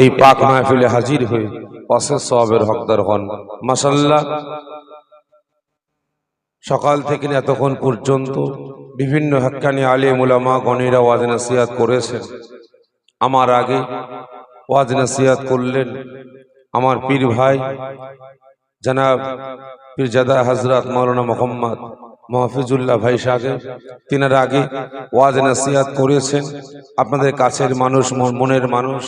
এই পাক মাহফিলে হাজির হয়ে অশেষ সওয়াবের হকদার হন। মাশাআল্লাহ, সকাল থেকে এতক্ষণ পর্যন্ত বিভিন্ন হক্কানি আলেম উলামা গণেরা ওয়াজ নসিহত করেছেন। আমার আগে ওয়াজ নসিহত করলেন আমার পীর ভাই জনাব পীরজাদা হযরত মাওলানা মোহাম্মদ মাহফুজুল্লাহ ভাই সাহেব। তিনার আগে ওয়াজ নসিহত করেছেন আপনাদের কাছের মানুষ, মনের মানুষ,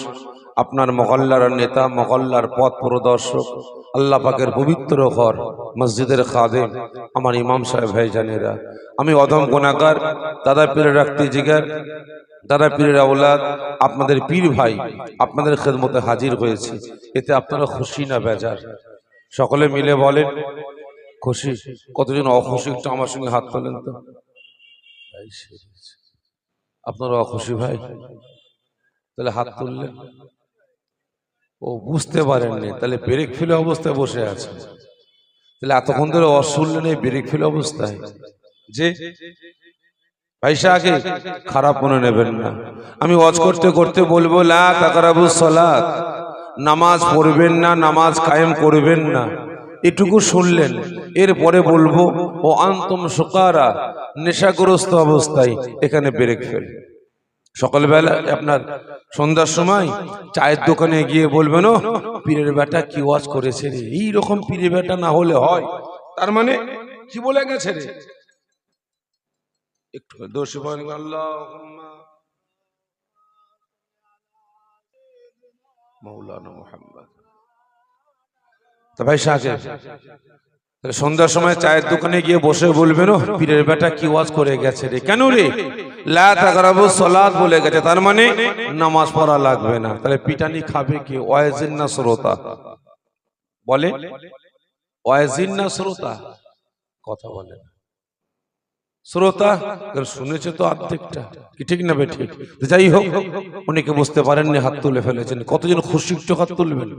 আপনার মহল্লার নেতা, মহল্লার পথ প্রদর্শক, আল্লাহ পাকের পবিত্র ঘর মসজিদের খাদেম আমার ইমাম সাহেব ভাইজানেরা। আমি অদম গুনাহগার, দাদা পীরের রাখতে জিগার, দাদা পীরের আওলাদ, আপনাদের পীর ভাই আপনাদের খেদমতে হাজির হয়েছে। এতে আপনারা খুশি না বেজার? সকলে মিলে বলেন খুশি। কতজন অখুশি একটু আমার সঙ্গে হাত তোলেন তো। আপনারা অখুশি ভাই? তাহলে হাত তুললেন। ও বুঝতে পারেননি, তাহলে ব্রেক ফেলে অবস্থায় বসে আছে। তাহলে এতক্ষণ ধরে শুনলেন এই ব্রেক ফেলে অবস্থায় যে ভাই সাহেব খারাপ মনে নেবেন না। আমি ওয়াজ করতে করতে বলবো লা তাকরাবুস সালাত, নামাজ পড়বেন না, নামাজ কায়েম করবেন না, এটুকু শুনলেন। এরপরে বলবো ও আনতুম সুকারা, নেশাগ্রস্ত অবস্থায় এখানে ব্রেক ফেল। সকালবেলা আপনার সন্ধ্যার সময় চায়ের দোকানে গিয়ে বলবেন ও পীরের বেটা কি ওয়াজ করেছে রে, এইরকম পীরের বেটা না হলে হয়। তার মানে কি বলে গেছে রে? একটু দোষী বলেন আল্লাহুম্মা মাওলানা মুহাম্মদ। তো ভাই সাহেব সন্ধ্যার সময় চায়ের দোকানে গিয়ে বসে বলবেন ও পীরের বেটা কি ওয়াজ করে গেছে রে। কেন রে? লা তাকরাবুস সালাত বলে গেছে, তার মানে নামাজ পড়া লাগবে না। তাহলে পিটানি খাবে কি? ওয়াজিন না শ্রোতা? বলে ওয়াজিন না শ্রোতা? কথা বলে শ্রোতা। শুনেছে তো অর্ধেকটা, কি ঠিক না বেঠিক? যাই হোক, অনেকে বুঝতে পারেননি, হাত তুলে ফেলেছেন। কতজন খুশি একটু হাত তুলবেন।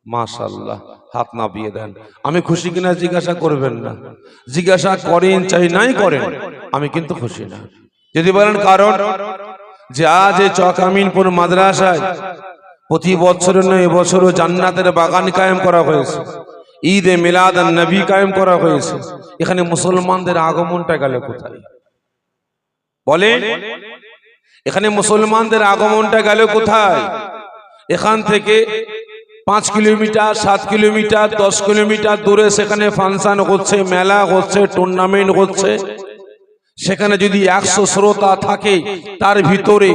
মাশাআল্লাহ, হাত নামিয়ে দেন। আমি খুশি কিনা জিজ্ঞাসা করবেন না, জিজ্ঞাসা করেন চাই নাই করেন, আমি কিন্তু খুশি না। যদি বলেন কারণ, যে আজ এই চকামিনপুর মাদ্রাসায় প্রতি বছর নয় এবছরও জান্নাতের বাগান কায়েম করা হয়েছে, ঈদে মিলাদ নবী কায়েম করা হয়েছে, এখানে মুসলমানদের আগমনটা গেল কোথায়? বলে এখানে মুসলমানদের আগমনটা গেল কোথায়? এখান থেকে 5 কিলোমিটার, 7 কিলোমিটার, 10 কিলোমিটার দূরে সেখানে ফাংশন হচ্ছে, মেলা হচ্ছে, টুর্নামেন্ট হচ্ছে। সেখানে যদি 100 শ্রোতা থাকে, তার ভিতরে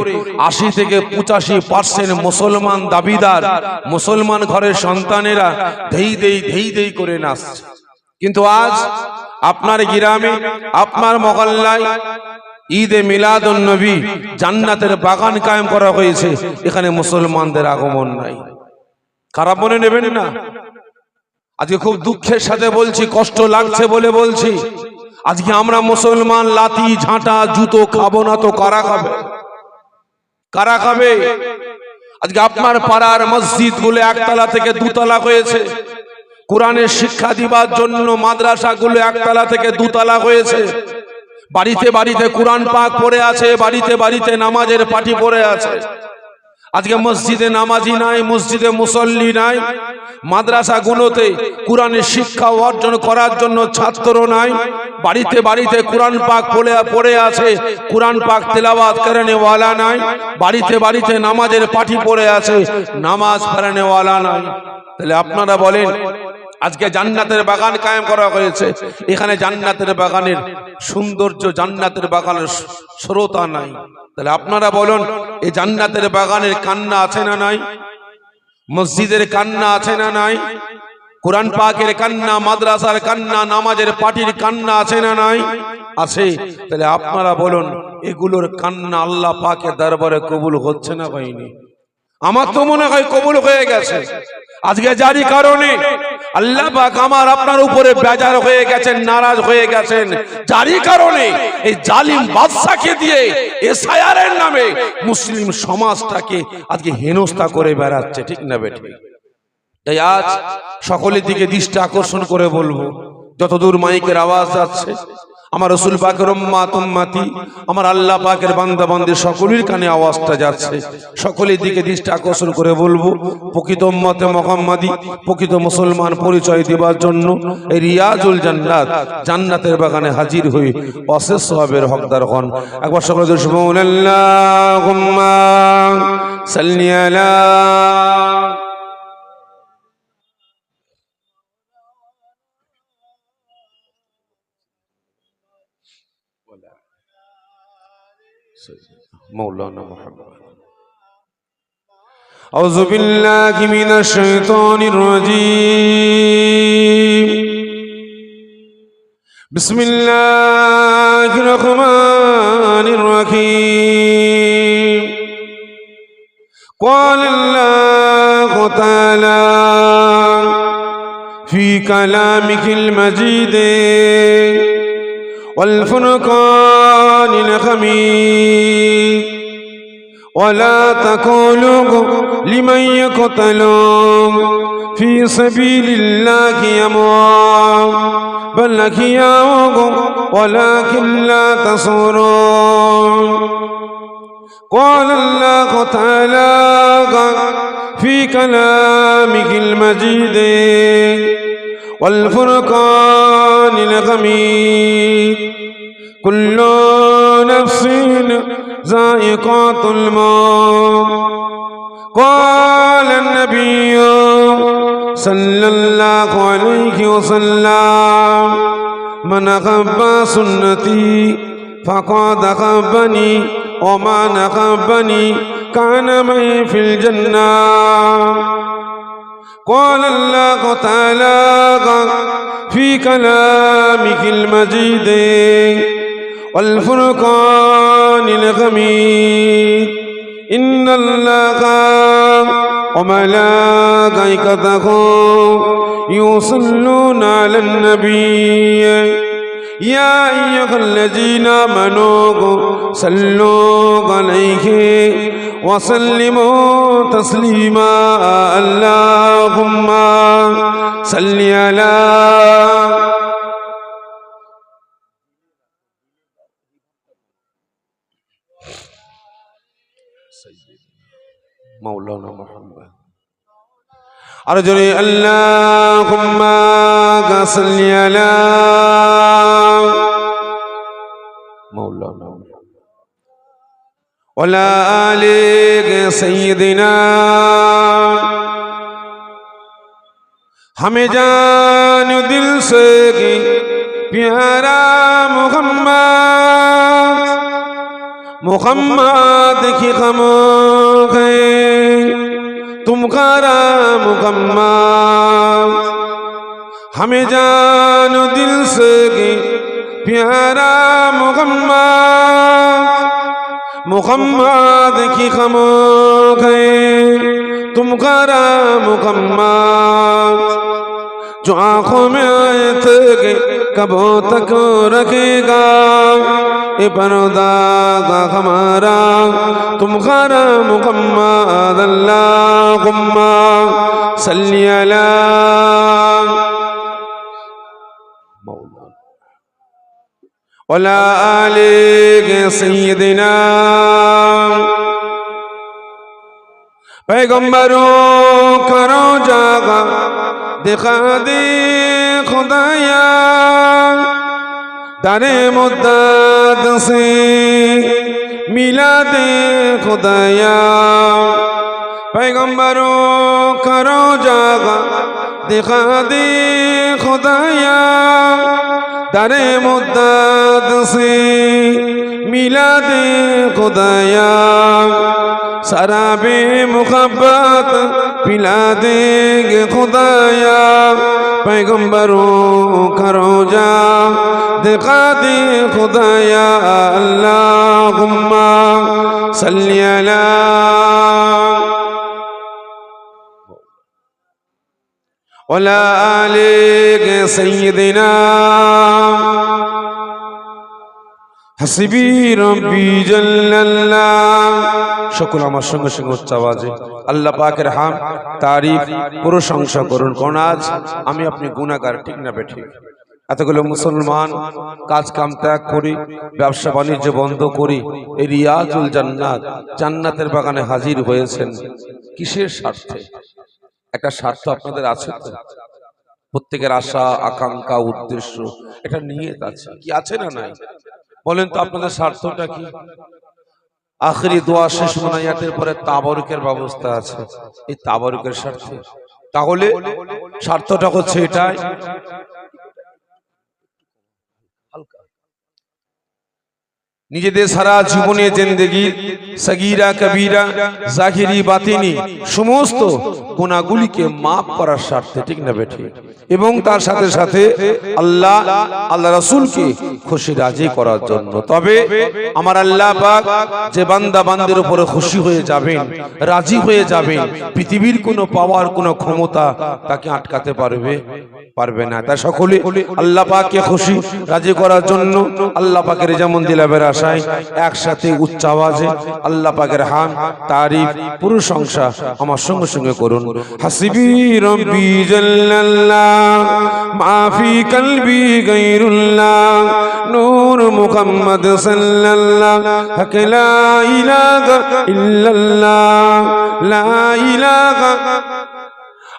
80 থেকে 85% মুসলমান দাবিদার, মুসলমান ঘরের সন্তানেরা ধেই দেই করে নাচছে। কিন্তু আজ আপনার গ্রামে, আপনার মহল্লায় ঈদে মিলাদুন নবী জান্নাতের বাগান কায়েম করা হয়েছে, এখানে মুসলমানদের আগমন নাই। খারাপ মনে নেবেন না। আজকে খুব দুঃখের সাথে বলছি, কষ্ট লাগছে বলে বলছি, আজকে আমরা মুসলমান লাঠি ঝাঁটা জুতো খাবো না তো কারা খাবে? কারা খাবে? আজকে আপনার পাড়ার মসজিদ গুলো 1 তলা থেকে 2 তলা হয়েছে। কোরআনের শিক্ষা দিবার জন্য মাদ্রাসা গুলো 1 তলা থেকে 2 তলা হয়েছে। বাড়িতে বাড়িতে কোরআন পাক পড়ে আছে, বাড়িতে বাড়িতে নামাজের পাঠি পড়ে আছে। আজকে মসজিদে নামাজি নাই, মসজিদে মুসল্লি নাই, মাদ্রাসা গুলোতে কোরআনের শিক্ষা অর্জন করার জন্য ছাত্র নাই। বাড়িতে বাড়িতে কোরআন পাক পড়ে আছে, কোরআন পাক তেলাওয়াত করনে ওয়ালা নাই। বাড়িতে বাড়িতে নামাজের পাঠি পড়ে আছে, নামাজ পড়নে ওয়ালা নাই। তাহলে আপনারা বলেন, আজকে জান্নাতের বাগান কায়েম করা হয়েছে, এখানে জান্নাতের বাগানের সৌন্দর্য, জান্নাতের বাগানের শ্রোতা নাই। তাহলে আপনারা বলুন, এই জান্নাতের বাগানের কান্না আছে না নাই? মসজিদের কান্না আছে না নাই? কোরআন পাকের কান্না, মাদ্রাসার কান্না, নামাজের পাটির কান্না আছে না নাই? আছে। তাহলে আপনারা বলুন, এগুলোর কান্না আল্লাহ পাকের দরবারে কবুল হচ্ছে না হয়নি? আমার তো মনে হয় কবুল হয়ে গেছে। আজকে জারি কারণে আল্লাহ পাক আমার আপনার উপরে বেজার হয়ে গেছেন, নারাজ হয়ে গেছেন। জারি কারণে এই জালিম বাদশাকে দিয়ে এসআইআরের নামে মুসলিম সমাজটাকে আজকে হেনস্থা করে বেড়াচ্ছে, ঠিক না বেঠিক? তাই আজ সকলের দিকে দৃষ্টি আকর্ষণ করে বলবো, যতদূর মাইকের আওয়াজ যাচ্ছে, আমার রাসূল পাকের উম্মত উম্মতি আমার আল্লাহ পাকের বান্দা বান্দি সকলের কানে আওয়াজটা যাচ্ছে, সকলের দিকে দৃষ্টি আকর্ষণ করে বলবো, প্রকৃত উম্মতে মুহাম্মাদি প্রকৃত মুসলমান পরিচয় দেওয়ার জন্য এই রিয়াজুল জান্নাত জান্নাতের বাগানে হাজির হয়ে অশেষ সওয়াবের হকদার হন। একবার সকলে আল্লাহুম্মা সাল্লি আলা مولانا محمد. أعوذ بالله من الشيطان الرجيم. بسم الله الرحمن الرحيم. قال الله تعالى في كلامه المجيد والفرقان الحميد ولا تقولوا لمن يقتل في سبيل الله أموات بل أحياء ولكن لا تشعرون. قال الله تعالى في كلامه المجيد والفرقان الحميد كل نفس ذائقة الموت. قال النبي صلى الله عليه وسلم من أحب سنتي فقد أحبني ومن أحبني كان معي في الجنة. قال الله تعالى في كلامه المجيد والفرقان الحميد إن الله وملائكته يصلون على النبي يا أيها الذين آمنوا صلوا عليه وسلموا تسليما. اللهم صل على مولانا محمد. أرجو اللهم صل على مولانا ولا آل سيدنا. हमें जान दिल से प्यारा मोहम्मद मोहम्मद की खामोश है तुम्हारा मोहम्मद. हमें जान दिल से प्यारा मोहम्मद मोहम्मद की खामोश है तुम्हारा मोहम्मद. जो आँखों में आए थे कब तक रखेगा ये पर्दा हमारा तुम्हारा मोहम्मद. अल्लाहुम्मा सल्ली अला वला आले सय्यदिना. पैगंबरों करो जागा दिखा दे खुदाया दारे मुद्दत से मिला दे खुदाया. पैगंबरों करो जागा दिखा दे खुदाया दारे मुद्दत से मिला दे खुदाया. शराबे मुहब्बत पिला देंगे खुदाया. पैगंबरों का रोजा दिखा दे खुदाया. अल्लाहुम्मा सल्ली अला वला आले सय्यदिना. হাসিবি রব্বি জাল্লাল্লাহ. সকল আমার সঙ্গে সঙ্গে উচ্চ আওয়াজে আল্লাহ পাকের হাম তারিফ প্রশংসা করুন, কারণ আজ আমি আপনি গুনাহগার, ঠিক না বেঠিক? এতগুলো মুসলমান কাজ কাম ত্যাগ করি, ব্যবসা বাণিজ্য বন্ধ করি, এই রিয়াজুল জান্নাত জান্নাতের বাগানে হাজির হয়েছেন কিসের স্বার্থে? একটা স্বার্থ আপনাদের আছে তো? প্রত্যেকের আশা আকাঙ্ক্ষা উদ্দেশ্য এটা নিয়ত আছে, কি আছে না নাই? বলেন তো আপনাদের স্বার্থটা কি? আখেরি দোয়া শেষ মুনাজাতের পরে তাবারুকের ব্যবস্থা আছে, এই তাবারুকের স্বার্থে। তাহলে স্বার্থটা হচ্ছে এটাই, নিজেদের সারা জীবনে জিন্দেগি সগীরা কবিরা জাহিরি বাতিনি সমস্ত গুনাহগুলিকে মাফ করার স্বার্থে, ঠিক না বেঠি? এবং তার সাথে সাথে আল্লাহ রাসূলকে খুশি রাজি করার জন্য। তবে আমার আল্লাহ পাক যে বান্দা বান্দির উপরে খুশি হয়ে যাবেন, রাজি হয়ে যাবেন, পৃথিবীর কোনো পাওয়ার কোনো ক্ষমতা তাকে আটকাতে পারবে না। তাই সকলে আল্লাহ পাককে খুশি রাজি করার জন্য আল্লাহ পাকের যেমন দিলাবের আশায় একসাথে উচ্চ আওয়াজে আল্লাহ পাকের হাম তারিফ প্রশংসা আমার সঙ্গে সঙ্গে করুন। হাসিবি রব্বি জাল্লাল্লাহ মা ফি কলবি গায়রুল্লাহ নূর মুহাম্মদ সাল্লাল্লাহ লা ইলাহা ইল্লাল্লাহ লা ইলাহা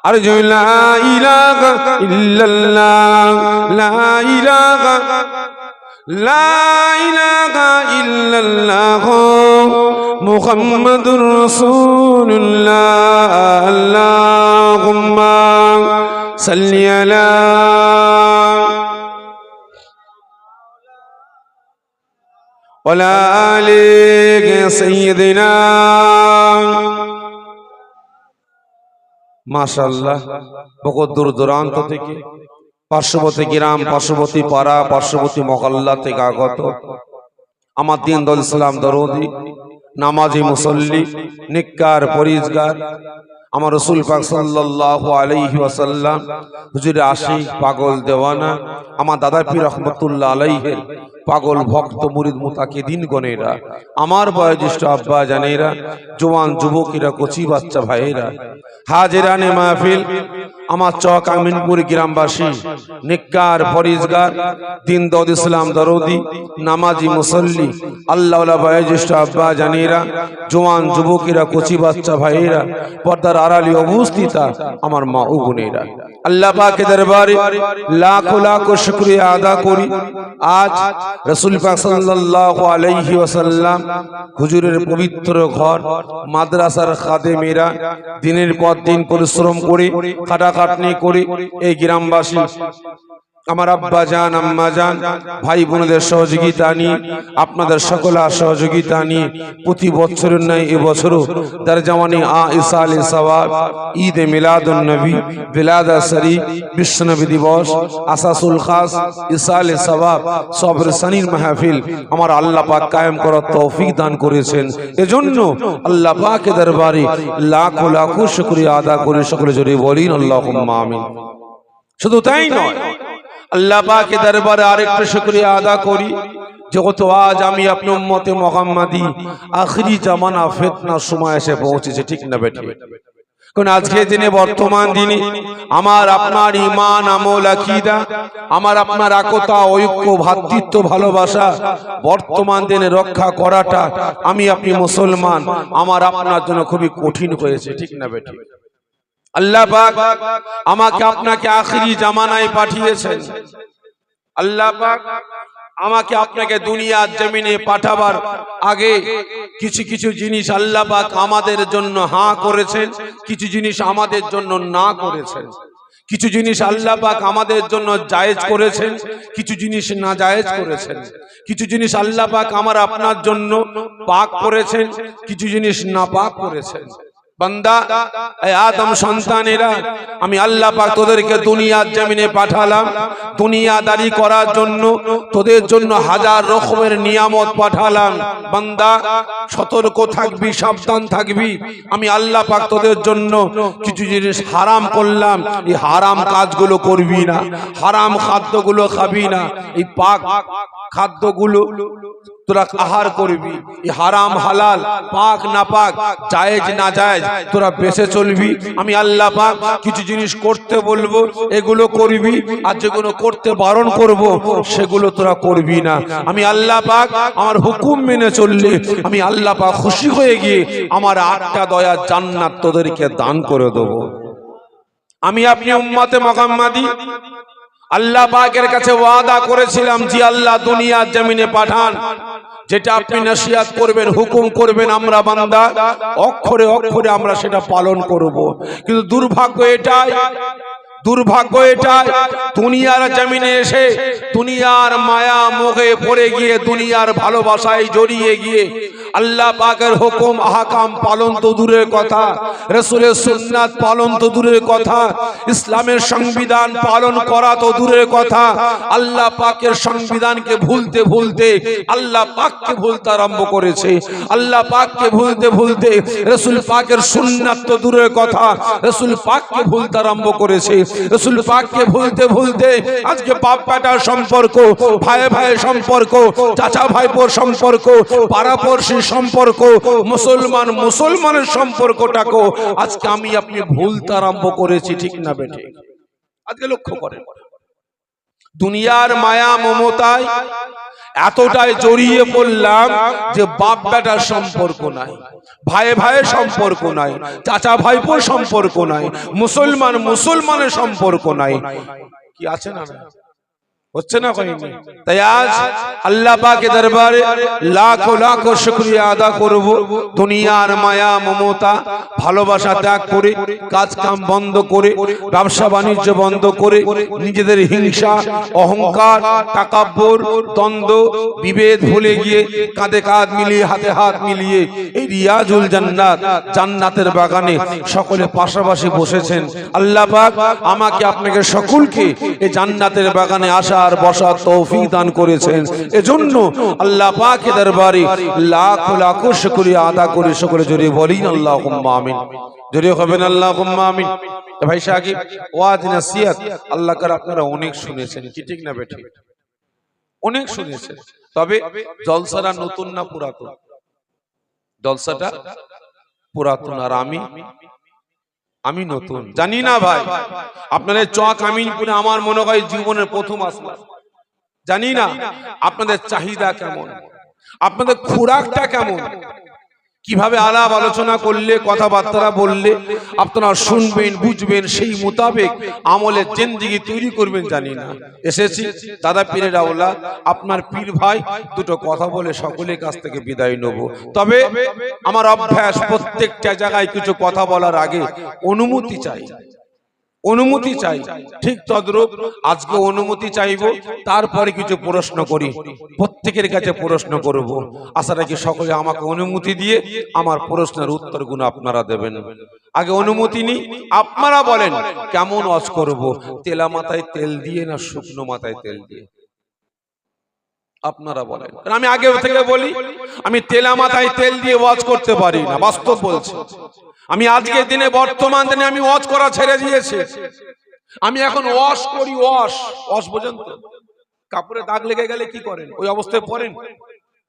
আরজু লা ইলাহা ইল্লাল্লাহ লা ইলাহা ইল্লাল্লাহ মুহাম্মাদুর রাসূলুল্লাহ আল্লাহুম্মা সাল্লি আলা ওয়ালা আলি সাইয়্যিদিনা। মাশাআল্লাহ, বহু দূর দূরান্ত থেকে, পার্শ্ববর্তী গ্রাম, পার্শ্ববর্তী পাড়া, পার্শ্ববর্তী মহল্লা থেকে আগত আমার দিন দল ইসলাম দরদি নামাজি মুসল্লি নিকার পরিজগার আমার রাসূল পাক সাল্লাল্লাহু আলাইহি ওয়াসাল্লাম হুজুর আশিক পাগল দেওয়ানা আমার দাদা পীর রহমাতুল্লাহ আলাইহির পাগল ভক্ত মুরিদ মুতাকিদিন গণেরা, আমার বয়োজ্যেষ্ঠ আব্বা জানেরা, জওয়ান যুবকেরা, কচি বাচ্চা ভাইয়েরা, হাজিরানে মাহফিল, আমার চক আমিনপুর গ্রামবাসী নিকার পরিজগার দিন দল ইসলাম দরদি নামাজি মুসল্লি আল্লাহওয়ালা বয়োজ্যেষ্ঠ আব্বা জানেরা, জওয়ান যুবকেরা, কচি বাচ্চা ভাইয়েরা, পর্দার আড়ালে অবস্থিত আমার মা ও বোনেরা, আল্লাহ পাকের দরবারে লাখো লাখো শুকরিয়া আদা করি। আজ রাসূল পাক সাল্লাল্লাহু আলাইহি ওয়াসাল্লাম হুজুরের পবিত্র ঘর মাদ্রাসার খাদেমেরা দিনের পর দিন পরিশ্রম করে খাটাখাটনি করে এই গ্রামবাসী আমার আব্বা জান আম্মা জান ভাই বোনদের সহযোগিতা নিয়ে, আপনাদের সকলের সহযোগিতা নিয়ে প্রতি বছরের ন্যায় এবছরও দরজাওয়ানি ইসালে সওয়াব, ঈদ মিলাদুন নবী, বিলাদা শরীফ, বিশ্বনবী দিবস, আসাসুল খাস, ইসালে সওয়াব, সবর সানির মাহফিল আমার আল্লাহ পাক কায়েম করার তৌফিক দান করেছেন। এজন্য আল্লাহ পাকের দরবারে লাখো লাখো শুকরিয়া আদা করে সকলে জোরে বলেন আল্লাহুম্মা আমিন। শুধু তাই নয়, আল্লাহ পাকের দরবারে আরেকটা শুকরিয়া আদা করি, যেহেতু আজ আমি আপনি উম্মতে মুহাম্মাদি আখিরি জামানা ফিতনার সময় এসে পৌঁছেছে, ঠিক না বেঠিক? কারণ আজকের দিনে বর্তমান দিনে আমার আপনার ঈমান আমল আকীদা, আমার আপনার একতা ঐক্য ভ্রাতৃত্ব ভালোবাসা বর্তমান দিনে রক্ষা করাটা আমি আপনি মুসলমান আমার আপনার জন্য খুবই কঠিন হয়েছে, ঠিক না বেঠিক? আল্লাহ পাক আমাকে আপনাকে আখিরি জামানায় পাঠিয়েছেন। আল্লাহ পাক আমাকে আপনাকে দুনিয়ার জমিনে পাঠাবার আগে কিছু কিছু জিনিস আল্লাহ পাক আমাদের জন্য হ্যাঁ করেছেন, কিছু জিনিস আমাদের জন্য না করেছেন। কিছু জিনিস আল্লাহ পাক আমাদের জন্য জায়েজ করেছেন, কিছু জিনিস না জায়েজ করেছেন। কিছু জিনিস আল্লাহ পাক আমার আপনার জন্য পাক করেছেন, কিছু জিনিস না পাক করেছেন। বান্দা, এই আদম সন্তানেরা, আমি আল্লাহ পাক তোদেরকে দুনিয়ার জমিনে পাঠালাম দুনিয়াদারি করার জন্য, তোদের জন্য হাজার রকমের নিয়ামত পাঠালাম। বান্দা, সতর্ক থাকবি, সাবধান থাকবি। আমি আল্লাহ পাক তোদের জন্য কিছু জিনিস হারাম করলাম, এই হারাম কাজগুলো করবি না, হারাম খাদ্যগুলো খাবি না, এই পাক খাদ্যগুলো তোরা আহার করবি, হারাম হালাল পাক না পাক জায়েজ না জায়েজ তোরা বেঁচে চলবি। আমি আল্লাহ পাক কিছু জিনিস করতে বলবো এগুলো করবি, আর যেগুলো করতে বারণ করব সেগুলো তোরা করবি না। আমি আল্লাহ পাক আমার হুকুম মেনে চললে আমি আল্লাহ পাক খুশি হয়ে গিয়ে আমার 8টা দয়া জান্নাত তোদেরকে দান করে দেবো। আমি আপনি উম্মতে মুহাম্মাদি আল্লাহ পাকের কাছে ওয়াদা করেছিলাম যে আল্লাহ দুনিয়ার জমিনে পাঠান, যেটা আপনি নসিহত করবেন হুকুম করবেন আমরা বান্দা অক্ষরে অক্ষরে আমরা সেটা পালন করব। কিন্তু দুর্ভাগ্য এটাই দুনিয়ার জমিনে এসে দুনিয়ার মায়া মোহে পড়ে গিয়ে দুনিয়ার ভালোবাসায় জড়িয়ে গিয়ে আল্লাহ পাকের হুকুম আহকাম পালন তো দূরের কথা, রাসূলের সুন্নাত পালন তো দূরের কথা, ইসলামের সংবিধান পালন করা তো দূরের কথা, আল্লাহ পাকের সংবিধানকে ভুলতে ভুলতে আল্লাহ পাককে ভুলতে আরম্ভ করেছে। আল্লাহ পাককে ভুলতে ভুলতে রাসূল পাকের সুন্নাত তো দূরের কথা, রাসূল পাককে ভুলতে আরম্ভ করেছে। রাসূল পাককে ভুলতে ভুলতে আজকে বাপ বেটার সম্পর্ক, ভাই ভাইয়ের সম্পর্ক, চাচা ভাইপোর সম্পর্ক, পাড়াপড়শির সম্পর্ক, মুসলমান মুসলমানের সম্পর্কটাকে আজকে আমি আপনি ভুলতে আরম্ভ করেছি, ঠিক না বেঠিক? আজকে লক্ষ্য করেন দুনিয়ার মায়া মমতায় এতটাই জড়িয়ে পড়লাম যে বাপ বেটার সম্পর্ক নাই, ভাই ভাইয়ের সম্পর্ক নাই, চাচা ভাইপোর সম্পর্ক নাই, মুসলমান মুসলমানের সম্পর্ক নাই। কি আছে না হচ্ছে না কইনি? তাই আজ আল্লাহ পাকের দরবারে লাখো লাখো শুকরিয়া আদা করব। দুনিয়ার মায়া মমতা ভালোবাসা ত্যাগ করে, কাজ কাম বন্ধ করে, ব্যবসা বাণিজ্য বন্ধ করে, নিজেদের হিংসা অহংকার তাকাব্বুর দ্বন্দ্ব বিভেদ ভুলে গিয়ে কাঁধে কাঁধ মিলিয়ে হাতে হাত মিলিয়ে এই রিয়াজুল জান্নাত জান্নাতের বাগানে সকলে পাশাপাশি বসেছেন। আল্লাহ পাক আমাকে আপনাকে সকলকে এই জান্নাতের বাগানে আসা আর বসার তৌফিক দান করেছেন। এজন্য আল্লাহ পাকের দরবারে লাখ লাখ শুকরিয়া আদা করে সকলে জোরে বলেন আল্লাহুম্মা আমিন। জোরে হবেন আল্লাহুম্মা আমিন। ভাই সাকিব ওয়াজ নসিহত আল্লাহ কার আপনারা অনেক শুনেছেন, কি ঠিক না বেঠিক? অনেক শুনেছেন। তবে জলসাটা নতুন না পুরাতন? জলসাটা পুরাতন আর আমি নতুন। জানি না ভাই আপনাদের চক আমিনপুরে আমার মনে হয় জীবনের প্রথম আসলাম। জানি না আপনাদের চাহিদা কেমন, আপনাদের খোরাকটা কেমন, কিভাবে আলাপ আলোচনা করলে কথাবার্তা বললে আপনারা শুনবেন বুঝবেন সেই মোতাবেক আমলের জিন্দেগি তৈরি করবেন জানি না। এসেছি দাদা পীরের আওলাদ আপনার পীর ভাই, দুটো কথা বলে সকলের কাছ থেকে বিদায় নেব। তবে আমার অভ্যাস প্রত্যেকটা জায়গায় কিছু কথা বলার আগে অনুমতি চাই, অনুমতি চাই। ঠিক তদ্রূপ আজকে অনুমতি চাইব, তারপরে কিছু প্রশ্ন করি, প্রত্যেকের কাছে প্রশ্ন করব। আশা রাখি সকলে আমাকে অনুমতি দিয়ে আমার প্রশ্নের উত্তরগুলো আপনারা দেবেন। আগে অনুমতি নিই, আপনারা বলেন কেমন ওয়াজ করব, তেলা মাথায় তেল দিয়ে না শুকনো মাথায় তেল দিয়ে? আপনারা বলেন। আমি আগে থেকে বলি আমি তেলা মাথায় তেল দিয়ে ওয়াজ করতে পারি না, বাস্তব বলছি। আমি আজকের দিনে বর্তমান দিনে আমি ওয়াজ করা ছেড়ে দিয়েছি। আমি এখন ওয়াশ করি, ওয়াশ বোঝেন তো? কাপড়ে দাগ লেগে গেলে কি করেন? ওই অবস্থায়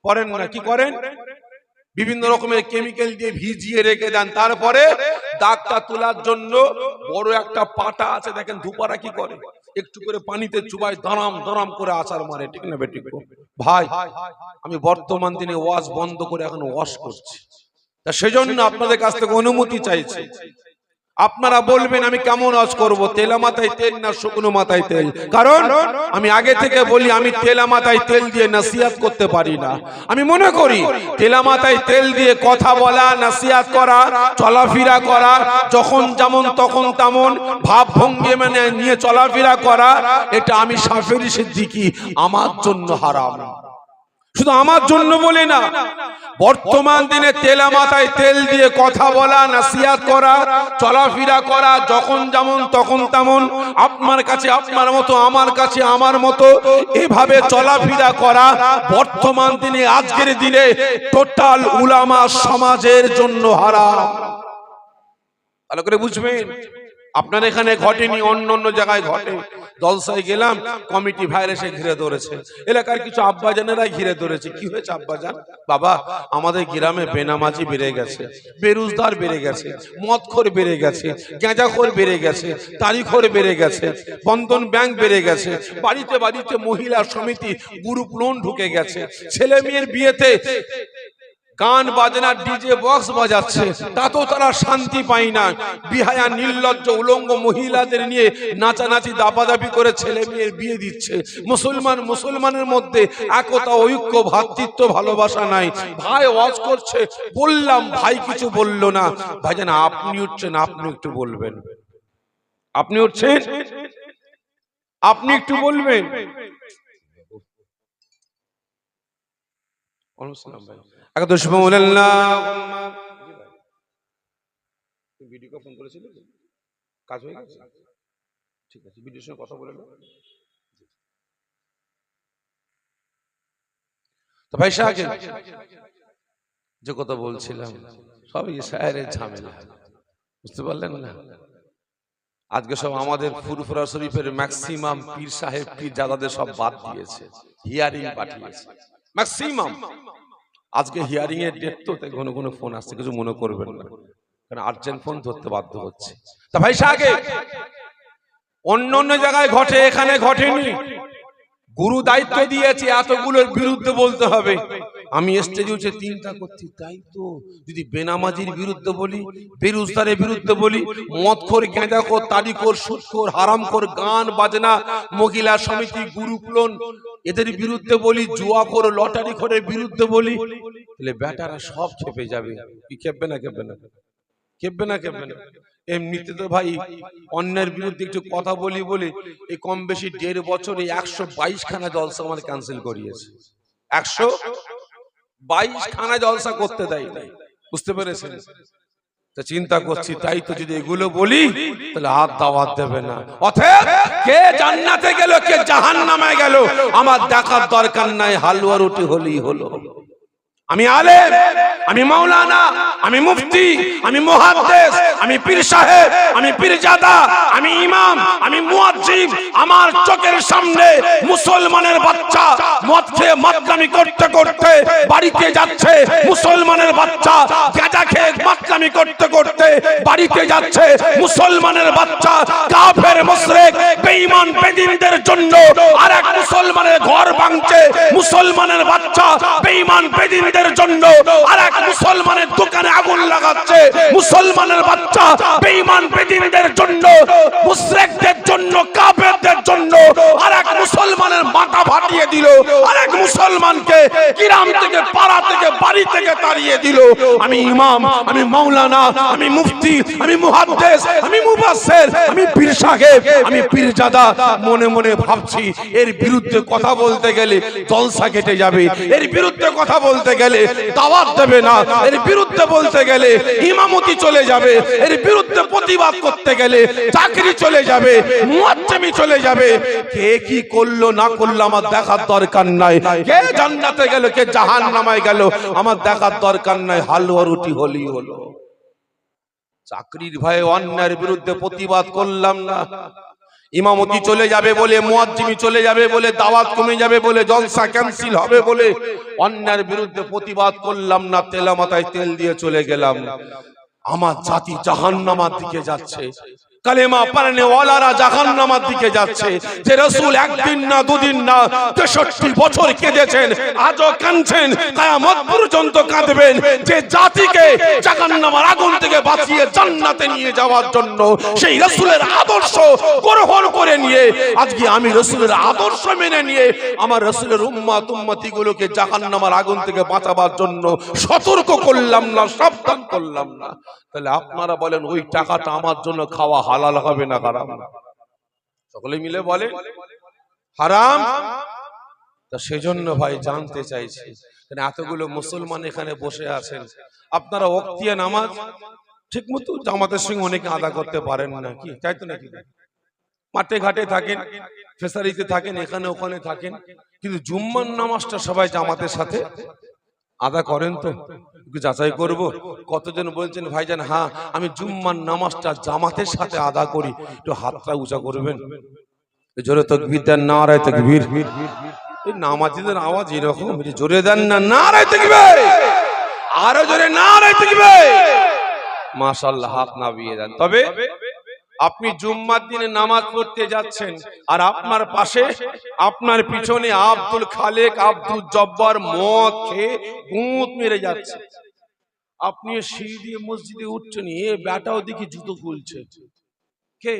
পরেন না, কি করেন? বিভিন্ন রকমের কেমিক্যাল দিয়ে ভিজিয়ে রেখে দেন, তারপরে দাগটা তোলার জন্য বড় একটা পাটা আছে দেখেন, ধুপারা কি করে, একটু করে পানিতে চুবাই দরাম দরাম করে আচার মারে, ঠিক না বেঠিক? ভাই আমি বর্তমান দিনে ওয়াশ বন্ধ করে এখন ওয়াশ করছি। তা সেজন্য আপনাদের কাছ থেকে অনুমতি চাইছি। আপনারা বলবেন আমি কেমন ওয়াজ করব, তেলা মাথায় তেল না শুকনো মাথায় তেল? কারণ আমি আগে থেকে বলি আমি তেলা মাথায় তেল দিয়ে নসিহত করতে পারি না। আমি মনে করি তেলা মাথায় তেল দিয়ে কথা বলা, নসিহত করা, চলাফেরা করা, যখন যেমন তখন তেমন ভাব ভঙ্গি মানে নিয়ে চলাফেরা করা, এটা আমি শাফেঈ সিদ্দিকী আমার জন্য হারাম। শুধু আমার জন্য বলে না, বর্তমান দিনে তেলা মাথায় তেল দিয়ে কথা বলা, নসিহত করা, চলাফেরা করা, যখন যেমন তখন তেমন, আপনার কাছে আপনার মতো, আমার কাছে আমার মতো, এভাবে চলাফেরা করা বর্তমান দিনে আজকের দিনে টোটাল উলামা সমাজের জন্য হারাম। ভালো করে বুঝবেন, আপনার এখানে ঘটেনি, অন্য অন্য জায়গায় ঘটে। জলসায় গেলাম, কমিটি ভাইরা এসে ঘিরে ধরেছে, এলাকার কিছু আব্বাজানেরা ঘিরে ধরেছে। কি হয়েছে আব্বাজান? বাবা আমাদের গ্রামে বেনামাজি বেড়ে গেছে, বেরোজগার বেড়ে গেছে, মদখোর বেড়ে গেছে, গাঁজাখোর বেড়ে গেছে, তারিখোর বেড়ে গেছে, বন্ধন ব্যাংক বেড়ে গেছে, বাড়িতে বাড়িতে মহিলা সমিতি গ্রুপ লোন ঢুকে গেছে, ছেলে মেয়ের বিয়েতে গান বাজনা ডিজে বক্স বাজাচ্ছে, তাতেও তারা শান্তি পায় না। বিহায়া নির্লজ্জ উলঙ্গ মহিলাদের নিয়ে নাচানাচি দাপাদাপি করে ছেলে মেয়ের বিয়ে দিচ্ছে। মুসলমানের মধ্যে একতা, ঐক্য, ভ্রাতৃত্ব, ভালোবাসা নাই। ভাই ওয়াজ করছে, বললাম, ভাই কিছু বললো না। ভাইজান আপনি উঠছেন, আপনি একটু বলবেন। আপনি উঠছেন, আপনি একটু বলবেন। ভিডিও ফোন করেছিল, কাজ হয়ে গেছে, ঠিক আছে, ভিডিওর সঙ্গে কথা বলে নাও। তো ভাই সাহেব যে কথা বলছিলাম, সবই শায়েরের ঝামেলা, বুঝতে পারলেন না? আজকে সব আমাদের ফুরফুরা শরীফের ম্যাক্সিমাম পীর সাহেব পীর জাদাদের সব বাদ দিয়েছে, হিয়ারিং পাঠিয়েছে ম্যাক্সিমাম। আজকে হিয়ারিং এর ডেট তো, তাই ঘন ঘন ফোন আসছে, কিছু মনে করবেন না, কারণ আর্জেন্ট ফোন ধরতে বাধ্য হচ্ছে। তা ভাই সাহেব অন্য অন্য জায়গায় ঘটে, এখানে ঘটেনি। গুরু দায়িত্ব দিয়েছে এতগুলোর বিরুদ্ধে বলতে হবে। আমি স্টেজে উঠে চিন্তা করছি, তাই তো, যদি বেনামাজির বিরুদ্ধে বলি, বেরোজগারের বিরুদ্ধে বলি, মদখোর, গাঁজাখোর, তারিখোর, সুদখোর, হারামখোর, গান বাজনা, মহিলা সমিতি, গ্রুপ লোন, এদের বিরুদ্ধে বলি, জুয়াখোর, লটারি খোরের বিরুদ্ধে বলি, তাহলে বেটারা সব খেপে যাবে। কি খেপবে না? খেপবে না? খেপবে না? খেপবে না? এমনিতে তো ভাই অন্যের বিরুদ্ধে একটু কথা বলি বলে এই কম বেশি 1.5 বছরে 122 খানা জলসা আমার ক্যান্সেল করিয়েছে। 122 খানা জলসা করতে দেয় নাই, বুঝতে পেরেছেন? তা চিন্তা করছি, তাই তো যদি এগুলো বলি তাহলে আর দাওয়াত দেবে না। অতএব কে জান্নাতে গেল, কে জাহান্নামে গেল, আমার দেখার দরকার নাই, হালুয়া রুটি হলেই হলো। আমি আলেম, আমি মাওলানা, আমি মুফতি, আমি মুহাদ্দিস, আমি পীর সাহেব, আমি পীরজাদা, আমি ইমাম, আমি মুয়াজ্জিন। আমার চোখের সামনে মুসলমানের বাচ্চা মদ খেয়ে মাতলামি করতে করতে বাড়িতে যাচ্ছে, মুসলমানের বাচ্চা গাঁজা খেয়ে মাতলামি করতে করতে বাড়িতে যাচ্ছে, মুসলমানের বাচ্চা কাফের মুশরিক বেঈমান বেদিনদের জন্য আরেক মুসলমানের ঘর ভাঙছে, মুসলমানের বাচ্চা বেঈমান বেদিন জন্য আরেক মুসলমানের দোকানে আগুন লাগাচ্ছে, মুসলমানের বাচ্চা বেঈমান বেদিনদের জন্য, মুশরিকদের জন্য, কাফেরদের জন্য আরেক মুসলমানের মাথা ফাটিয়ে দিল, আরেক মুসলমানকে গ্রাম থেকে, পাড়া থেকে, বাড়ি থেকে তাড়িয়ে দিল। আমি ইমাম, আমি মাওলানা, আমি মুফতি, আমি মুহাদ্দিস, আমি মুফাসসির, আমি পীর সাহেব, আমি পীরজাদা মনে মনে ভাবছি, এর বিরুদ্ধে কথা বলতে গেলে জলসা কেটে যাবে, এর বিরুদ্ধে কথা বলতে গেলে দাওয়াত দেবে না, এর বিরুদ্ধে বলতে গেলে ইমামতি চলে যাবে, এর বিরুদ্ধে প্রতিবাদ করতে গেলে চাকরি চলে যাবে, মুয়াজ্জিমি চলে যাবে। কে কি করলো না করলো আমার দেখার দরকার নাই, কে জান্নাতে গেল, কে জাহান্নামে গেল আমার দেখার দরকার নাই, হালুয়া রুটি হলেই হলো। চাকরির ভয়ে অন্যায়ের বিরুদ্ধে প্রতিবাদ করলাম না, ইমামতি চলে যাবে বলে, মুয়াজ্জিমি চলে যাবে বলে, দাওয়াত কমে যাবে বলে, জলসা ক্যান্সেল হবে বলে অন্যায়ের বিরুদ্ধে প্রতিবাদ করলাম না, তেলা মাথায় তেল দিয়ে চলে গেলাম। আমার জাতি জাহান্নামের দিকে যাচ্ছে, কালেমা পড়নে ওয়ালারা জাহান্নামের দিকে যাচ্ছে। যে রাসূল একদিন না দুদিন না 63 বছর কেঁদেছেন, আজও কাঁদছেন, কিয়ামত পর্যন্ত কাঁদবেন, যে জাতিকে জাহান্নামের আগুন থেকে বাঁচিয়ে জান্নাতে নিয়ে যাওয়ার জন্য সেই রাসূলের আদর্শ গ্রহণ করে নিয়ে আজকে আমি রাসূলের আদর্শ মেনে নিয়ে আমার রাসূলের উম্মতিগুলোকে জাহান্নামের আগুন থেকে বাঁচাবার জন্য সতর্ক করলাম না, সাবধান করলাম না। তাহলে আপনারা বলেন ওই টাকাটা আমার জন্য খাওয়া হালাল হবে না হারাম? সকলে মিলে বলে হারাম। তা সেজন্য ভাই জানতে চাইছি, এতগুলো মুসলমান এখানে বসে আছেন, আপনারা ওয়াক্তিয়া নামাজ ঠিক মতো জামাতের সঙ্গে অনেকে আদা করতে পারেন না, কি তাই তো নাকি? মাঠে ঘাটে থাকেন, ফেসারিতে থাকেন, এখানে ওখানে থাকেন, কিন্তু জুম্মার নামাজটা সবাই জামাতের সাথে আদা করেন তো? একটু যাচাই করব। কতজন বলছেন ভাইজান হ্যাঁ আমি জুম্মার নামাজটা জামাতের সাথে আদা করি, একটু হাতটা উঁচা করবেন। জোরে তাকবীর দেন, নারায়ে তাকবীর। এই নামাজীদের আওয়াজ এরকম, জোরে দেন না নারায়ে তাকবীর, আরো জোরে নারায়ে তাকবীর। মাশাআল্লাহ, হাত নামিয়ে দেন। তবে আপনি জুম্মার দিনে নামাজ পড়তে যাচ্ছেন, আর আপনার পাশে আপনার পিছনে আব্দুল খালেক আব্দুল জব্বার মদ খেয়ে গুঁত মেরে যাচ্ছে। আপনি সিঁড়ি দিয়ে মসজিদে উঠছেন, এ ব্যাটাও দেখি জুতো খুলছে। কে?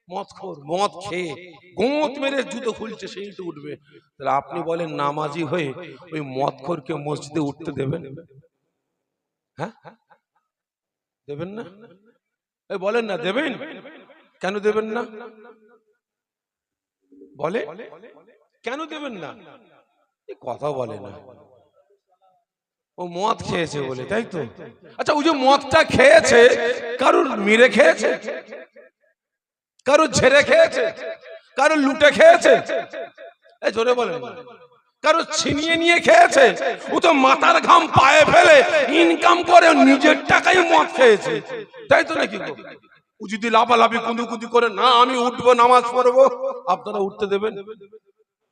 মদখোর, মদ খেয়ে গুঁত মেরে জুতো খুলছে, সেই তো উঠবে। তাহলে আপনি বলেন নামাজি হয়ে ওই মদখোরকে মসজিদে উঠতে দেবেন? হ্যাঁ, দেবেন না? এই বলেন না, দেবেন? কেন দেবেন না? বলে কেন দেবেন না? এই কথা বলে না, ও মদ খেয়েছে বলে, তাই তো? আচ্ছা, ওই যে মদটা খেয়েছে, কারুর মেরে খেয়েছে, কারুর ঝেড়ে খেয়েছে, কারুর লুটে খেয়েছে? এই জোরে বলেন। কারো ছিনিয়ে নিয়ে খেয়েছে? ও তো মাথার ঘাম পায়ে ফেলে ইনকাম করে নিজের টাকায় মদ খেয়েছে, তাই তো নাকি? ও যদি লাফালাফি কুঁদুকুদি করে, না আমি উঠবো নামাজ পড়বো, আপনারা উঠতে দেবেন?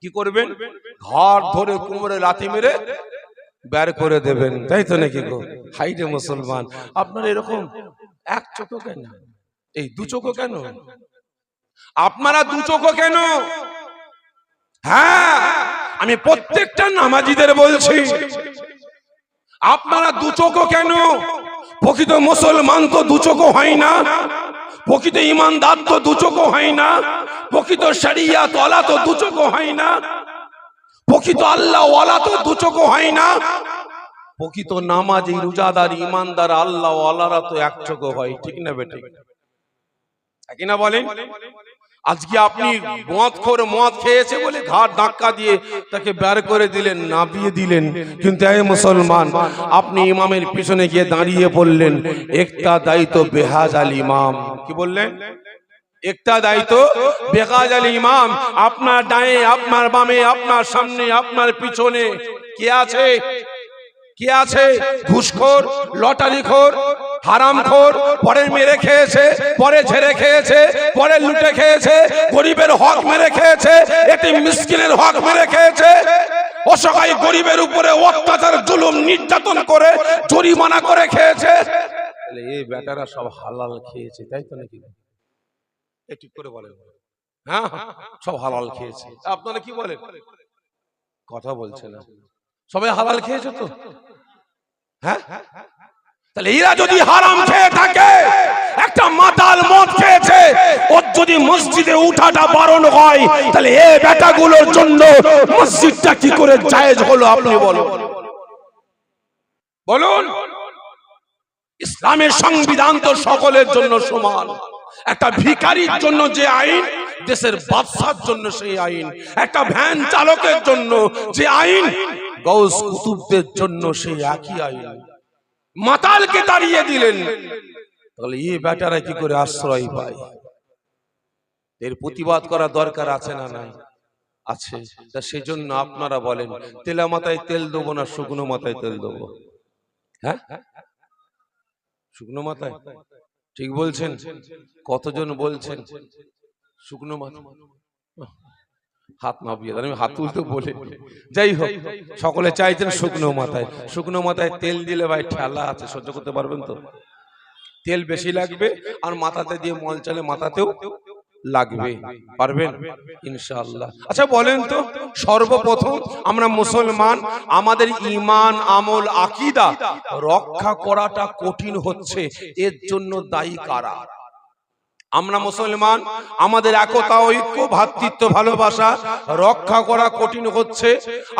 কি করবেন? ঘাট ধরে কোমরে লাথি মেরে বের করে দেবেন, তাই তো নাকি গো? হাইরে মুসলমান, আপনারা এরকম এক চোখো কেন? এই দু চোখো কেন? আপনারা দু চোখো কেন? হ্যাঁ, আমি প্রত্যেকটা নামাজিদের বলছি, আপনারা দু চোখো কেন? প্রকৃত মুসলমান তো দু চোখো হয় না, প্রকৃত ইমানদার তো দু চোখো হয় না, প্রকৃত শরিয়ত ওয়ালা তো দু চোখো হয় না, প্রকৃত আল্লাহ ওয়ালা তো দু চোখো হয় না, প্রকৃত নামাজি রোজাদার ইমানদার আল্লাহ ওয়ালারা তো এক চোখো হয়, ঠিক না বেঠিক? কি না বলেন? আজকে আপনি মদখোর মদ খেয়েছে বলে ঘাট ধাক্কা দিয়ে তাকে বের করে দিলেন, নামিয়ে দিলেন, কিন্তু এই মুসলমান আপনি ইমামের পিছনে গিয়ে দাঁড়িয়ে পড়লেন, একটা দায়িত্ব বেহাজ আল ইমাম। কি বললেন? একটা দায়িত্ব বেহাজ আল ইমাম। আপনার ডায়ে, আপনার বামে, আপনার সামনে, আপনার পিছনে কে আছে? কে আছে? ঘুষখোর, লটারিখোর, হারামখোর, পরে মেরে খেয়েছে, পরে ঝেড়ে খেয়েছে, পরে লুটে খেয়েছে, গরিবের হক মেরে খেয়েছে, এতিম মিসকিনের হক মেরে খেয়েছে, অসহায় গরিবের উপরে অত্যাচার জুলুম নির্যাতন করে জরিমানা করে খেয়েছে। তাহলে এই বেটারা সব হালাল খেয়েছে, তাই তো নাকি? ঠিক করে বলেন। হ্যাঁ, সব হালাল খেয়েছে। আপনারা কি বলেন? কথা বলছে না। সবাই হালাল খেয়েছে তো? হ্যাঁ, তাহলে এরা যদি হারাম খেয়ে থাকে, একটা মাতাল মদ খেয়েছে, ওর যদি মসজিদে উঠাটা বারণ হয়, তাহলে এই বেটাগুলোর জন্য মসজিদটা কি করে জায়েজ হলো? আপনি বলুন, বলুন। ইসলামের সংবিধান তো সকলের জন্য সমান। একটা ভিখারির জন্য যে আইন, দেশের বাদশার জন্য সেই আইন। একটা ভ্যান চালকের জন্য যে আইন, গৌস কুতুবদের জন্য সেই একই আইন। মাতালকে তাড়িয়ে দিলেন, তাহলে এই বেটারা কি করে আশ্রয় পায়? এর প্রতিবাদ করা দরকার আছে না নাই? আছে। তা সেজন্য আপনারা বলেন, তেলা মাথায় তেল দেবো না শুকনো মাথায় তেল দেবো? হ্যাঁ, শুকনো মাথায়। ঠিক বলছেন? কতজন বলছেন শুকনো মাথা? হাত নামিয়ে দেন, আমি হাত তুলতে বলে। যাই হোক, সকলে চাইছেন শুকনো মাথায়। শুকনো মাথায় তেল দিলে ভাই ঠেলা আছে, সহ্য করতে পারবেন তো? তেল বেশি লাগবে, আর মাথাতে দিয়ে মল চালে মাথাতেও লাগবে, পারবেন ইনশাআল্লাহ। আচ্ছা বলেন তো, সর্বপ্রথম আমরা মুসলমান, আমাদের ঈমান, আমল, আকীদা রক্ষা করাটা কঠিন হচ্ছে, এর জন্য দায়ী কারা? আমরা মুসলমান, আমাদের একতা, ঐক্য, ভ্রাতৃত্ব, ভালোবাসা রক্ষা করা কঠিন হচ্ছে।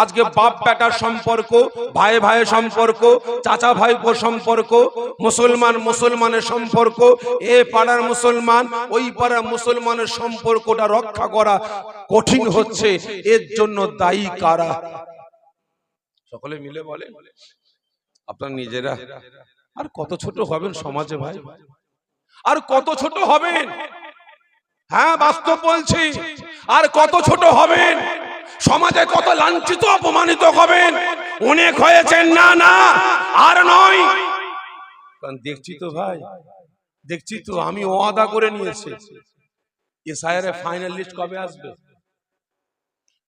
আজকে বাপ বেটার সম্পর্ক, ভাই ভাইয়ের সম্পর্ক, চাচা ভাইপো সম্পর্ক, মুসলমান মুসলমানের সম্পর্ক, এ পাড়ার মুসলমান ওই পাড়ার মুসলমানের সম্পর্কটা রক্ষা করা কঠিন হচ্ছে, এর জন্য দায়ী কারা? সকলে মিলে বলে আপনারা নিজেরা। আর কত ছোট হবেন সমাজে ভাই? আর কত ছোট হবেন? হ্যাঁ, বাস্তব বলছি। আর কত ছোট হবেন? সমাজে কত লাঞ্ছিত অপমানিত হবেন? অনেক হয়েছেন, না না আর নয়। কারণ দেখছি তো ভাই, দেখছি তো, আমি ওয়াদা করে নিয়েছি, এসআইআর এর ফাইনাল লিস্ট কবে আসবে?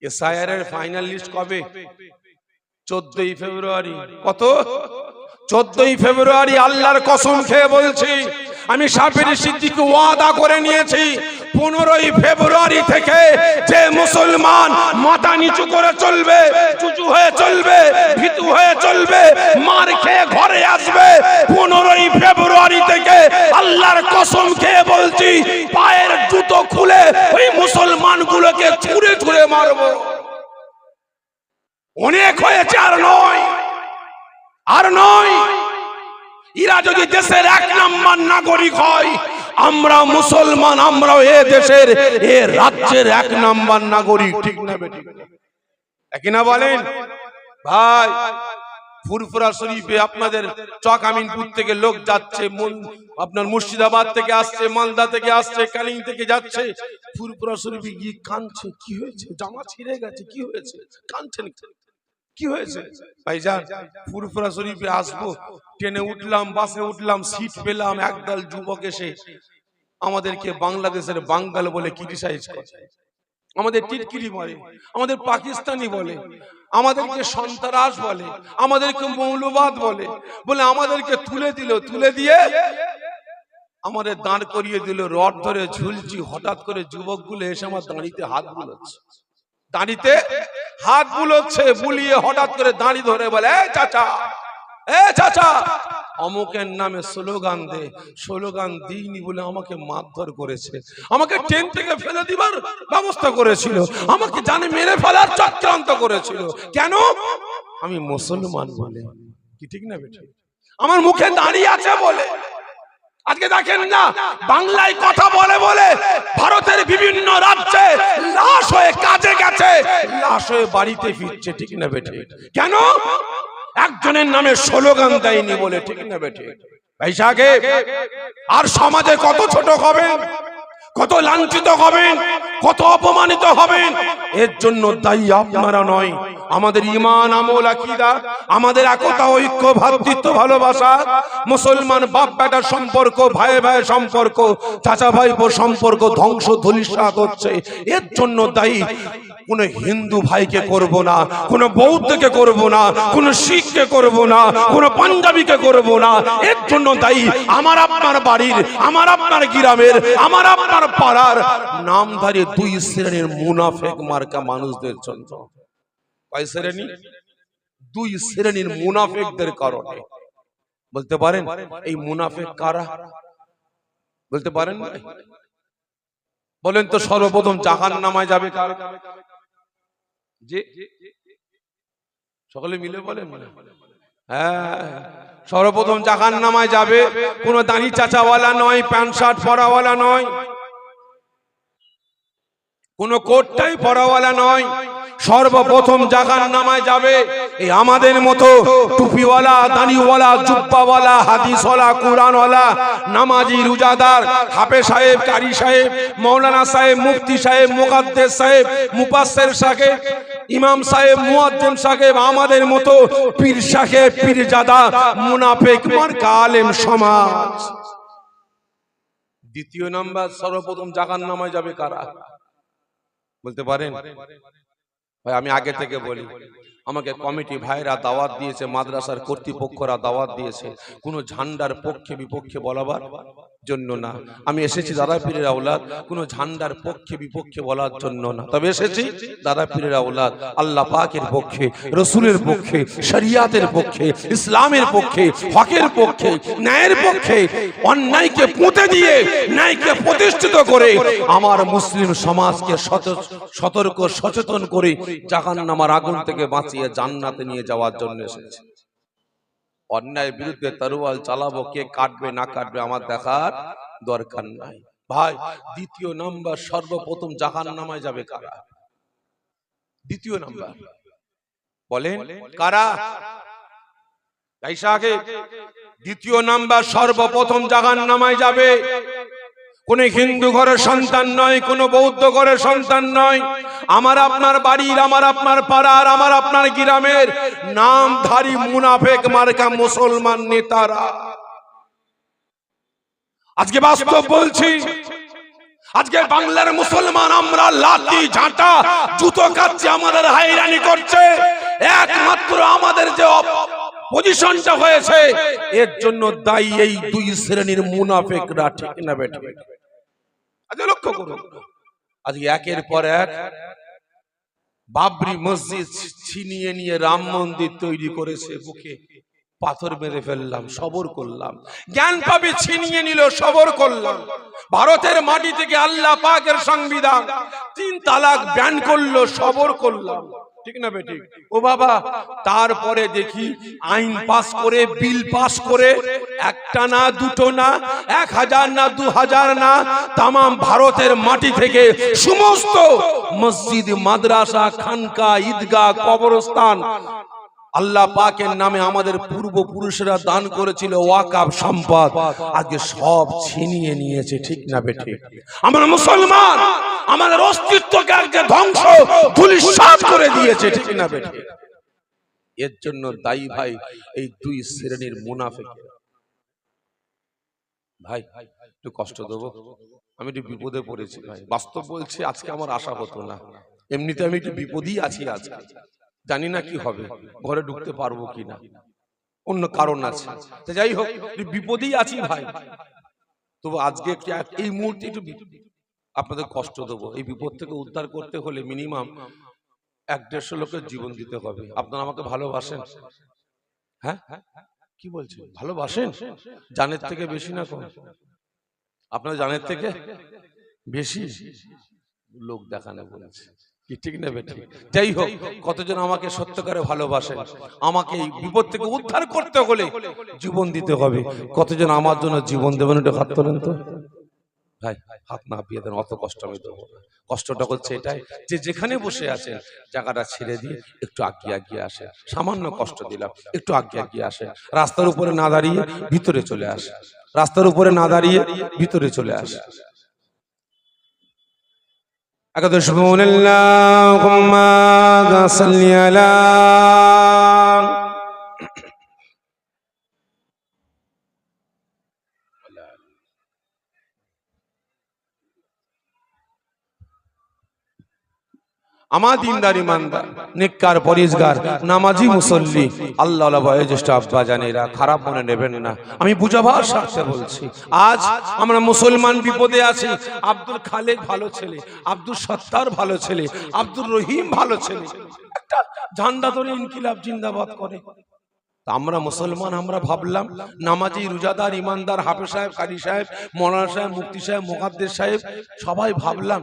এসআইআর এর ফাইনাল লিস্ট কবে? 14ই ফেব্রুয়ারি। কত? 14ই ফেব্রুয়ারি। আল্লাহর কসম খেয়ে বলছি, আমি সাফির সিদ্দিকী ওয়াদা করে নিয়েছি 15ই ফেব্রুয়ারি থেকে যে মুসলমান মাথা নিচু করে চলবে, চুচু হয়ে চলবে, ভীতু হয়ে চলবে, মার খেয়ে ঘরে আসবে, 15ই ফেব্রুয়ারি থেকে আল্লাহর কসম খেয়ে বলছি পায়ের জুতো খুলে ওই মুসলমানগুলোকে ছুঁড়ে ছুঁড়ে মারবো। অনেক হয়েছে, আর নয়, আর নয়। এরা যদি দেশের 1 নম্বর নাগরিক হয়, আমরা মুসলমান, আমরাও এ দেশের, এ রাজ্যের 1 নম্বর নাগরিক। ঠিক না বেঠিক? একই না বলেন ভাই? ফুরফুরা শরীফে আপনাদের চক আমিনপুর থেকে লোক যাচ্ছে, আপনার মুর্শিদাবাদ থেকে আসছে, মালদা থেকে আসছে, কালিং থেকে যাচ্ছে, ফুরফুরা শরীফে গিয়ে কাঁদছে। কি হয়েছে? জামা ছিঁড়ে গেছে। কি হয়েছে? কাঁদছেন। কি হয়েছে? ভাইজান, ফুরফুরা শরীফে আসবো, ট্রেনে উঠলাম, বাসে উঠলাম, সিট পেলাম, একদল যুবক এসে আমাদেরকে বাংলাদেশের বাঙ্গাল বলে ক্রিটিসাইজ করে, আমাদের টিটকিরি মারে, আমাদের পাকিস্তানি বলে, আমাদেরকে সন্ত্রাস বলে, আমাদেরকে মৌলবাদ বলে, বলে আমাদেরকে তুলে দিল। তুলে দিয়ে আমাদের দাঁড় করিয়ে দিল, রড ধরে ঝুলছি। হঠাৎ করে যুবকগুলো এসে আমার দাঁড়িতে হাত বুলোচ্ছে, দাঁড়িতে হাত বুলোচ্ছে, বুলিয়ে হঠাৎ করে দাঁড়ি ধরে বলে, এ চাচা, এ চাচা, অমুকের নামে স্লোগান দে। স্লোগান দিইনি বলে আমাকে মারধর করেছে, আমাকে ট্রেন থেকে ফেলে দিবার ব্যবস্থা করেছিল, আমাকে জানে মেরে ফেলার চক্রান্ত করেছিল। কেন? আমি মুসলমান বলে। কি ঠিক না বেটি? আমার মুখে দাঁড়িয়ে আছে বলে। আজকে দেখেন না, বাংলায় কথা বলে বলে ভারতের বিভিন্ন রাজ্যে লাশ হয়ে কাজে গেছে, লাশ হয়ে বাড়িতে ফিরছে। ঠিক না বেটি? কেন? একজনের নামে স্লোগান দেয়নি বলে। ঠিক না বেটি? ভাইসাকে আর সমাজে কত ছোট হবেন, কত লাঞ্ছিত হবেন, কত অপমানিত হবেন। এর জন্য দায়ী আপনারা নয়, আমাদের ঈমান, আমল, আকীদা, আমাদের একতা, ঐক্য, ভ্রাতৃত্ব, ভালোবাসা, মুসলমান বাপ বেটার সম্পর্ক, ভাই ভাই সম্পর্ক, চাচা ভাইপোর সম্পর্ক ধ্বংস ধূলিসাৎ হচ্ছে। এর জন্য দায়ী কোন হিন্দু ভাইকে করব না, কোন বৌদ্ধকে করব না, কোন শিখকে করব না, কোন পাঞ্জাবিকে করব না। এর জন্য দায়ী আমার আপনার বাড়ির, আমার আপনার গ্রামের, আমার আপনার পাড়ার নামধারী 2 শ্রেণীর মুনাফিক মার্কা মানুষদের জন্য। কয় শ্রেণী? 2 শ্রেণীর মুনাফিকদের কারণে। বলতে পারেন এই মুনাফিক কারা? বলতে পারেন? বলেন তো, সর্বপ্রথম জাহান্নামে যাবে কারা? যে সকলে মিলে বলেন। হ্যাঁ, সর্বপ্রথম জাহান্নামে যাবে কোন দাড়ি চাচাওয়ালা নয়, প্যান্ট শার্ট পরাওয়ালা নয়, কোন কোটটাই পরাওয়ালা নয়। সর্বপ্রথম জাহান্নামে যাবে এই আমাদের মতো টুপিওয়ালা, দাড়িওয়ালা, জুব্বাওয়ালা, হাদিসওয়ালা, কুরআনওয়ালা, নামাজি, রোজাদার, হাফেজ সাহেব, কারি সাহেব, মাওলানা সাহেব, মুফতি সাহেব, মুকাদ্দেস সাহেব, মুফাসসির সাহেব, ইমাম সাহেব, মুয়াজ্জিন সাহেব, আমাদের মতো পীর সাহেব, পীরজাদা, মুনাফিক মার্কা আলেম সমাজ। দ্বিতীয় নাম্বার, সর্বপ্রথম জাহান্নামে যাবে কারা? বলতে পারেন? ভাই আমি আগে থেকে বলি, আমাকে কমিটি ভাইরা দাওয়াত দিয়েছে, মাদ্রাসার কর্তৃপক্ষরা দাওয়াত দিয়েছে, কোনো ঝান্ডার পক্ষে বিপক্ষে বলাবার জন্য না। আমি এসেছি দাদা পীরের আওলাদ, কোনো ঝান্ডার পক্ষে বিপক্ষে বলার জন্য না। তবে এসেছি দাদা পীরের আওলাদ আল্লাহ পাকের পক্ষে, রসুলের পক্ষে, শরিয়াতের পক্ষে, ইসলামের পক্ষে, হকের পক্ষে, ন্যায়ের পক্ষে, অন্যায়কে পুঁতে দিয়ে ন্যায়কে প্রতিষ্ঠিত করে আমার মুসলিম সমাজকে সতর্ক সচেতন করে জাহান্নামের আগুন থেকে বাঁচিয়ে জান্নাতে নিয়ে যাওয়ার জন্য এসেছি। অন্যায়ের বিরুদ্ধে তরোয়াল চালাবো, কে কাটবে না কাটবে আমার দেখার দরকার নাই। ভাই দ্বিতীয় নাম্বার, সর্বপ্রথম জাহান্নামে যাবে কারা? দ্বিতীয় নাম্বার বলেন কারা? আগে দ্বিতীয় নাম্বার, সর্বপ্রথম জাহান্নামে যাবে কোন হিন্দু ঘরের সন্তান নয়, কোন বৌদ্ধ ঘরের সন্তান নয়, আমার আপনার বাড়ির, আমার আপনার পাড়ার, আমার আপনার গ্রামের নামধারী মুনাফিক মার্কা মুসলমান নেতারা। আজকে বাস্তব বলছি, আজকে বাংলার মুসলমান আমরা লাঠি ঝাঁটা জুতো খাচ্ছি, আমাদের হাইরানি করছে। একমাত্র আমাদের যে পজিশনটা হয়েছে এর জন্য দায়ী এই দুই শ্রেণীর মুনাফিকরা, ঠিক না বেঠিক? আজকে লক্ষ্য করুন, আজকে একের পর এক বাবরি মসজিদ ছিনিয়ে নিয়ে রাম মন্দির তৈরি করেছে, বুকে পাথর মেরে ফেললাম, সবর করলাম। জ্ঞান পাবে ছিনিয়ে নিল, সবর করলাম। ভারতের মাটি থেকে আল্লাহ পাকের সংবিধান 3 তালাক ব্যান করলো, সবর করলাম, ঠিক না বেঠিক? ও বাবা, তারপরে দেখি আইন পাস করে, বিল পাস করে, একটা না দুটো না, 1000 না 2000 না, তামাম ভারতের মাটি থেকে সমস্ত মসজিদ, মাদ্রাসা, খানকা, ঈদগাহ, কবরস্থান আল্লাহ পাকের নামে আমাদের পূর্বপুরুষেরা দান করেছিল ওয়াকাফ সম্পদ, আজকে সব ছিনিয়ে নিয়েছে, ঠিক না বেঠিক? আমরা মুসলমান, আমাদের অস্তিত্বকে আজকে ধ্বংস ধূলিসাৎ করে দিয়েছে, ঠিক না বেঠিক? এর জন্য দায়ী ভাই এই দুই শ্রেণীর মুনাফিক। ভাই একটু কষ্ট দেবো, আমি একটু বিপদে পড়েছি ভাই, বাস্তব বলছি। আজকে আমার আশা হতো না, এমনিতে আমি একটু বিপদেই আছি আজকে, জানি না কি হবে, ঘরে ঢুকতে পারবো কিনা, অন্য কারণ আছে। যাই হোক, বিপদেই আছি ভাই। তবু আজকে এই মুহূর্তে একটু আপনাদের কষ্ট দেবো। এই বিপদ থেকে উদ্ধার করতে হলে মিনিমাম 1-150 লোকের জীবন দিতে হবে। আপনারা আমাকে ভালোবাসেন? হ্যাঁ, কি বলছেন? ভালোবাসেন? জানের থেকে বেশি না কম? আপনারা জানের থেকে বেশি লোক দেখানো বলেছে, ঠিক না বেঠিক? যাই হোক, কতজন আমাকে সত্যকারে ভালোবাসেন? আমাকে এই বিপদ থেকে উদ্ধার করতে হলে জীবন দিতে হবে। কতজন আমার জন্য জীবন দেবেন? একটু হাত তোলেন তো ভাই, হাত না পিয়ে দেন, অত কষ্ট আমি দেবো না। কষ্টটা হচ্ছে এটাই যে যেখানে বসে আছেন জায়গাটা ছেড়ে দিয়ে একটু আগিয়ে আসে। সামান্য কষ্ট দিলাম, একটু আগিয়ে আসে। রাস্তার উপরে না দাঁড়িয়ে ভিতরে চলে আসে, রাস্তার উপরে না দাঁড়িয়ে ভিতরে চলে আসে। আল্লাহুম্মা সাল্লি আলা আমার দিনদার ইমানদার নেককার পরেজগার নামাজি মুসল্লি আল্লাহ বয়োজ্যেষ্ঠ আব্বা জানেরা, খারাপ মনে নেবেন না, আমি বুঝাবার স্বার্থে বলছি। আজ আমরা মুসলমান বিপদে আছি। আব্দুল খালেক ভালো ছেলে, আব্দুল সত্তার ভালো ছেলে, আব্দুল রহিম ভালো ছেলে, একটা ঝান্ডা ধরে ইনকিলাব জিন্দাবাদ করে। আমরা মুসলমান, আমরা ভাবলাম নামাজি, রোজাদার, ইমানদার, হাফেজ সাহেব, কারি সাহেব, মৌলানা সাহেব, মুফতি সাহেব, মুকাদ্দেস সাহেব সবাই ভাবলাম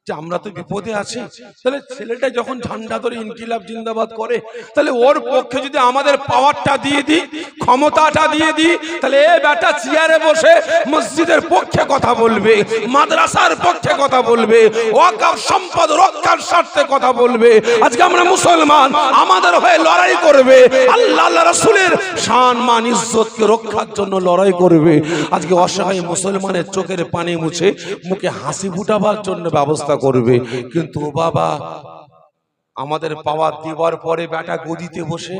যে আমরা তো বিপদে আছি। তাহলে ছেলেটা যখন ঝান্ডা ধরে ইনকিলাব জিন্দাবাদ করে, তাহলে ওর পক্ষে যদি আমাদের পাওয়ারটা দিয়ে দিই, ক্ষমতাটা দিয়ে দিই, তাহলে এ বেটা চেয়ারে বসে মসজিদের পক্ষে কথা বলবে, মাদ্রাসার পক্ষে কথা বলবে, ওয়াকফ সম্পদ রক্ষার স্বার্থে কথা বলবে। আজকে আমরা মুসলমান, আমাদের হয়ে লড়াই করবে, আল্লাহ রাসূলের শান মান ইজ্জতকে রক্ষার জন্য লড়াই করবে। আজকে অসহায় মুসলমানের চোখের পানি মুছে মুখে হাসি ফুটাবার জন্য ব্যবস্থা করবে। কিন্তু বাবা, আমাদের পাওয়ার দিবার পরে বেটা গদিতে বসে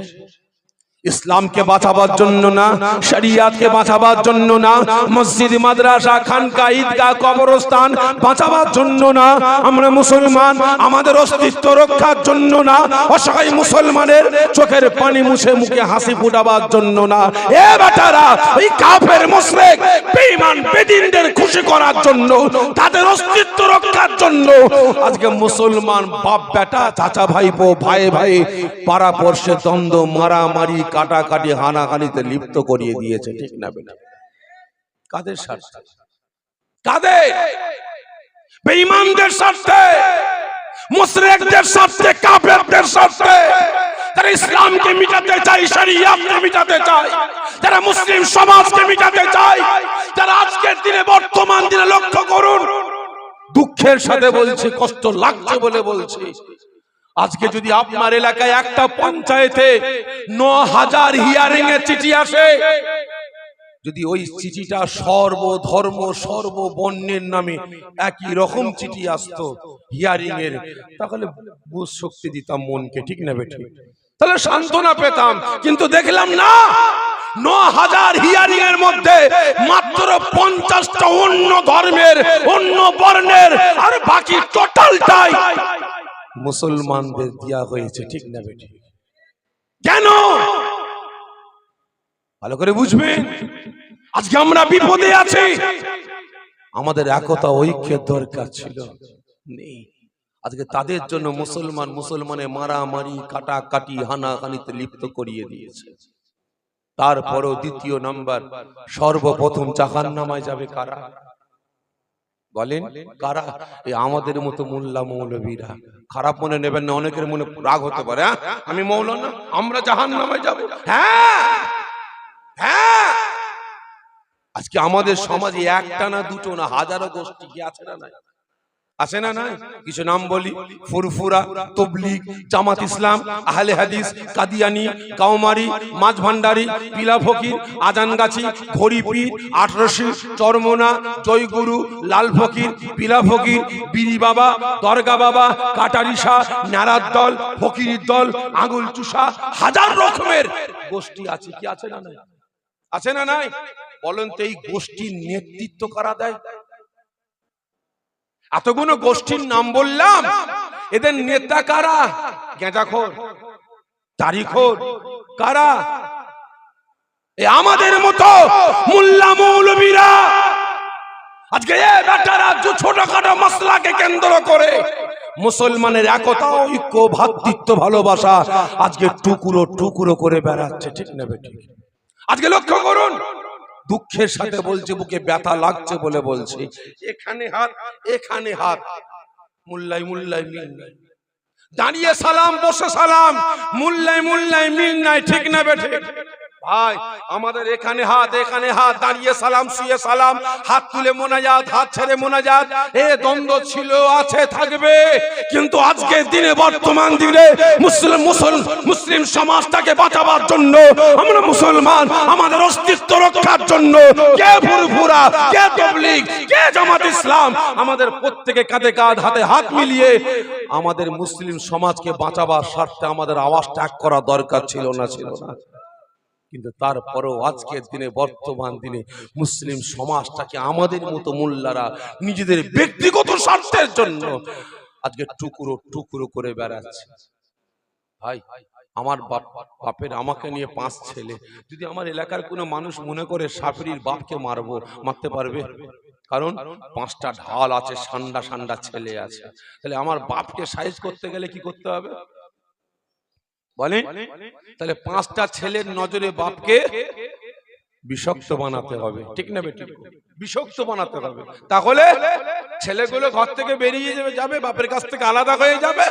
ইসলামকে বাঁচাবার জন্য না, শরিয়াতকে বাঁচাবার জন্য না, মসজিদ, মাদ্রাসা, খানকা, ঈদগাহ, কবরস্থান বাঁচাবার জন্য না, আমরা মুসলমান আমাদের অস্তিত্ব রক্ষার জন্য না, অসহায় মুসলমানের চোখের পানি মুছে মুখে হাসি ফুটাবার জন্য না, এ বেটারা ওই কাফের মুশরিক বেঈমান বেদিনদের খুশি করার জন্য, তাদের অস্তিত্ব রক্ষার জন্য আজকে মুসলমান বাপ বেটা, চাচা ভাইপো, ভাই ভাই পাড়া পড়শে দ্বন্দ্ব, মারামারি, কাটাকাটি, হানাহানিতে লিপ্ত করিয়ে দিয়েছে, ঠিক না বেটা? কাদের স্বার্থে? কাদের? বেঈমানদের স্বার্থে, মুশরিকদের স্বার্থে, কাফেরদের স্বার্থে। তারা ইসলামকে মিটাতে চায়, শরিয়াতকে মিটাতে চায়, তারা মুসলিম সমাজকে মিটাতে চায়। তারা আজকের দিনে, বর্তমান দিনে লক্ষ্য করুন, দুঃখের সাথে বলছি, কষ্ট লাগছে বলে বলছি, আজকে যদি আপনার এলাকায় একটা পঞ্চায়েতে 9000 হিয়ারিং এর চিঠি আসে, যদি ওই চিঠিটা সর্বধর্ম সর্ববর্ণের নামে একই রকম চিঠি আসতো হিয়ারিং এর, তাহলে বুঝ শক্তি দিতাম মনকে, ঠিক না বেঠিক? তাহলে সান্ত্বনা পেতাম। কিন্তু দেখলাম না, 9000 হিয়ারিং এর মধ্যে মাত্র 50টা অন্য ধর্মের অন্য বর্ণের আর বাকি টোটালটাই মুসলমানদের দেয়া হয়েছে, ঠিক না বেটি? কেন? ভালো করে বুঝবেন, আজকে আমরা বিপদে আছি, আমাদের একতা ঐক্যের দরকার ছিল, নেই। আজকে তাদের জন্য মুসলমানে মারামারি কাটাকাটি হানাহানিতে লিপ্ত করিয়ে দিয়েছে। তারপরও দ্বিতীয় নাম্বার, সর্বপ্রথম জাহান্নামায় যাবে কারা বলেন? কারা? এই আমাদের মতো মোল্লা মৌলবীরা। খারাপ মনে নেবেন না, অনেকের মনে রাগ হতে পারে, আমি মৌলানা, আমরা জাহান্নামায় যাব। হ্যাঁ হ্যাঁ, আজকে আমাদের সমাজে একটা না দুটো না হাজারো গোষ্ঠী কি আছে না নাই? আছে না নাই? কিছু নাম বলি: ফুরফুরা, তবলিগ, জামাত ইসলাম, আহলে হাদিস, কাদিয়ানি, কাউমারি, মাঝ ভান্ডারি, পিলা ফকির, আজানগাছি, ঘড়িপীর, আটরশি, চরমোনা, জয়গুরু, লাল ফকির, পিলা ফকির, বিড়ি বাবা, দরগা বাবা, কাটারিসা, নারার দল, ফকিরের দল, আঙুল চুষা, হাজার রকমের গোষ্ঠী আছে, কি আছে না নাই? আছে না নাই? বলেন তো, এই গোষ্ঠীর নেতৃত্ব কারা দেয়? এতগুলো গোষ্ঠীর নাম বললাম, এদের নেতা কারা? গেঁজাখোর, তারিখোর, কারা? আমাদের মতো মোল্লা মৌলবীরা। আজকে বেটারা ছোটখাটো মাসলাকে কেন্দ্র করে মুসলমানের একতা ঐক্য ভ্রাতৃত্ব ভালোবাসা আজকে টুকরো টুকরো করে বেড়াচ্ছে, ঠিক না বেটি? আজকে লক্ষ্য করুন, দুঃখের সাথে বলছে, বুকে ব্যথা লাগছে বলে বলছে, এখানে হাত এখানে হাত, মুল্লাই মুল্লাই মিল নাই, দাঁড়িয়ে সালাম বসে সালাম, মুল্লাই মুল্লাই মিল নাই, ঠিক না বেঠে? ভাই, আমাদের এখানে হাত দাঁড়িয়ে সালাম, শুয়ে সালাম, হাত তুলে মোনাজাত, হাত ছেড়ে মোনাজাত, এ দ্বন্দ্ব ছিল, আছে, থাকবে। কিন্তু আজকের দিনে, বর্তমান দিনে মুসলিম সমাজটাকে বাঁচাবার জন্য, আমরা মুসলমান, আমাদের অস্তিত্ব রক্ষার জন্য, কে ফুরফুরা, কে তবলিগ, কে জামাত ইসলাম, আমাদের প্রত্যেকে কাঁধে কাঁধ, হাতে হাত মিলিয়ে আমাদের মুসলিম সমাজকে বাঁচাবার স্বার্থে আমাদের আওয়াজ ত্যাগ করা দরকার ছিল না? কিন্তু তারপরেও আজকের দিনে, বর্তমান দিনে মুসলিম সমাজটাকে আমাদের মতো মোল্লারা নিজেদের ব্যক্তিগত স্বার্থের জন্য আজকে টুকরো টুকরো করে বেড়াচ্ছে। ভাই, আমার বাপের আমাকে নিয়ে 5 ছেলে, যদি আমার এলাকার কোনো মানুষ মনে করে সাপেরির বাপকে মারতে পারবে? কারণ 5টা ঢাল আছে, সান্ডা সান্ডা ছেলে আছে, তাহলে আমার বাপকে সাইজ করতে গেলে কি করতে হবে বলেন? তাহলে 5টা ছেলের নজরে বাপকে বিষাক্ত বানাতে হবে, ঠিক না বেটি? বিষাক্ত বানাতে হবে, তাহলে ছেলেগুলো ঘর থেকে বেরিয়ে যাবে, বাপের কাছ থেকে আলাদা হয়ে যাবে,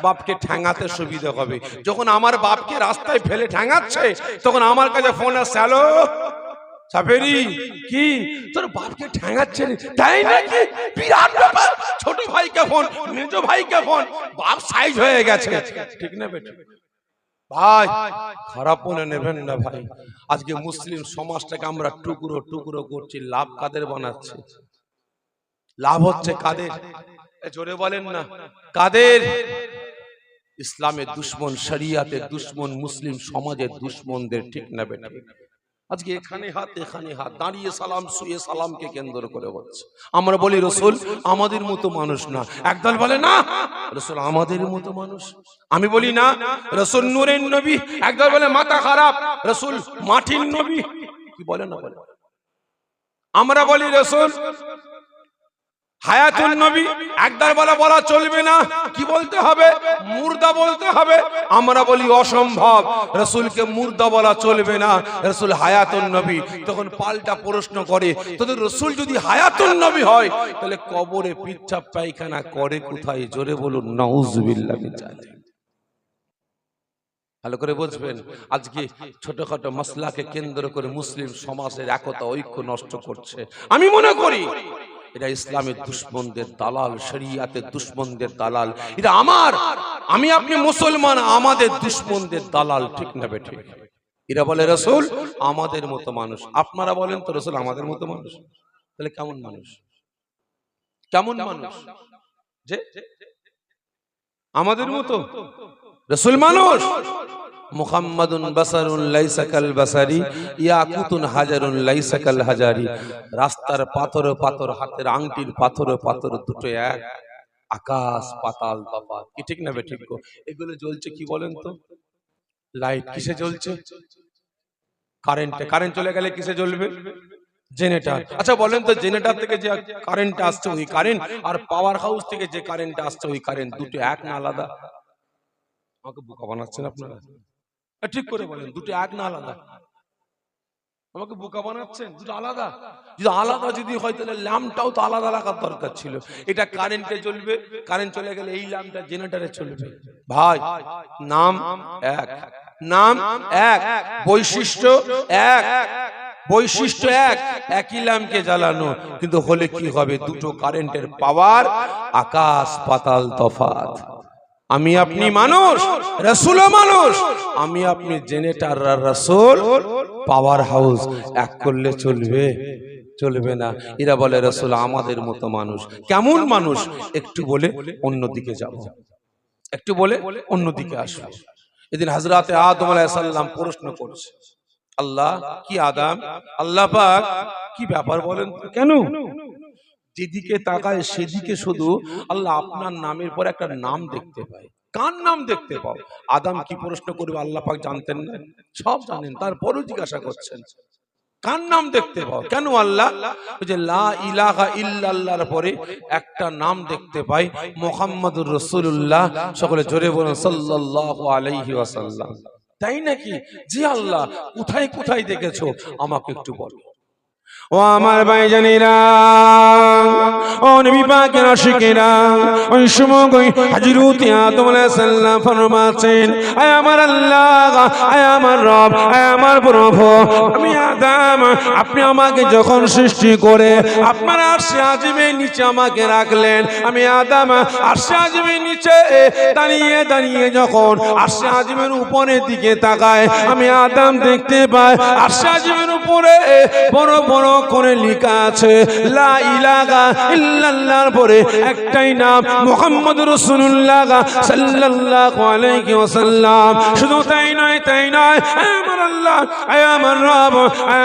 বাপকে ঠ্যাঙাতে সুবিধা হবে। যখন আমার বাপকে রাস্তায় ফেলে ঠ্যাঙাচ্ছে, তখন আমার কাছে ফোন আসছে, হ্যালো সাপেরি, কি তোর বাপকে ঠ্যাঙাচ্ছে? তাই নাকি? বিরাট ব্যাপার। ছোট ভাইকে ফোন, মেজ ভাইকে ফোন, বাপ সাইজ হয়ে গেছে, ঠিক না বেটি? ভাই, খারাপ মনে নেবেন না ভাই, আজকে মুসলিম সমাজটাকে আমরা টুকরো টুকরো করছি, লাভ কাদের বানাচ্ছে? লাভ হচ্ছে কাদের? জোরে বলেন না, কাদের? ইসলামের দুশ্মন, শরিয়াতের দুশ্মন, মুসলিম সমাজের দুশ্মনদের, ঠিক না বেটা? আজকে এখানে হাত দাঁড়িয়ে সালাম, শুয়ে সালামকে কেন্দ্র করে হচ্ছে। আমরা বলি রাসূল আমাদের মতো মানুষ না, একদল বলে না রাসূল আমাদের মতো মানুষ। আমি বলি না, রাসূল নূরের নবী। একদল বলে মাথা খারাপ, রাসূল মাটির নবী। কি বলে না বলে? আমরা বলি রাসূল হায়াতুন নবী। একদল বলা চলবে না, কি বলতে হবে? মুর্দা বলতে হবে। আমরা বলি অসম্ভব, রাসূলকে মুর্দা বলা চলবে না, রাসূল হায়াতুন নবী। তখন পাল্টা প্রশ্ন করে, তোদের রাসূল যদি হায়াতুন নবী হয়, তাহলে কবরে পিচ্ছাপ পায়খানা করে কোথায়? জোরে বলুন নাউজুবিল্লাহ মিন যালিক। ভালো করে বুঝবেন, আজকে ছোটখাটো মাসলাকে কেন্দ্র করে মুসলিম সমাজের একতা ঐক্য নষ্ট করছে। আমি মনে করি এটা ইসলামের দুশ্মনদের দালাল, শরিয়াতের দুশ্মনদের দালাল। এটা আমি আপনি মুসলমান, আমাদের দুশ্মনদের দালাল, ঠিক না বেঠে? এরা বলে রাসূল আমাদের মতো মানুষ। আপনারা বলেন তো রাসূল আমাদের মতো মানুষ, তাহলে কেমন মানুষ? কেমন মানুষ যে আমাদের মতো? রাসূল মানুষ, মুহাম্মাদুন বাসারুন লাইসা কাল বাসারি, ইয়াকুতুন হাজারুন লাইসা কাল হাজারি। রাস্তার পাথরে পাথর, হাতের আংটির পাথরে পাথর, দুটো এক, আকাশ পাতাল তফাৎ। কি ঠিক না বেঠিক? এগুলো জ্বলছে কি বলেন তো? লাইট। কিসে জ্বলছে? কারেন্টে। কারেন্ট চলে গেলে কিসে জ্বলবে? জেনারেটর। আচ্ছা বলেন তো, জেনারেটর থেকে যে কারেন্ট আসছে ওই কারেন্ট, আর পাওয়ার হাউস থেকে যে কারেন্ট আসছে ওই কারেন্ট, দুটো এক না আলাদা? আমাকে বোকা বানাচ্ছেন আপনারা? ঠিক করে বলেন, দুটো এক না আলাদা? আমাকে বোকা বানাচ্ছেন? দুটো আলাদা। যদি আলাদা যদি হয় তাহলে ল্যাম্পটাও তো আলাদা রাখার দরকার ছিল। এটা কারেন্টে জ্বলবে, কারেন্ট চলে গেলে এই ল্যাম্পটা জেনারেটরে চলবে। ভাই, নাম এক, নাম এক, বৈশিষ্ট্য এক, বৈশিষ্ট্য এক, একই ল্যাম্পকে জ্বালানো, কিন্তু হলে কি হবে? দুটো কারেন্টের পাওয়ার আকাশ পাতাল তফাৎ। আমি আপনি মানুষ, রাসূলও মানুষ। আমি আপনি জেনারেটর আর রাসূল পাওয়ার হাউস, এক করলে চলবে? চলবে না। এরা বলে রাসূল আমাদের মতো মানুষ। কেমন মানুষ? একটু বলে অন্যদিকে যাব, একটু বলে অন্যদিকে আসবো। এদিন হযরতে আদম আলাইহিস সালাম প্রশ্ন করছে, আল্লাহ কি আদম, আল্লাহ পাক কি ব্যাপার বলেন তো? কেন যেদিকে তাকায় সেদিকে শুধু আল্লাহ আপনার নামের পর একটা নাম দেখতে পায়। কার নাম দেখতে পাও? আদম কি প্রশ্ন করবে আল্লাহ পাক জানতেন না? সব জানেন, তারপরও জিজ্ঞাসা করছেন কার নাম দেখতে পাও? কেন আল্লাহ? যে লা ইলাহা ইল্লাল্লাহর পরে একটা নাম দেখতে পাই, মুহাম্মাদুর রাসূলুল্লাহ। সকলে জোরে বলুন সাল্লাল্লাহু আলাইহি ওয়াসাল্লাম। তাই নাকি? জি আল্লাহ। কোথায় কোথায় দেখেছো আমাকে একটু বলো। ও আমার ভাইজানেরা, ও নবী পাকের আশিকেরা, ওই সময় হযরত আদম আলাইহিস সালাম ফরমাচ্ছেন, আয় আমার আল্লাহ, আয় আমার রব, আয় আমার প্রভু, আমি আদম, আপনি আমাকে যখন সৃষ্টি করে আপনার আরশে আজিমের নিচে আমাকে রাখলেন, আমি আদম আরশে আজিমের নিচে দাঁড়িয়ে দাঁড়িয়ে যখন আরশে আজিমের উপরের দিকে তাকায়, আমি আদম দেখতে পাই আরশে আজিমের উপরে বড় বড় করে লেখা আছে লা ইলাহা ইল্লাল্লাহর পরে একটাই নাম, মুহাম্মদুর রাসূলুল্লাহ সাল্লাল্লাহু আলাইহি ওয়াসাল্লাম। শুধু তাই নয়, তাই নয়, আমার আল্লাহ, আমার রব,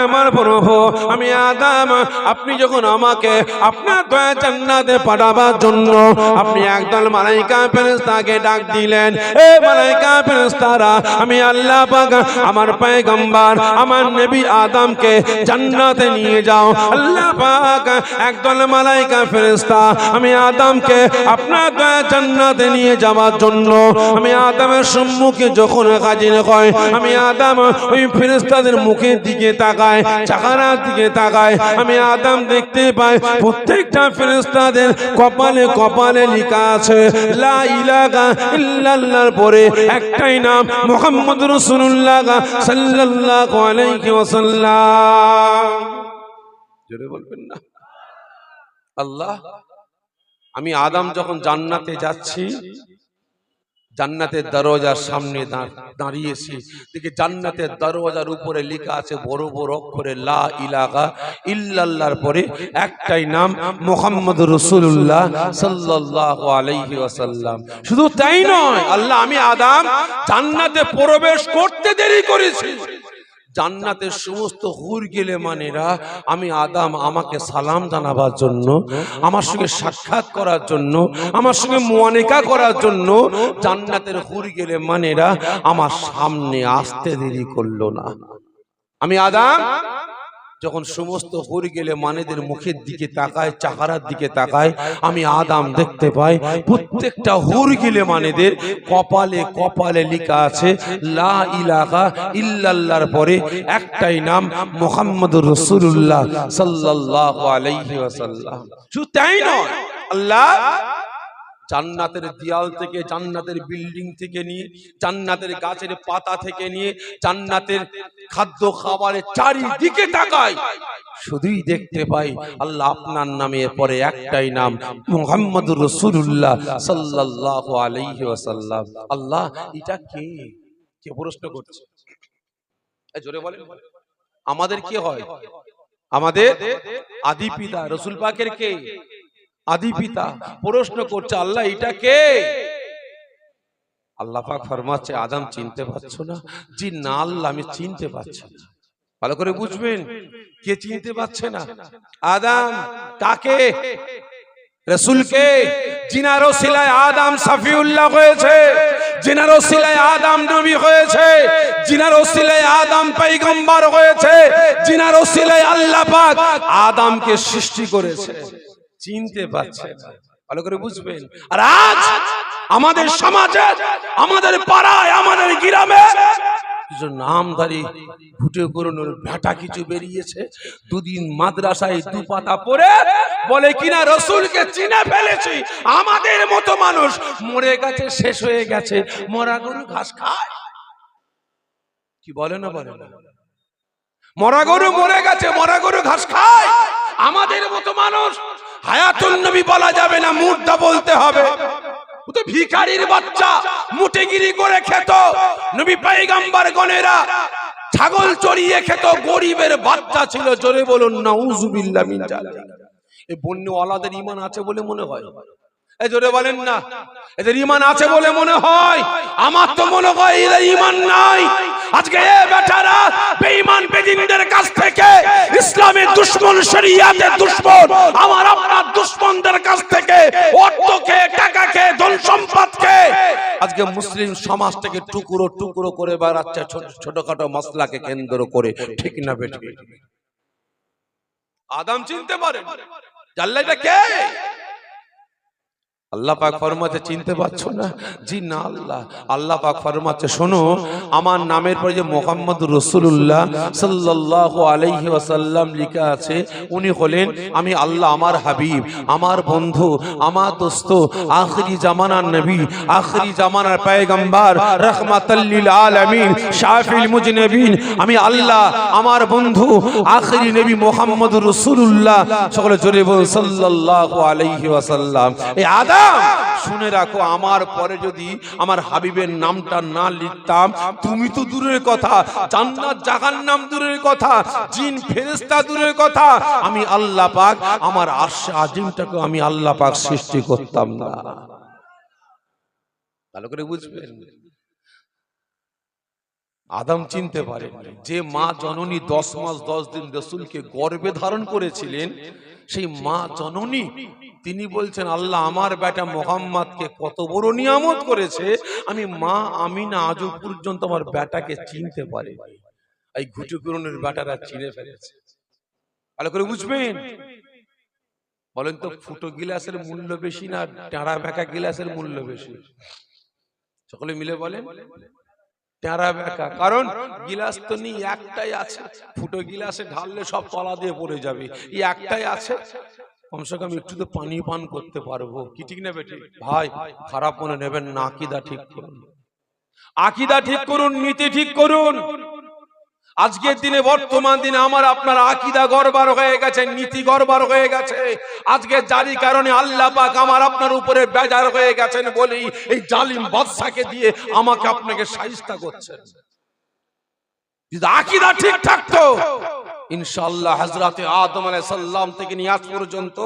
আমার প্রভু, আমি আদম, আপনি যখন আমাকে আপনার দয়া জান্নাতে পাঠাবার জন্য আপনি একদল মালায়েকা ফেরেশতাকে ডাক দিলেন, এ মালায়েকা ফেরেশতারা, আমি আল্লাহ পাক আমার পয়গম্বর আমার নবী আদমকে জান্নাতে নিয়ে যাও। আল্লাহ পাক একদল মালায়েকা ফেরেশতা আমি আদমকে আপনার দয়া জান্নাতে নিয়ে যাওয়ার জন্য আমি আদমের সম্মুখে যখন হাজির হয়, আমি আদম ওই ফেরেশতাদের মুখের দিকে তাকাই, চেহারার দিকে তাকাই, আমি আদম দেখতে পাই প্রত্যেকটা ফেরেশতাদের কপালে কপালে লেখা আছে লা ইলাহা ইল্লাল্লাহর পরে একটাই নাম, মুহাম্মদুর রাসূলুল্লাহ সাল্লাল্লাহু আলাইহি ওয়াসাল্লাম। জোরে বলবেন না? আল্লাহ, আমি আদম যখন জান্নাতে যাচ্ছি, জান্নাতের দরজার সামনে দাঁড়িয়েছি, দেখি জান্নাতের দরজার উপরে লেখা আছে বড় বড় অক্ষরে লা ইলাহা ইল্লাল্লাহর পরে একটাই নাম, মুহাম্মদুর রাসূলুল্লাহ সাল্লাল্লাহু আলাইহি ওয়াসাল্লাম। শুধু তাই নয়, আল্লাহ, আমি আদম জান্নাতে প্রবেশ করতে দেরি করেছি, জান্নাতের সমস্ত হুর গেলে মানেরা আমি আদম আমাকে সালাম জানাবার জন্য, আমার সঙ্গে সাক্ষাৎ করার জন্য, আমার সঙ্গে মুআনিকা করার জন্য জান্নাতের হুর গেলে মানেরা আমার সামনে আসতে দেরি করলো না। আমি আদম যখন সমস্ত হুর গেলে মানেদের মুখের দিকে তাকায়, চেহারার দিকে তাকায়, আমি আদম দেখতে পাই প্রত্যেকটা হুর গেলে মানেদের কপালে কপালে লেখা আছে লা ইলাহা ইল্লাল্লাহর পরে একটাই নাম, মুহাম্মদুর রাসূলুল্লাহ সাল্লাল্লাহু আলাইহি ওয়াসাল্লাম। শুধু তাই নয়, আল্লাহ জান্নাতের দেয়াল থেকে, জান্নাতের বিল্ডিং থেকে নিয়ে, জান্নাতের গাছের পাতা থেকে নিয়ে, জান্নাতের খাদ্য খাবারের চারিদিকে তাকাই, শুধুই দেখতে পাই আল্লাহ আপনার নামে পরে একটাই নাম, মুহাম্মদুর রাসূলুল্লাহ সাল্লাল্লাহু আলাইহি ওয়াসাল্লাম। আল্লাহ, এটা কে? কে প্রশ্ন করছে? জোরে বলেন। আমাদের কি হয়? আমাদের আদি পিতা রাসূল পাকের কে? আদি পিতা। প্রশ্ন করছে আল্লাহ এটা কে? আল্লাহ পাক ফরমাচ্ছে আদম চিনতে পারছো না? জি না আল্লাহ, আমি চিনতে পারছি না। ভালো করে বুঝবেন, কে চিনতে পারছে না? আদম কাকে? রাসূলকে, জিনার ওসিলায় আদম সফিউল্লাহ হয়েছে, জিনার ওসিলায় আদম নবী হয়েছে, জিনার ওসিলায় আদম পয়গম্বর হয়েছে, জিনার ওসিলায় আল্লাহ পাক আদমকে সৃষ্টি করেছে। চিনতে পারছে না। ভালো করে বুঝবেন। আর আজ আমাদের সমাজে, আমাদের পাড়ায়, আমাদের গ্রামে কিছু নামধারী ফুটে করুনোর ভেটা কিছু বেরিয়েছে, দুদিন মাদ্রাসায় দু পাতা পড়ে বলে কিনা রসুলকে চিনে ফেলেছি। আমাদের মতো মানুষ মরে গেছে, শেষ হয়ে গেছে, মরা গরু ঘাস খায়। কি বলে না বলে না? মরা গরু মরে গেছে, মরা গরু ঘাস খায়। আমাদের মতো মানুষ হায়াতুন নবী বলা যাবে না, মুর্দা বলতে হবে। ও তো ভিখারির বাচ্চা, মুটেগিরি করে খেত। নবী পয়গম্বর গণেরা ছাগল চড়িয়ে খেত, গরিবের বাচ্চা ছিল। জোরে বলুন নাউজুবিল্লাহ মিন জালিক। এই বন্যওয়ালাদের ঈমান আছে বলে মনে হয়? এই জোরে বলেন না, এদের ঈমান আছে বলে মনে হয়? আমার তো মনে হয় এদের ঈমান নাই। আজকে এ বেটারা বেঈমান বেদিনদের কাছ থেকে, ইসলামের দুশমন, শরিয়াতের দুশমন, আমার আপনার দুশমনদের কাছ থেকে অর্থকে, টাকাকে, ধন সম্পদকে আজকে মুসলিম সমাজ থেকে টুকরো টুকরো করে বেড়াচ্ছে, ছোটখাটো মসলাকে কেন্দ্র করে। ঠিক না বেঠিক? আদম চিনতে পারেন আল্লাহ এটা কে? আল্লাহ পাক ফরমাতে চিনতে পারছো না? জি না আল্লাহ। আল্লাহ পাক ফরমাচ্ছে শোনো, আমার নামের পরে যে মুহাম্মদুর রাসূলুল্লাহ সাল্লাল্লাহু আলাইহি ওয়াসাল্লাম লেখা আছে, উনি হলেন আমি আল্লাহ, আমার হাবিব, আমার বন্ধু, আমার দোস্ত, আখিরি জামানার নবী, আখিরি জামানার পয়গম্বর, রাহমাতাল লিল আলামিন, শাফিল মুজনিবিন। আমি আল্লাহ, আমার বন্ধু, আখিরি নবী মুহাম্মদুর রাসূলুল্লাহ, সকলে জোরে বলুন সাল্লাল্লাহু আলাইহি ওয়াসাল্লাম। এই আদম শুনে রাখো, আমার পরে যদি আমার হাবিবের নামটা না লিখতাম, তুমি তো দূরের কথা, জান্নাত জাহান্নাম দূরের কথা, জিন ফেরেশতা দূরের কথা, আমি আল্লাহ পাক আমার আরশ আজিমটাকে আমি আল্লাহ পাক সৃষ্টি করতাম না। ভালো করে বুঝবেন। আদম চিনতে পারেন যে মা জননী 10 মাস 10 দিন রাসূলকে গর্ভে ধারণ করেছিলেন, সেই মা জননী তিনি বলছেন আল্লাহ আমার বেটা মুহাম্মদকে কত বড় নিয়ামত করেছে, আমি মা আমিনা আজও পর্যন্ত আমার বেটাকে চিনতে পারি। এই ঘুটু করুনের বেটারা চিনে ফেলেছে। ভালো করে বুঝবেন। বলেন তো ফুটো গিলাসের মূল্য বেশি না টেরা বেঁকা গিলাসের মূল্য বেশি? সকলে মিলে বলেন টেরা বেঁকা। কারণ গিলাস তো নেই, একটাই আছে। ফুটো গিলাসে ঢাললে সব তলা দিয়ে পড়ে যাবে, এই একটাই আছে, কমসে কম একটু তো পানি পান করতে পারবো। কি ঠিক না বেটি? ভাই খারাপ মনে নেবেন না, আকীদা ঠিক করুন, আকীদা ঠিক করুন, নীতি ঠিক করুন। আজকের দিনে, বর্তমান দিনে আমার আপনার আকীদা গড়বড় হয়ে গেছে, নীতি গড়বড় হয়ে গেছে। আজকে যারই কারণে আল্লাহ পাক আমার আপনার উপরে বেজার হয়ে গেছেন বলি এই জালিম বাদশাকে দিয়ে আমাকে আপনাকে শায়েস্তা করছেন। যদি আকীদা ঠিক থাকতো, ইনশাআল্লাহ হযরতে আদম আলাইহিস সালাম থেকে নিয়ে আজ পর্যন্ত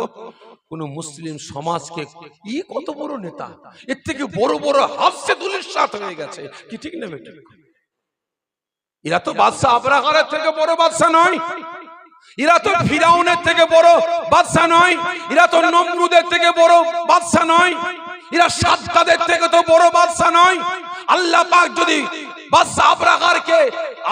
কোন মুসলিম সমাজকে কি কত বড় নেতা, এর থেকে বড় বড় হাফসে দুলিশাত হয়ে গেছে। কি ঠিক না বেটা? এরা তো বাদশা আবরাহারের থেকে বড় বাদশা নয়, এরা তো ফিরাউনের থেকে বড় বাদশা নয়, এরা তো নমরুদের থেকে বড় বাদশা নয়, এরা সাদ্দাদের থেকে তো বড় বাদশা নয়। আল্লাহ পাক যদি বাদশা আবরাহারকে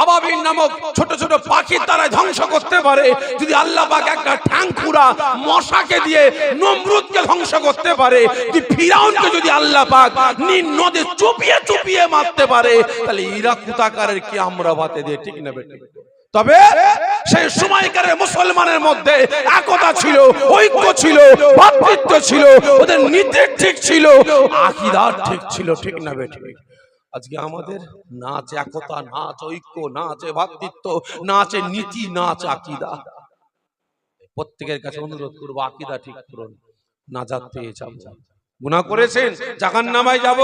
আবাবিল নামক ছোট ছোট পাখির দ্বারা ধ্বংস করতে পারে, যদি আল্লাহ পাক একটা ঠ্যাংখুরা মশাকে দিয়ে নমরুদকে ধ্বংস করতে পারে, যদি ফিরাউনকে যদি আল্লাহ পাক নীল নদে চুপিয়ে চুপিয়ে মারতে পারে, তাহলে ইরা কুতাকারের কি আমরা বাতে দিয়ে? ঠিক না বেটা? তবে সেই সময়কার মুসলমানের মধ্যে একতা ছিল, ঐক্য ছিল, ভ্রাতৃত্ব ছিল, ওদের নীতি ঠিক ছিল, আকীদা ঠিক ছিল। ঠিক না বেটা? আজকে আমাদের না আছে একতা, না আছে ঐক্য, না আছে ভ্রাতৃত্ব, না আছে নীতি, না আছে আকীদা। প্রত্যেকের কাছে অনুরোধ করবো আকীদা ঠিক করুন, নাজাত পেয়ে যাব। গুনাহ করেছেন জাহান্নামে যাব,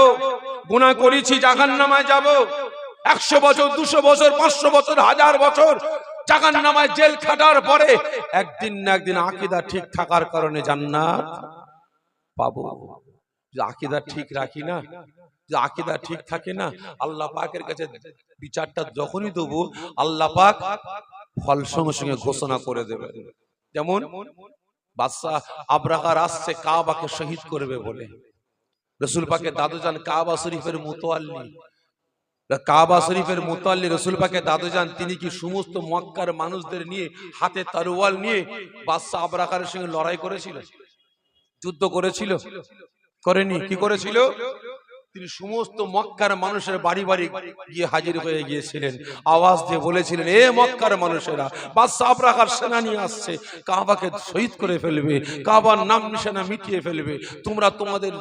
গুনাহ করেছি জাহান্নামে যাব। 100 বছর, 200 বছর, 500 বছর, 1000 বছর জাহান্নামে জেল খাটার পরে একদিন না একদিন আকীদা ঠিক থাকার কারণে জান্নাত পাবো। যে আকীদা ঠিক রাখি না, যে আকীদা ঠিক থাকে না, আল্লাহ পাকের কাছে বিচারটা যখনই দেবো আল্লাহ পাক ফল সঙ্গে সঙ্গে ঘোষণা করে দেবে। যেমন বাদশাহ আবরাকার আসছে কাবাকে শহীদ করবে বলে, রাসূল পাকের দাদুজান কাবা শরীফের মুতাওয়াল্লি, কাবা শরীফের মুতাওয়াল্লি রাসূল পাকের দাদুজান, তিনি কি সমস্ত মক্কার মানুষদের নিয়ে হাতে তরোয়াল নিয়ে বাদশাহ আবরাকার সঙ্গে লড়াই করেছিল, যুদ্ধ করেছিল? করেনি। কি করেছিল? তিনি সমস্ত মক্কার মানুষের বাড়ি বাড়ি গিয়ে হাজির হয়ে গিয়েছিলেন, আওয়াজ দিয়ে বলেছিলেন, এ মক্কার মানুষেরা, বাদশাহ আবরাকার সেনা নিয়ে আসছে, কাবাকে শহীদ করে ফেলবে, কাবার নাম নিশানা মিটিয়ে ফেলবে, তোমরা তোমাদের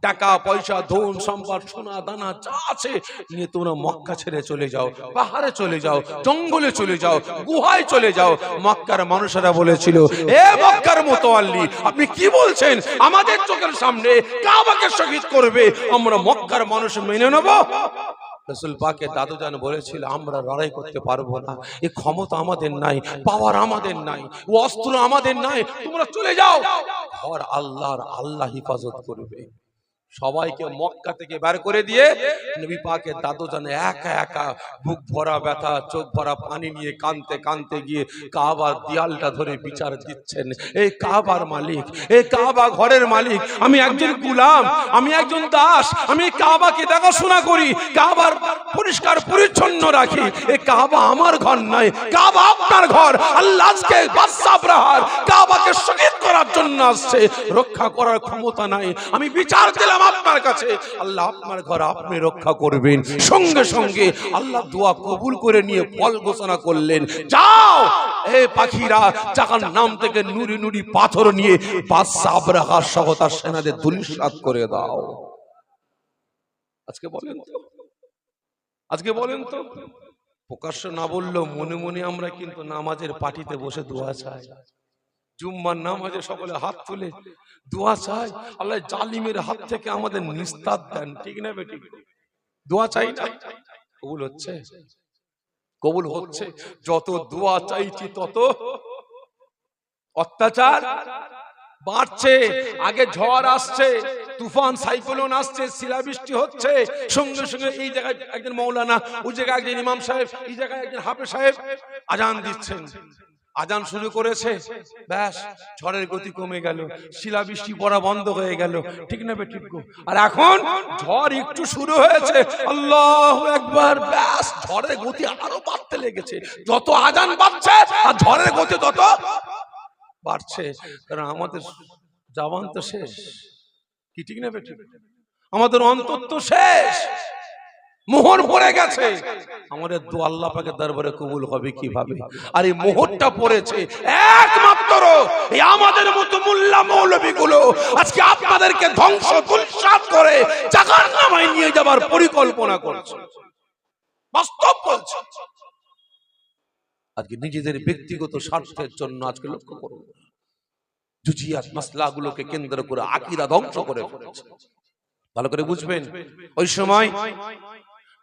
টাকা পয়সা ধন সম্পদ সোনা দানা যা আছে নিয়ে তোমরা মক্কা ছেড়ে চলে যাও, পাহাড়ে চলে যাও, জঙ্গলে চলে যাও, গুহায় চলে যাও। মক্কার মানুষেরা বলেছিল, এ মক্কার মুতাওয়াল্লি, আপনি কি বলছেন? আমাদের চোখের সামনে কাবাকে শহীদ করবে, আমরা মক্কার মানুষ মেনে নেব? রাসূল পাকের দাদুজান বলেছিল, আমরা লড়াই করতে পারবো না, এই ক্ষমতা আমাদের নাই, পাওয়ার আমাদের নাই, ও অস্ত্র আমাদের নাই, তোমরা চলে যাও, ঘর আল্লাহর, আল্লাহ হিফাজত করবে। সবাইকে মক্কা থেকে বের করে দিয়ে নবী পাকের দাদুজান একা একা বুক ভরা ব্যথা, চোখ ভরা পানি নিয়ে কাঁদতে কাঁদতে গিয়ে কাবার দেয়ালটা ধরে বিচার দিচ্ছেন, এই কাবার মালিক, এই কাবা ঘরের মালিক, আমি একজন গোলাম, আমি একজন দাস, আমি কাবাকে দেখাশোনা করি, কাবার পরিষ্কার পরিচ্ছন্ন রাখি, এই কাবা আমার ঘর নয়, কাবা আপনার ঘর। আল্লাহ আজকে বাদশাহ আবরাহার কাবাকে শহীদ করার জন্য আসছে, রক্ষা করার ক্ষমতা নাই, আমি বিচার দিলাম আপনার কাছে, আল্লাহ আপনার ঘর আপনি রক্ষা করবেন। সঙ্গে সঙ্গে আল্লাহ দোয়া কবুল করে নিয়ে ফল ঘোষণা করলেন, যাও এ পাখিরা জাহান্নাম থেকে নুরি নুরি পাথর নিয়ে বাদশাহ আবরাহার সহ তার সেনাদের ধূলিসাৎ করে দাও। আজকে বলেন তো, আজকে বলেন তো, প্রকাশ্য না বললেও মনে মনে আমরা কিন্তু নামাজের পাটিতে বসে দোয়া চাই, জুম্মার নামাজে সকলে হাত তুলে দোয়া চাই, আল্লাহ জালিমের হাত থেকে আমাদের নিস্তার দেন। ঠিক না বেটি? দোয়া চাই না, কবুল হচ্ছে, কবুল হচ্ছে। যত দোয়া চাইছি তত অত্যাচার বাড়ছে। আগে ঝড় আসছে, তুফান সাইক্লোন আসছে, শিলাবৃষ্টি হচ্ছে, সঙ্গে সঙ্গে এই জায়গায় একজন মৌলানা, ওই জায়গায় একজন ইমাম সাহেব, এই জায়গায় একজন হাফেজ সাহেব আজান দিচ্ছেন, আজান শুরু করেছে, ব্যাস ঝড়ের গতি কমে গেল, শিলাবৃষ্টি পড়া বন্ধ হয়ে গেল। ঠিক না বেঠিক? আর এখন ঝড় একটু শুরু হয়েছে, আল্লাহু আকবার, ব্যাস ঝড়ের গতি আরো বাড়তে লেগেছে। যত আজান বাড়ছে আর ঝড়ের গতি তত বাড়ছে, কারণ আমাদের জবান তো শেষ। কি ঠিক না বেঠিক? আমাদের অন্তর তো শেষ, মোহর পড়ে গেছে। আমাদের দোয়া আল্লাহ পাকের দরবারে কবুল হবে কিভাবে? আর এই মোহরটা পড়েছে একমাত্র এই আমাদের মতো মোল্লা মৌলবী গুলো আজকে আপনাদেরকে ধ্বংস ধূলিসাৎ করে জাহান্নামে নিয়ে যাবার পরিকল্পনা করছে। বাস্তব বলছে, আজকে নিজেদের ব্যক্তিগত স্বার্থের জন্য আজকে লক্ষ্য করুন, জুজিয়াত মাসলাগুলোকে কেন্দ্র করে আকীদা ধ্বংস করে ফেলেছে। ভালো করে বুঝবেন, ওই সময়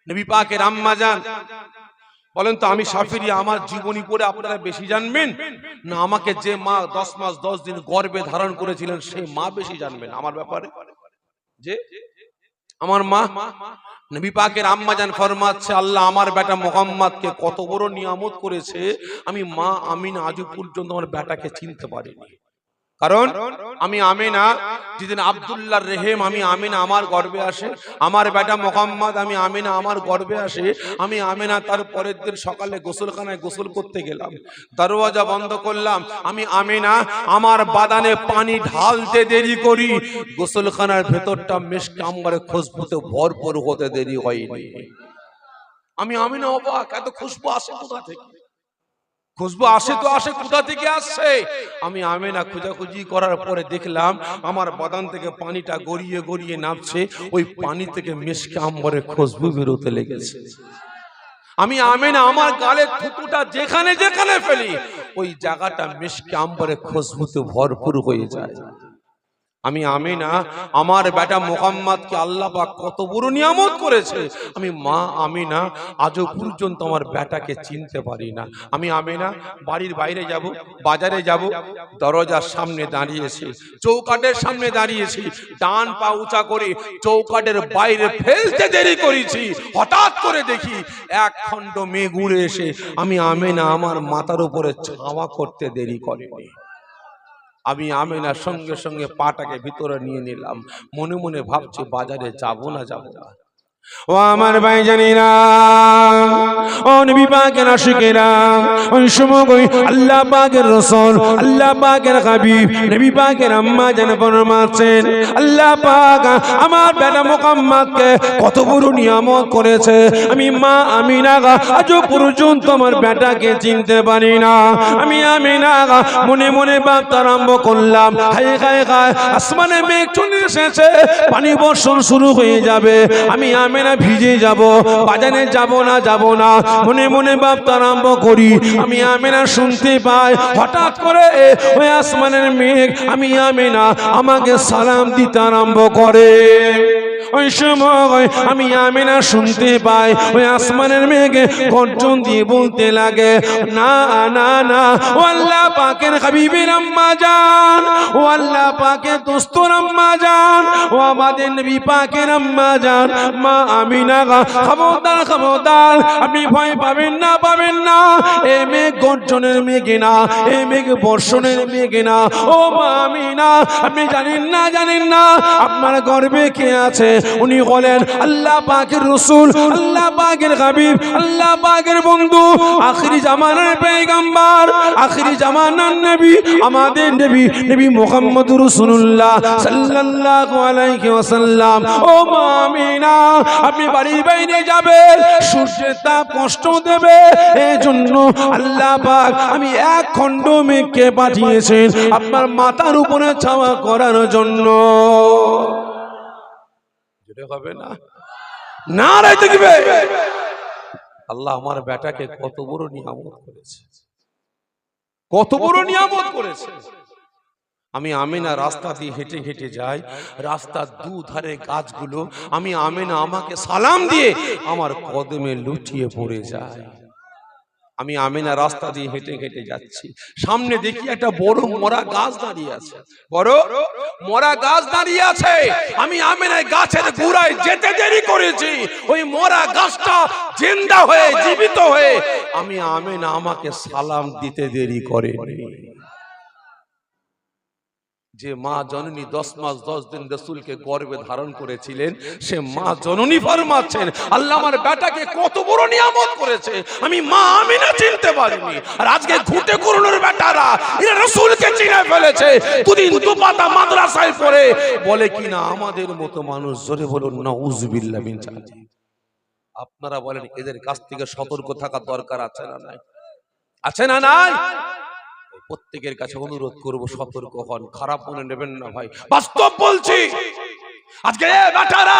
নবী পাকের আম্মা জান বলেন তো, আমি শাফিঈ, আমার জীবনী পড়ে আপনারা বেশি জানবেন না আমাকে যে মা 10 মাস 10 দিন গর্ভে ধারণ করেছিলেন সেই মা বেশি জানবেন আমার ব্যাপারে? যে আমার মা নবী পাকের আম্মা জান ফরমাচ্ছে, আল্লাহ আমার বেটা মুহাম্মদকে কত বড় নিয়ামত করেছে, আমি মা আমিনা আজ পর্যন্ত আমার বেটাকে চিনতে পারিনি। কারণ আমি আমিনা যেদিন আব্দুল্লাহর রেহেম আমি আমিনা আমার গর্ভে আসে, আমার বেটা মুহাম্মদ আমি আমিনা আমার গর্ভে আসে, আমি আমিনা তার পরের দিন সকালে গোসলখানায় গোসল করতে গেলাম, দরওয়াজা বন্ধ করলাম, আমি আমিনা আমার বাদানে পানি ঢালতে দেরি করি, গোসলখানার ভেতরটা মিশকে আম্বরে খুশবুতে ভরপুর হতে দেরি হয়নি। আমি আমিনা অবাক, এত খুশবু আসে কোথা থেকে? খুশবু আসে তো আসে, কোথা থেকে আসছে? আমি আমিনা খোঁজাখুঁজি করার পরে দেখলাম আমার বাদান থেকে পানিটা গড়িয়ে গড়িয়ে নামছে, ওই পানি থেকে মিশকে আম্বরে খুশবু বেরোতে লেগেছে। আমি আমিনা আমার গালের থুতুটা যেখানে যেখানে ফেলি ওই জায়গাটা মিশকে আম্বরে খুশবুতে ভরপুর হয়ে যায়। আমি আমিনা আমার বেটা মুহাম্মদকে আল্লাহ পাক কত বড় নিয়ামত করেছে। আমি মা আমিনা আজও পর্যন্ত আমার বেটাকে চিনতে পারি না। আমি আমিনা বাড়ির বাইরে যাব, বাজারে যাব, দরজার সামনে দাঁড়িয়েছি, চৌকাঠের সামনে দাঁড়িয়েছি, ডান পা উঁচা করে চৌকাঠের বাইরে ফেলতে দেরি করেছি, হঠাৎ করে দেখি এক খণ্ড মেঘ উড়ে এসে আমি আমিনা আমার মাথার উপরে ছাওয়া করতে দেরি করেনি। আমি আমিনার সঙ্গে সঙ্গে পাটাকে ভিতরে নিয়ে নিলাম, মনে মনে ভাবছি বাজারে যাব না। ও আমার ভাই জানিনা, ও নবী পাকের আশিকেরা, ওই সময় আল্লাহ পাকের রাসূল, আল্লাহ পাকের হাবিব, নবী পাকের আম্মা জান ফরমাচ্ছেন, আল্লাহ পাক আমার বেটা মুহাম্মদকে কত বড় নিয়ামত করেছে। আমি মা আমিনা আজ পর্যন্ত আমার বেটাকে চিনতে পারি না। আমি আমিনা মনে মনে ভাবতে আরম্ভ করলাম, হায় হায় হায়, আসমানে মেঘ চলে এসেছে, পানি বর্ষণ শুরু হয়ে যাবে, আমি আমিনা ভিজে যাব, বাজারে যাব না। মনে মনে ভাবতে আরম্ভ করি, আমি আমিনা শুনতে পাই হঠাৎ করে ওই আসমানের মেঘ আমি আমিনা আমাকে সালাম দিতে আরম্ভ করে। ওই সময় আমি আমিনা শুনতে পাই ওই আসমানের মেঘে গর্জন দিয়ে বলতে লাগে, না না না, ও আল্লাহ পাকের হাবিবের আম্মা জান, ও আল্লাহ পাকের দোস্তর আম্মা জান, ও আমাদের নবী পাকের আম্মা জান, মা আমিনা খবরদার খবরদার, আপনি ভয় পাবেন না। এই মেঘ গর্জনের মেঘে না, এই মেঘ বর্ষণের মেঘে না। ও মা আমিনা, আপনি জানেন না আপনার গর্বে কে আছে? উনি বলেন আল্লাহ পাকের রাসূল, আল্লাহ পাকের হাবিব, আল্লাহ পাকের বন্ধু, আখিরি জামানার পয়গম্বর, আখিরি জামানার নবী, আমাদের নবী মুহাম্মদুর রাসূলুল্লাহ সাল্লাল্লাহু আলাইহি ওয়াসাল্লাম। ও মা আমিনা, আপনি বাড়ির বাইরে যাবেন, সূর্যের তাপ কষ্ট দেবে, এজন্য আল্লাহ পাক আমি এক খণ্ড মেঘকে পাঠিয়েছেন আপনার মাথার উপরে ছাওয়া করার জন্য। হবে না না রে দেখবে আল্লাহ আমার বেটাকে কত বড় নিয়ামত করেছে, কত বড় নিয়ামত করেছে। আমি আমিনা রাস্তা দিয়ে হেঁটে হেঁটে যাই, রাস্তার দুধারে গাছগুলো আমি আমিনা আমাকে সালাম দিয়ে আমার কদমে লুটিয়ে পড়ে যায়। আমি আমিনা রাস্তা দিয়ে হেঁটে হেঁটে যাচ্ছি, সামনে দেখি একটা বড় মরা গাছ দাঁড়িয়ে আছে, বড় মরা গাছ দাঁড়িয়ে আছে। আমি আমিনা গাছের গোড়ায় যেতে দেরি করেছি, ওই মরা গাছটা জিন্দা হয়ে জীবিত হয়ে আমি আমিনা আমাকে সালাম দিতে দেরি করেনি। যে মা জননী 10 মাস 10 দিন রাসূলকে গর্ভে ধারণ করেছিলেন, সে মা জননী ফরমাচ্ছেন আল্লাহ আমার বেটাকে কত বড় নিয়ামত করেছে, আমি মা আমিনা চিনতে পারিনি। আর আজকে ঘুটে করুণের বেটারা এরা রাসূলকে চিনে ফেলেছে, দুদিন দুপাতা মাদ্রাসায় পড়ে বলে কিনা আমাদের মতো মানুষ। জোরে বলুন নাউযুবিল্লাহ মিন যালিক। আপনারা বলেন এদের কাছ থেকে সতর্ক থাকা দরকার আছে না নাই? আছে না নাই? প্রত্যেকের কাছে অনুরোধ করব, সতর্ক হন, খারাপ মনে নেবেন না ভাই, বাস্তব বলছি। আজকে বেটারা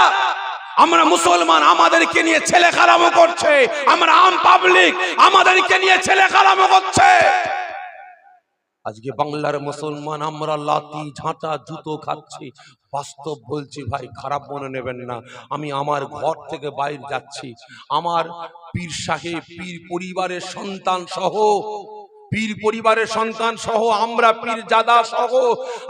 আমরা মুসলমান, আমাদেরকে নিয়ে ছেলে খারাপও করছে, আমরা আম পাবলিক আমাদেরকে নিয়ে ছেলে খারাপও করছে। আজকে বাংলার মুসলমান আমরা লাঠি ঝাঁটা জুতো খাচ্ছি, বাস্তব বলছি ভাই, খারাপ মনে নেবেন না। আমি আমার ঘর থেকে বাইরে যাচ্ছি, আমার পীর সাহেব, পীর পরিবারের সন্তান সহ, পীর পরিবারের সন্তান সহ, আমরা পীরজাদা সহ,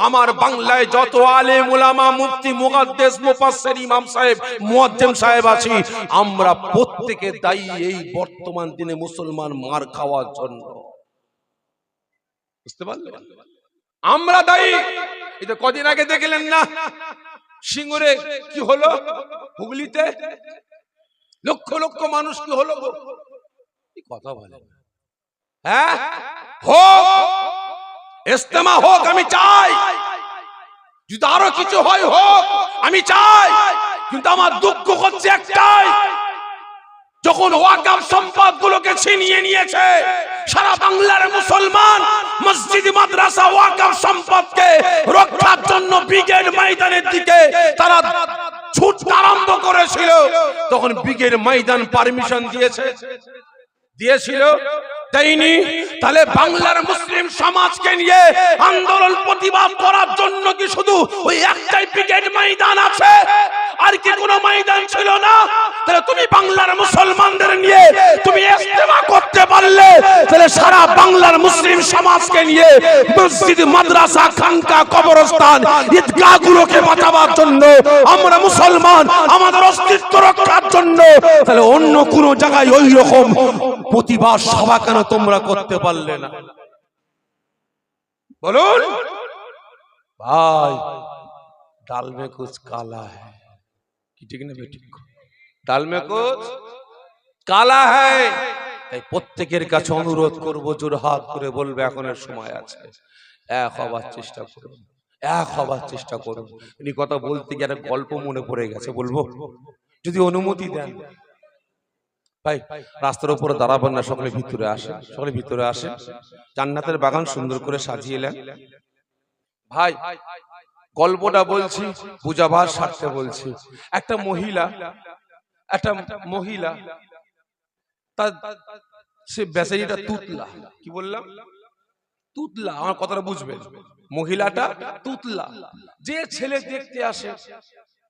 আমার বাংলায় যত আলেম উলামা, মুফতি, মুহাদ্দিস, মুফাসসির, ইমাম সাহেব, মুয়াজ্জিম সাহেব আছি, আমরা প্রত্যেকে দায়ী এই বর্তমান দিনে মুসলমান মার খাওয়ার জন্য। বুঝতে পারলেন? আমরা দায়ী। এটা কদিন আগে দেখলেন না সিঙ্গুরে কি হলো, হুগলিতে লক্ষ লক্ষ মানুষ কি হলো, কি কথা বলেন? হ্যাঁ, হোক ইজতেমা হোক, আমি চাই। যদি আরো কিছু হয় হোক, আমি চাই। কিন্তু আমার দুঃখ হচ্ছে একটাই, যখন ওয়াকফ সম্পদগুলোকে ছিনিয়ে নিয়েছে সারা বাংলার মুসলমান, মসজিদ মাদ্রাসা ওয়াকফ সম্পদকে রক্ষার জন্য ব্রিগেড ময়দানের দিকে তারা ছুটতে আরম্ভ করেছিল, তখন ব্রিগেড ময়দান পারমিশন দিয়েছিল দেয়নি। তাহলে বাংলার মুসলিম সমাজকে নিয়ে আন্দোলন প্রতিবাদ করার জন্য কি শুধু ওই একটাই ব্রিগেড ময়দান আছে, আর কি কোনো ময়দান ছিল না? তাহলে তুমি বাংলার মুসলমানদের নিয়ে তুমি ইজতেমা করতে পারলে, তাহলে সারা বাংলার মুসলিম সমাজকে নিয়ে মসজিদ, মাদ্রাসা, খানকা, কবরস্থান, ঈদগাহগুলোকে বাঁচাবার জন্য, আমরা মুসলমান আমাদের অস্তিত্ব রক্ষার জন্য, তাহলে অন্য কোন জায়গায় ওই রকম প্রতিবাদ সভা কেন তোমরা করতে পারলে না? বলুন ভাই। ডাল মে কুছ কালা হ্যায়, কি ঠিক না বেঠিক? ডাল মে কুছ কালা হ্যায়। তাই প্রত্যেকের কাছে অনুরোধ করব, জোরহাত করে বলবে, এখনের সময় আছে, এক হবার চেষ্টা করুন, এক হবার চেষ্টা করুন। এই কথা বলতে গিয়ে একটা গল্প মনে পড়ে গেছে, বলবো যদি অনুমতি দেন? ভাই রাস্তার উপরে দাঁড়াবেন না, সকলে ভিতরে আসে, সকলে ভিতরে আসে। জান্নাতের বাগান সুন্দর করে সাজিয়েলেন। ভাই গল্পটা বলছি, বুঝাবার স্বার্থে বলছি। একটা মহিলা তার সে বেচারিটা তুতলা, কি বললাম? তুতলা, আমার কথাটা বুঝবেন। মহিলাটা তুতলা। যে ছেলে দেখতে আসে,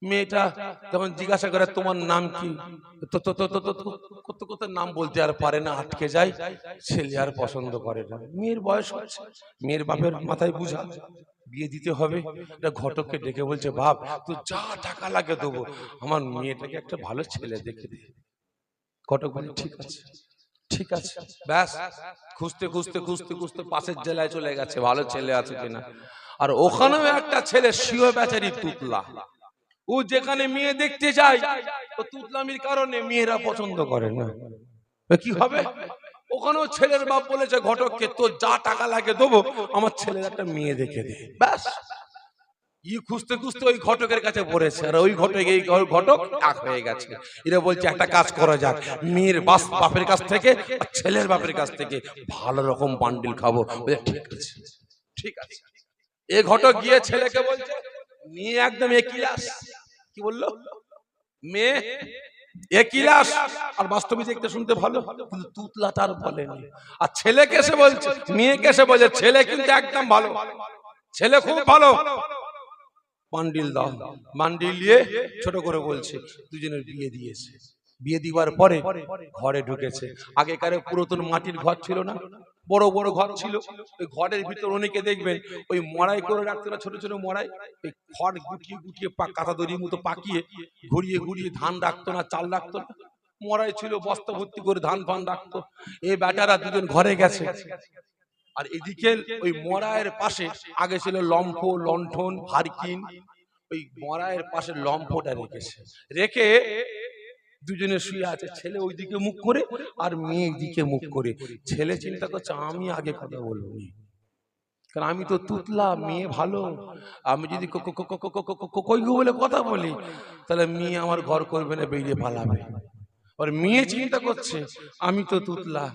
মেয়েটা তখন জিজ্ঞাসা করে তোমার নাম কি? কত কত নাম বলতে আর পারে না, আটকে যায়। ছেলে আর পছন্দ করে না। মেয়ের বয়স হচ্ছে, মেয়ের বাপের মাথায় বুঝা বিয়ে দিতে হবে। এটা ঘটককে ডেকে বলছে, বাপ তুই যা টাকা লাগে দেবো, আমার মেয়েটাকে একটা ভালো ছেলে দেখে দে। ঘটক বলে ঠিক আছে, ঠিক আছে। ব্যাস খুঁজতে খুঁজতে খুঁজতে খুঁজতে পাশের জেলায় চলে গেছে, ভালো ছেলে আছে কিনা। আর ওখানেও একটা ছেলে শিও বেচারি তুতলা। ও যেখানে মেয়ে দেখতে যায়, ও তুতলামির কারণে মেয়েরা পছন্দ করে না। কি হবে? ওখানেও ছেলের বাপ বলেছে ঘটককে, তোর যা টাকা লাগে দেবো, আমার ছেলের একটা মেয়ে দেখে দে। ব্যাস খুঁজতে খুঁজতে ওই ঘটকের কাছে পড়েছে। আর ওই ঘটক এক হয়ে গেছে। এরা বলছে একটা কাজ করা যাক, মেয়ের বাপের কাছ থেকে ছেলের বাপের কাছ থেকে ভালো রকম বান্ডিল খাবো। ঠিক আছে, ঠিক আছে। এ ঘটক গিয়ে ছেলেকে বলছে, মেয়ে একদম একিলাস। কি বললো? মেয়ে একিলাস। আর বাস্তবে দেখতে শুনতে ভালো, কিন্তু তুতলা তার বলেনি। আর ছেলেকে এসে বলছে, মেয়েকে এসে বলছে, ছেলে কিন্তু একদম ভালো, ছেলে খুব ভালো, বান্ডিল দাও। বান্ডিল দিয়ে ছোট করে বলছে, দুজনের বিয়ে দিয়েছে। বিয়ে দিবার পরে ঘরে ঢুকেছে। আগেকার পুরাতন মাটির ঘর ছিল না, বড় বড় ঘর ছিল। ওই ঘরের ভিতর অনেকে দেখবেন ওই মড়াই করে রাখতো না, ছোট ছোট মড়াই। ওই খড় গুটিয়ে গুটিয়ে কাঁথা দড়ির মতো পাকিয়ে ঘুরিয়ে ঘুরিয়ে ধান রাখতো না, চাল রাখতো না। মড়াই ছিল, বস্তা ভর্তি করে ধান ফান রাখতো। এই বেটারা দুজন ঘরে গেছে। আর এদিকে ওই মড়াইয়ের পাশে আগে ছিল লম্ফ, লণ্ঠন, হারকিন। ওই মড়াইয়ের পাশে লম্ফটা রেখেছে। রেখে দুজনে শুয়ে আছে। ছেলে ওই দিকে মুখ করে আর মেয়ে দিকে মুখ করে। ছেলে চিন্তা করছে, আমি আগে কথা বলবো, কারণ আমি তো তুতলা, মেয়ে ভালো। আমি যদি কই গো বলে কথা বলি, তাহলে মেয়ে আমার ঘর করবে না, বেরিয়ে পালাবে। আর মেয়ে চিন্তা করছে, আমি তো তুতলা,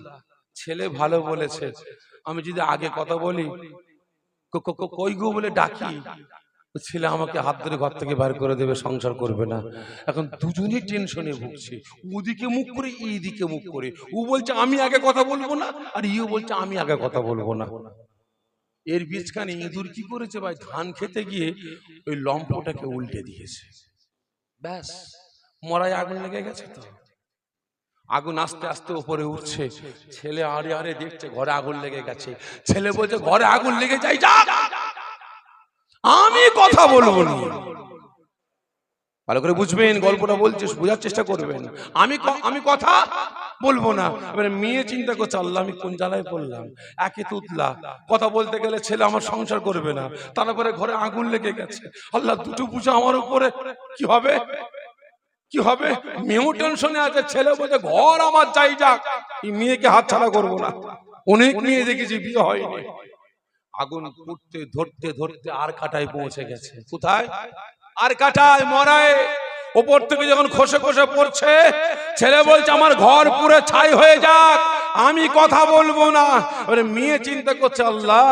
ছেলে ভালো বলেছে, আমি যদি আগে কথা বলি, কই গো বলে ডাকি, ছেলে আমাকে হাত ধরে ঘর থেকে বার করে দেবে, সংসার করবে না। এখন দুজনই টেনশনে ভুগছে, ওদিকে মুখ করে এইদিকে মুখ করে। ও বলছে আমি আগে কথা বলবো না, আর ইও বলছে আমি আগে কথা বলবো না। এর বীজখানে ইঁদুর কি করেছে ভাই, ধান খেতে গিয়ে ওই লম্ফটাকে উল্টে দিয়েছে। ব্যাস মরায় আগুন লেগে গেছে। তো আগুন আস্তে আস্তে উপরে উঠছে। ছেলে আরে আরে দেখছে ঘরে আগুন লেগে গেছে। ছেলে বলছে ঘরে আগুন লেগে যাই, যা, আমি কথা বলবো না। ভালো করে বুঝবেন, গল্পটা বলছিস, বোঝার চেষ্টা করবেন। আমি কথা বলবো না। এবারে মেয়ে চিন্তা করছে, আল্লাহ আমি কোন জ্বালায় পড়লাম। একে তুতলা, কথা বলতে গেলে ছেলে আমার সংসার করবে না, তারপরে ঘরে আগুন লেগে গেছে। আল্লাহ দুটো পূজা আমার উপরে, কি হবে কি হবে? মেয়েও টেনশনে আছে। ছেলে বলছে ঘর আমার চাই যাক, এই মেয়েকে হাত ছাড়া করবো না। অনেক মেয়ে দেখেছি বিয়ে হয়নি। আগুন পুড়তে ধরতে ধরতে আর কাটায় পৌঁছে গেছে। কোথায়? আর কাটায়, মরায়। ওপর থেকে যখন খসে খসে পড়ছে, ছেলে বলছে আমার ঘর পুরো ছাই হয়ে যাক, আমি কথা বলবো না। মেয়ে চিন্তা করছে, আল্লাহ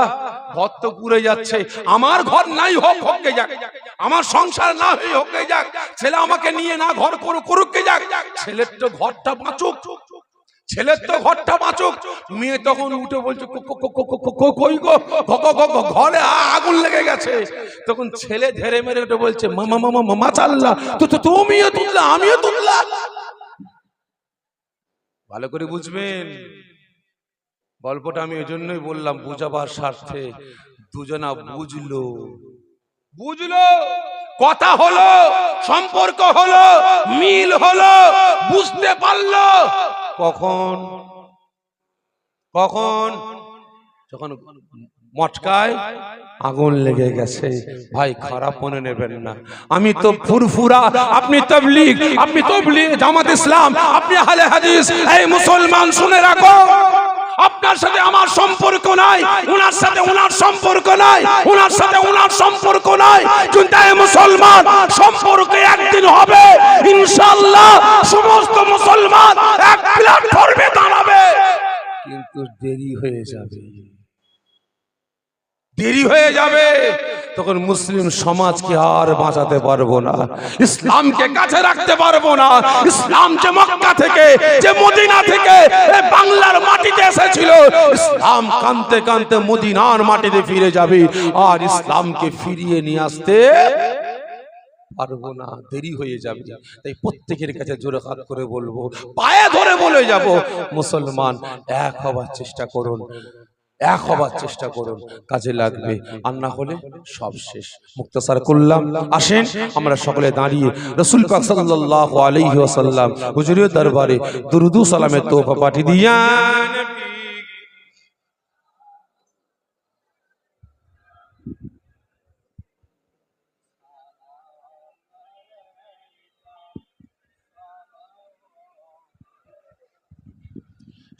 ঘর তো পুড়ে যাচ্ছে, আমার ঘর নাই হোক, হোক যাক, আমার সংসার না হয়ে হোক যাক, ছেলে আমাকে নিয়ে না ঘর করুক যাক, ছেলের তো ঘরটা বাঁচুক। ছেলের তো ঘরটা বাঁচুক, মেয়ে তখন উঠে বলছে কই গো, ঘরে আগুন লেগে গেছে। তখন ছেলে ধেরে মেরে উঠে বলছে মামা মামা মামা চাল্লা, তো তুমিও তুললা আমিও তুললাম। ভালো করে বুঝবেন গল্পটা, আমি ওই জন্যই বললাম বুঝাবার স্বার্থে। দুজনা বুঝলো, কথা হলো, সম্পর্ক হলো, মিল হলো, বুঝতে পারলো। কখন যখন মটকায় আগুন লেগে গেছে। ভাই খারাপ মনে নেবেন না, আমি তো ফুরফুরা, আপনি তাবলীগ, জামাত ইসলাম, আপনি আহলে হাদিস। এই মুসলমান শুনে রাখো, আপনার সাথে আমার সম্পর্ক নাই, ওনার সাথে ওনার সম্পর্ক নাই, ওনার সাথে ওনার সম্পর্ক নাই, কিন্তু এই মুসলমান সম্পর্ক একদিন হবে ইনশাআল্লাহ। সমস্ত মুসলমান এক প্ল্যাটফর্মে দাঁড়াবে, কিন্তু দেরি হয়ে যাবে। তখন মুসলিম সমাজকে আর বাঁচাতে পারবো না, ইসলামকে কাছে রাখতে পারবো না। ইসলাম যে মক্কা থেকে, যে মদিনা থেকে বাংলার মাটিতে এসেছিল, ইসলাম কানতে কানতে মদিনার মাটিতে ফিরে যাবে, আর ইসলামকে ফিরিয়ে নিয়ে আসতে পারবো না, দেরি হয়ে যাবে। তাই প্রত্যেকের কাছে জোরে হাত করে বলবো, পায়ে ধরে বলে যাব, মুসলমান এক হবার চেষ্টা করুন, কাজে লাগবে, আর না হলে সব শেষ। মুক্তাসার করলাম, আসেন আমরা সকলে দাঁড়িয়ে রাসূল পাক সাল্লাল্লাহু আলাইহি ওয়াসাল্লাম হুজুরের দরবারে দুরুদ ও সালামের তোহফা পাঠিয়ে দিয়া।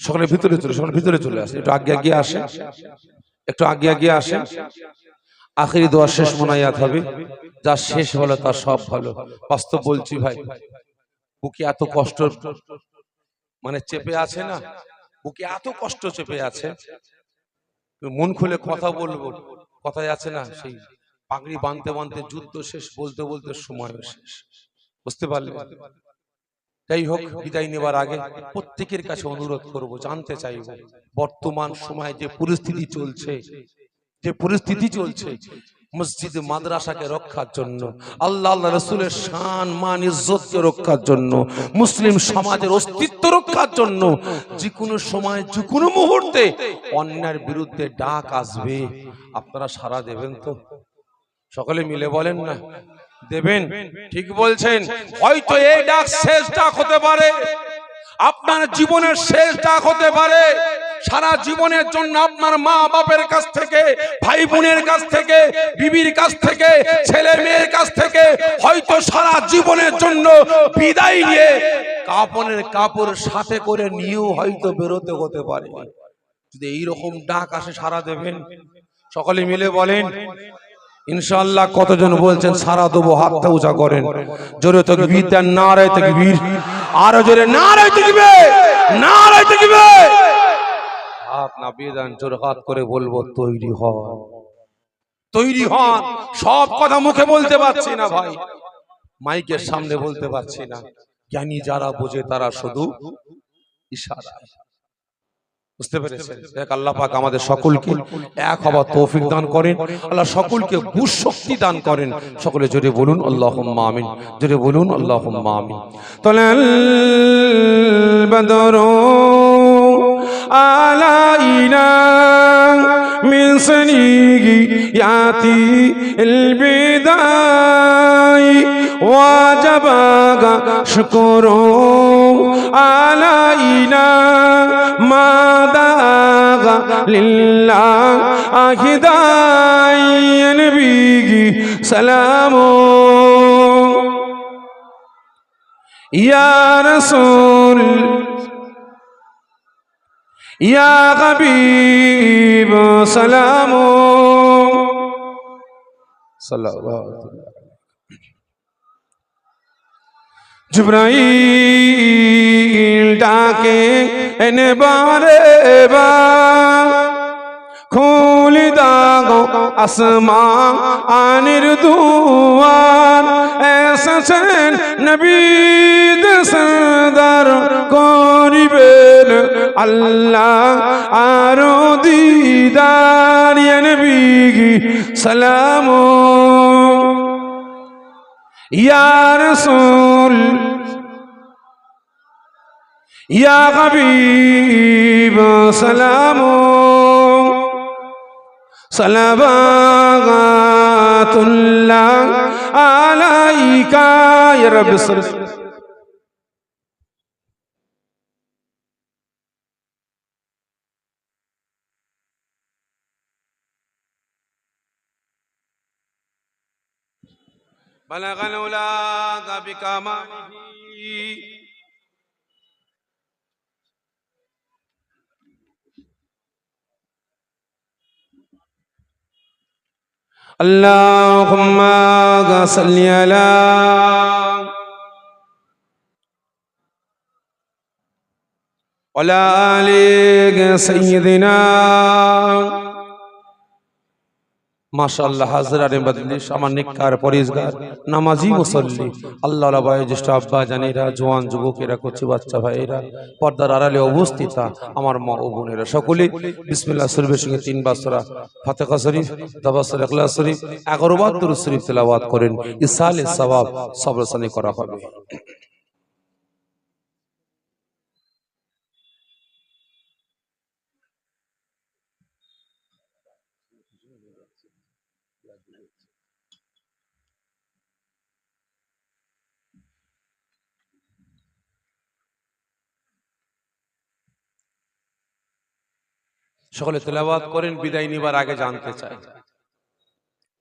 সকলে ভিতরে চলে আসে, একটু আগে আসে, আখিরি দোয়া শেষ মোনাজাত হবে, যা শেষ হলো তার সব ভালো। বাস্তব বলছি ভাই, বুকে এত কষ্ট মানে চেপে আছে না, বুকে এত কষ্ট চেপে আছে, মন খুলে কথা বলবো, কথায় আছে না, সেই পাগড়ি বাঁধতে যুদ্ধ শেষ, বলতে সময় শেষ, বুঝতে পারলে? যাই হোক, বিদায় নেবার আগে প্রত্যেকের কাছে অনুরোধ করব, জানতে চাইব বর্তমান সময়ে যে পরিস্থিতি চলছে, মসজিদ মাদ্রাসাকে রক্ষার জন্য, আল্লাহ রাসূলের শান মান ইজ্জতকে রক্ষার জন্য, মুসলিম সমাজের অস্তিত্ব রক্ষার জন্য, যে কোনো সময় যে কোনো মুহূর্তে অন্যায়ের বিরুদ্ধে ডাক আসবে, আপনারা সাড়া দেবেন তো? সকলে মিলে বলেন না, দেবেন? ঠিক বলছেন। হয়তো এই ডাক শেষ ডাক হতে পারে, আপনার জীবনের শেষ ডাক হতে পারে। সারা জীবনের জন্য আপনার মা বাপের কাছ থেকে, ভাই বোনের কাছ থেকে, বিবির কাছ থেকে, ছেলে মেয়ের কাছ থেকে হয়তো সারা জীবনের জন্য বিদায় নিয়ে কাপনের কাপড় সাথে করে নিয়েও হয়তো বেরোতে হতে পারে। যদি এইরকম ডাক আসে, সারা দেবেন? সকলে মিলে বলেন ইনশাআল্লাহ। কতজন বলছেন সারা দেবো? হাতটা উঁচা করেন, জোরে তাকবীর দেন, নারে তাকবীর, আরো জোরে নারে তাকবীর, নারে তাকবীর। হাত নামিয়ে দেন, জোরে হাত করে বলবো তৈরি হন। সব কথা মুখে বলতে পারছি না ভাই, মাইকের সামনে বলতে পারছি না। জ্ঞানী যারা বোঝে তারা শুধু ইশারা, বুঝতে পেরেছেন? আল্লাহ পাক আমাদের সকলকে এক হওয়ার তৌফিক দান করেন, আল্লাহ সকলকে বুঝ শক্তি দান করেন। সকলে জোরে বলুন আল্লাহুম্মা আমিন, জোরে বলুন আল্লাহুম্মা আমিন। তালাল বদরু আলাইনা মিন সানিয়াতি আল বিদাই ওয়াজাবা শুকরু আলাইনা মাদাগা লিল্লাহ আহিদাই নবী সালামু ইয়া রাসূল ইয়া হাবিব সালামু সাল্লাল্লাহু জিবরাইল ডাকে এনে বারে বার খুলি দাও আসমান আনির দুয়ার, এসে এসেছেন নবীদের সরদার করিবেন আল্লাহ আরো দিদার ইয়া নবী সালাম ইয়া রাসূল ইয়া হাবিব সালাম সালাওয়াতুল্লাহ আলাইকা ইয়া রাব্বি সাল্লাল্লাহু بلغ الأولاك بكماله اللهم صل على وعلى آل سيدنا মাশাআল্লাহ হাজরাতে মজলিস আমার নেককার পরেজগার নামাজি মুসল্লি আল্লাহর বয়োজ্যেষ্ঠ আব্বা জানেরা জওয়ান যুবকেরা কচি বাচ্চা ভাইয়েরা পর্দার আড়ালে অবস্থিত আমার মা ও বোনেরা সকলে বিসমিল্লাহ শরীফের সঙ্গে 3 বার সূরা ফাতিহা শরীফ 10 বার সূরা ইখলাস শরীফ 11 বার দুরূদ শরীফ তেলাওয়াত করেন ইসালে সওয়াব সবরসানি করা হবে। সকলে তেলাওয়াত করেন। বিদায় নিবার আগে জানতে চাই,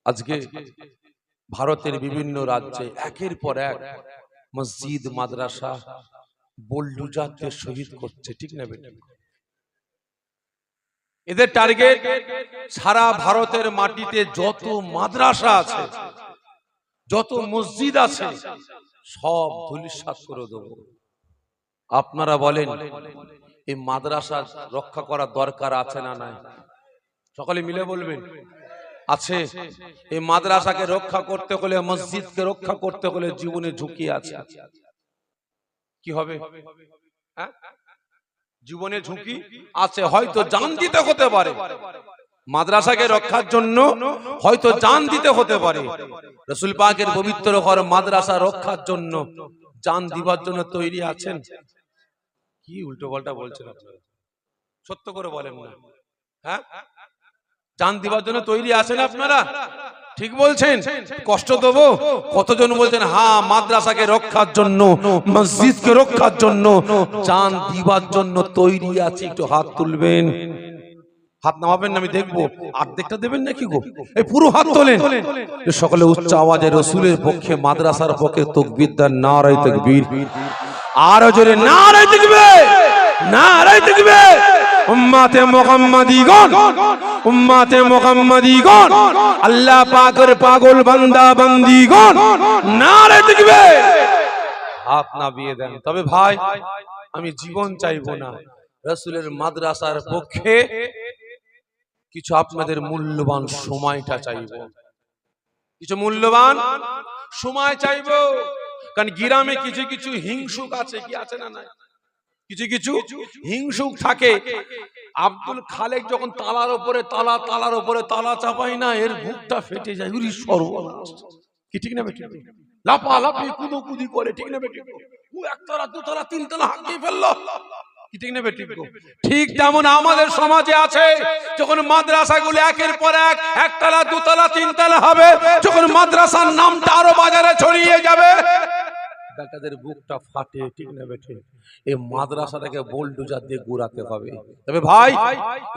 আজকে ভারতের বিভিন্ন রাজ্যে একের পর এক মসজিদ মাদ্রাসা বুলডোজারতে শহীদ করছে, ঠিক না বেটা? এদের টার্গেট সারা ভারতের মাটিতে যত মাদ্রাসা আছে, যত মসজিদ আছে, সব ধূলিসাৎ করে দেব। আপনারা বলেন এই মাদ্রাসা রক্ষা করার দরকার আছে না নাই? সকলে মিলে বলবেন আছে। এই মাদ্রাসাকে রক্ষা করতে হলে, মসজিদকে রক্ষা করতে হলে জীবনে ঝুঁকি আছে। কি হবে? জীবনে ঝুঁকি আছে, হয়তো জান দিতে হতে পারে। মাদ্রাসাকে রক্ষার জন্য হয়তো জান দিতে হতে পারে। রাসূল পাকের পবিত্র ঘর মাদ্রাসা রক্ষার জন্য জান দিবার জন্য তৈরি আছেন? কি উল্টো পাল্টা বলছেন আপনারা? সত্য করে বলেন না? হ্যাঁ, জান দিবার জন্য তৈরি আছেন আপনারা? ঠিক বলছেন? কষ্ট দেবো? কতজন বলছেন হ্যাঁ মাদ্রাসাকে রক্ষার জন্য, মসজিদকে রক্ষার জন্য জান দিবার জন্য তৈরি আছে? একটু হাত তুলবেন। হাত নামাবেন না, আমি দেখবো। অর্ধেকটা দেবেন নাকি গো? এই পুরো হাত তোলেন। সকলে উচ্চ আওয়াজে রাসূলের পক্ষে, মাদ্রাসার পক্ষে তাকবীর দেন। নারায়ে তাকবীর। আরো জোরে নারায়ে তাকবীর, নারায়ে তাকবীর। উম্মতে মুহাম্মাদীগণ, উম্মতে মুহাম্মাদীগণ, আল্লাহ পাকের পাগল বান্দা বান্দীগণ, নারায়ে তাকবীর। হাত নামিয়ে দেন। তবে ভাই আমি জীবন চাইবো না, রাসূলের মাদ্রাসার পক্ষে কিছু আপনাদের মূল্যবান সময়টা চাইবো, কিছু মূল্যবান সময় চাইবো। কারণ গ্রামে কিছু কিছু হিংসুক আছে, কি আছে না নাই? কিছু কিছু হিংসুক থাকে। আব্দুল খালেক যখন তালার উপরে তালা, তালার উপরে তালা চাপাই না, এর বুকটা ফেটে যায়। উরি সর্বনাশ! কি ঠিক না বেটি? লাফালাফি কুদোকুদি করে, ঠিক না বেটি? ও একতলা দুতলা তিনতলা হাঁকিয়ে ফেললো, কি ঠিক না বেটি? ঠিক তেমন আমাদের সমাজে আছে, যখন মাদ্রাসাগুলো একের পর এক একতলা দুতলা তিনতলা হবে, যখন মাদ্রাসার নামটা আরো বাজারে ছড়িয়ে যাবে, বেটাদের বুকটা ফাটে, ঠিক না বেটি? এই মাদ্রাসাটাকে বুলডোজার দিয়ে গুড়াতে হবে। তবে ভাই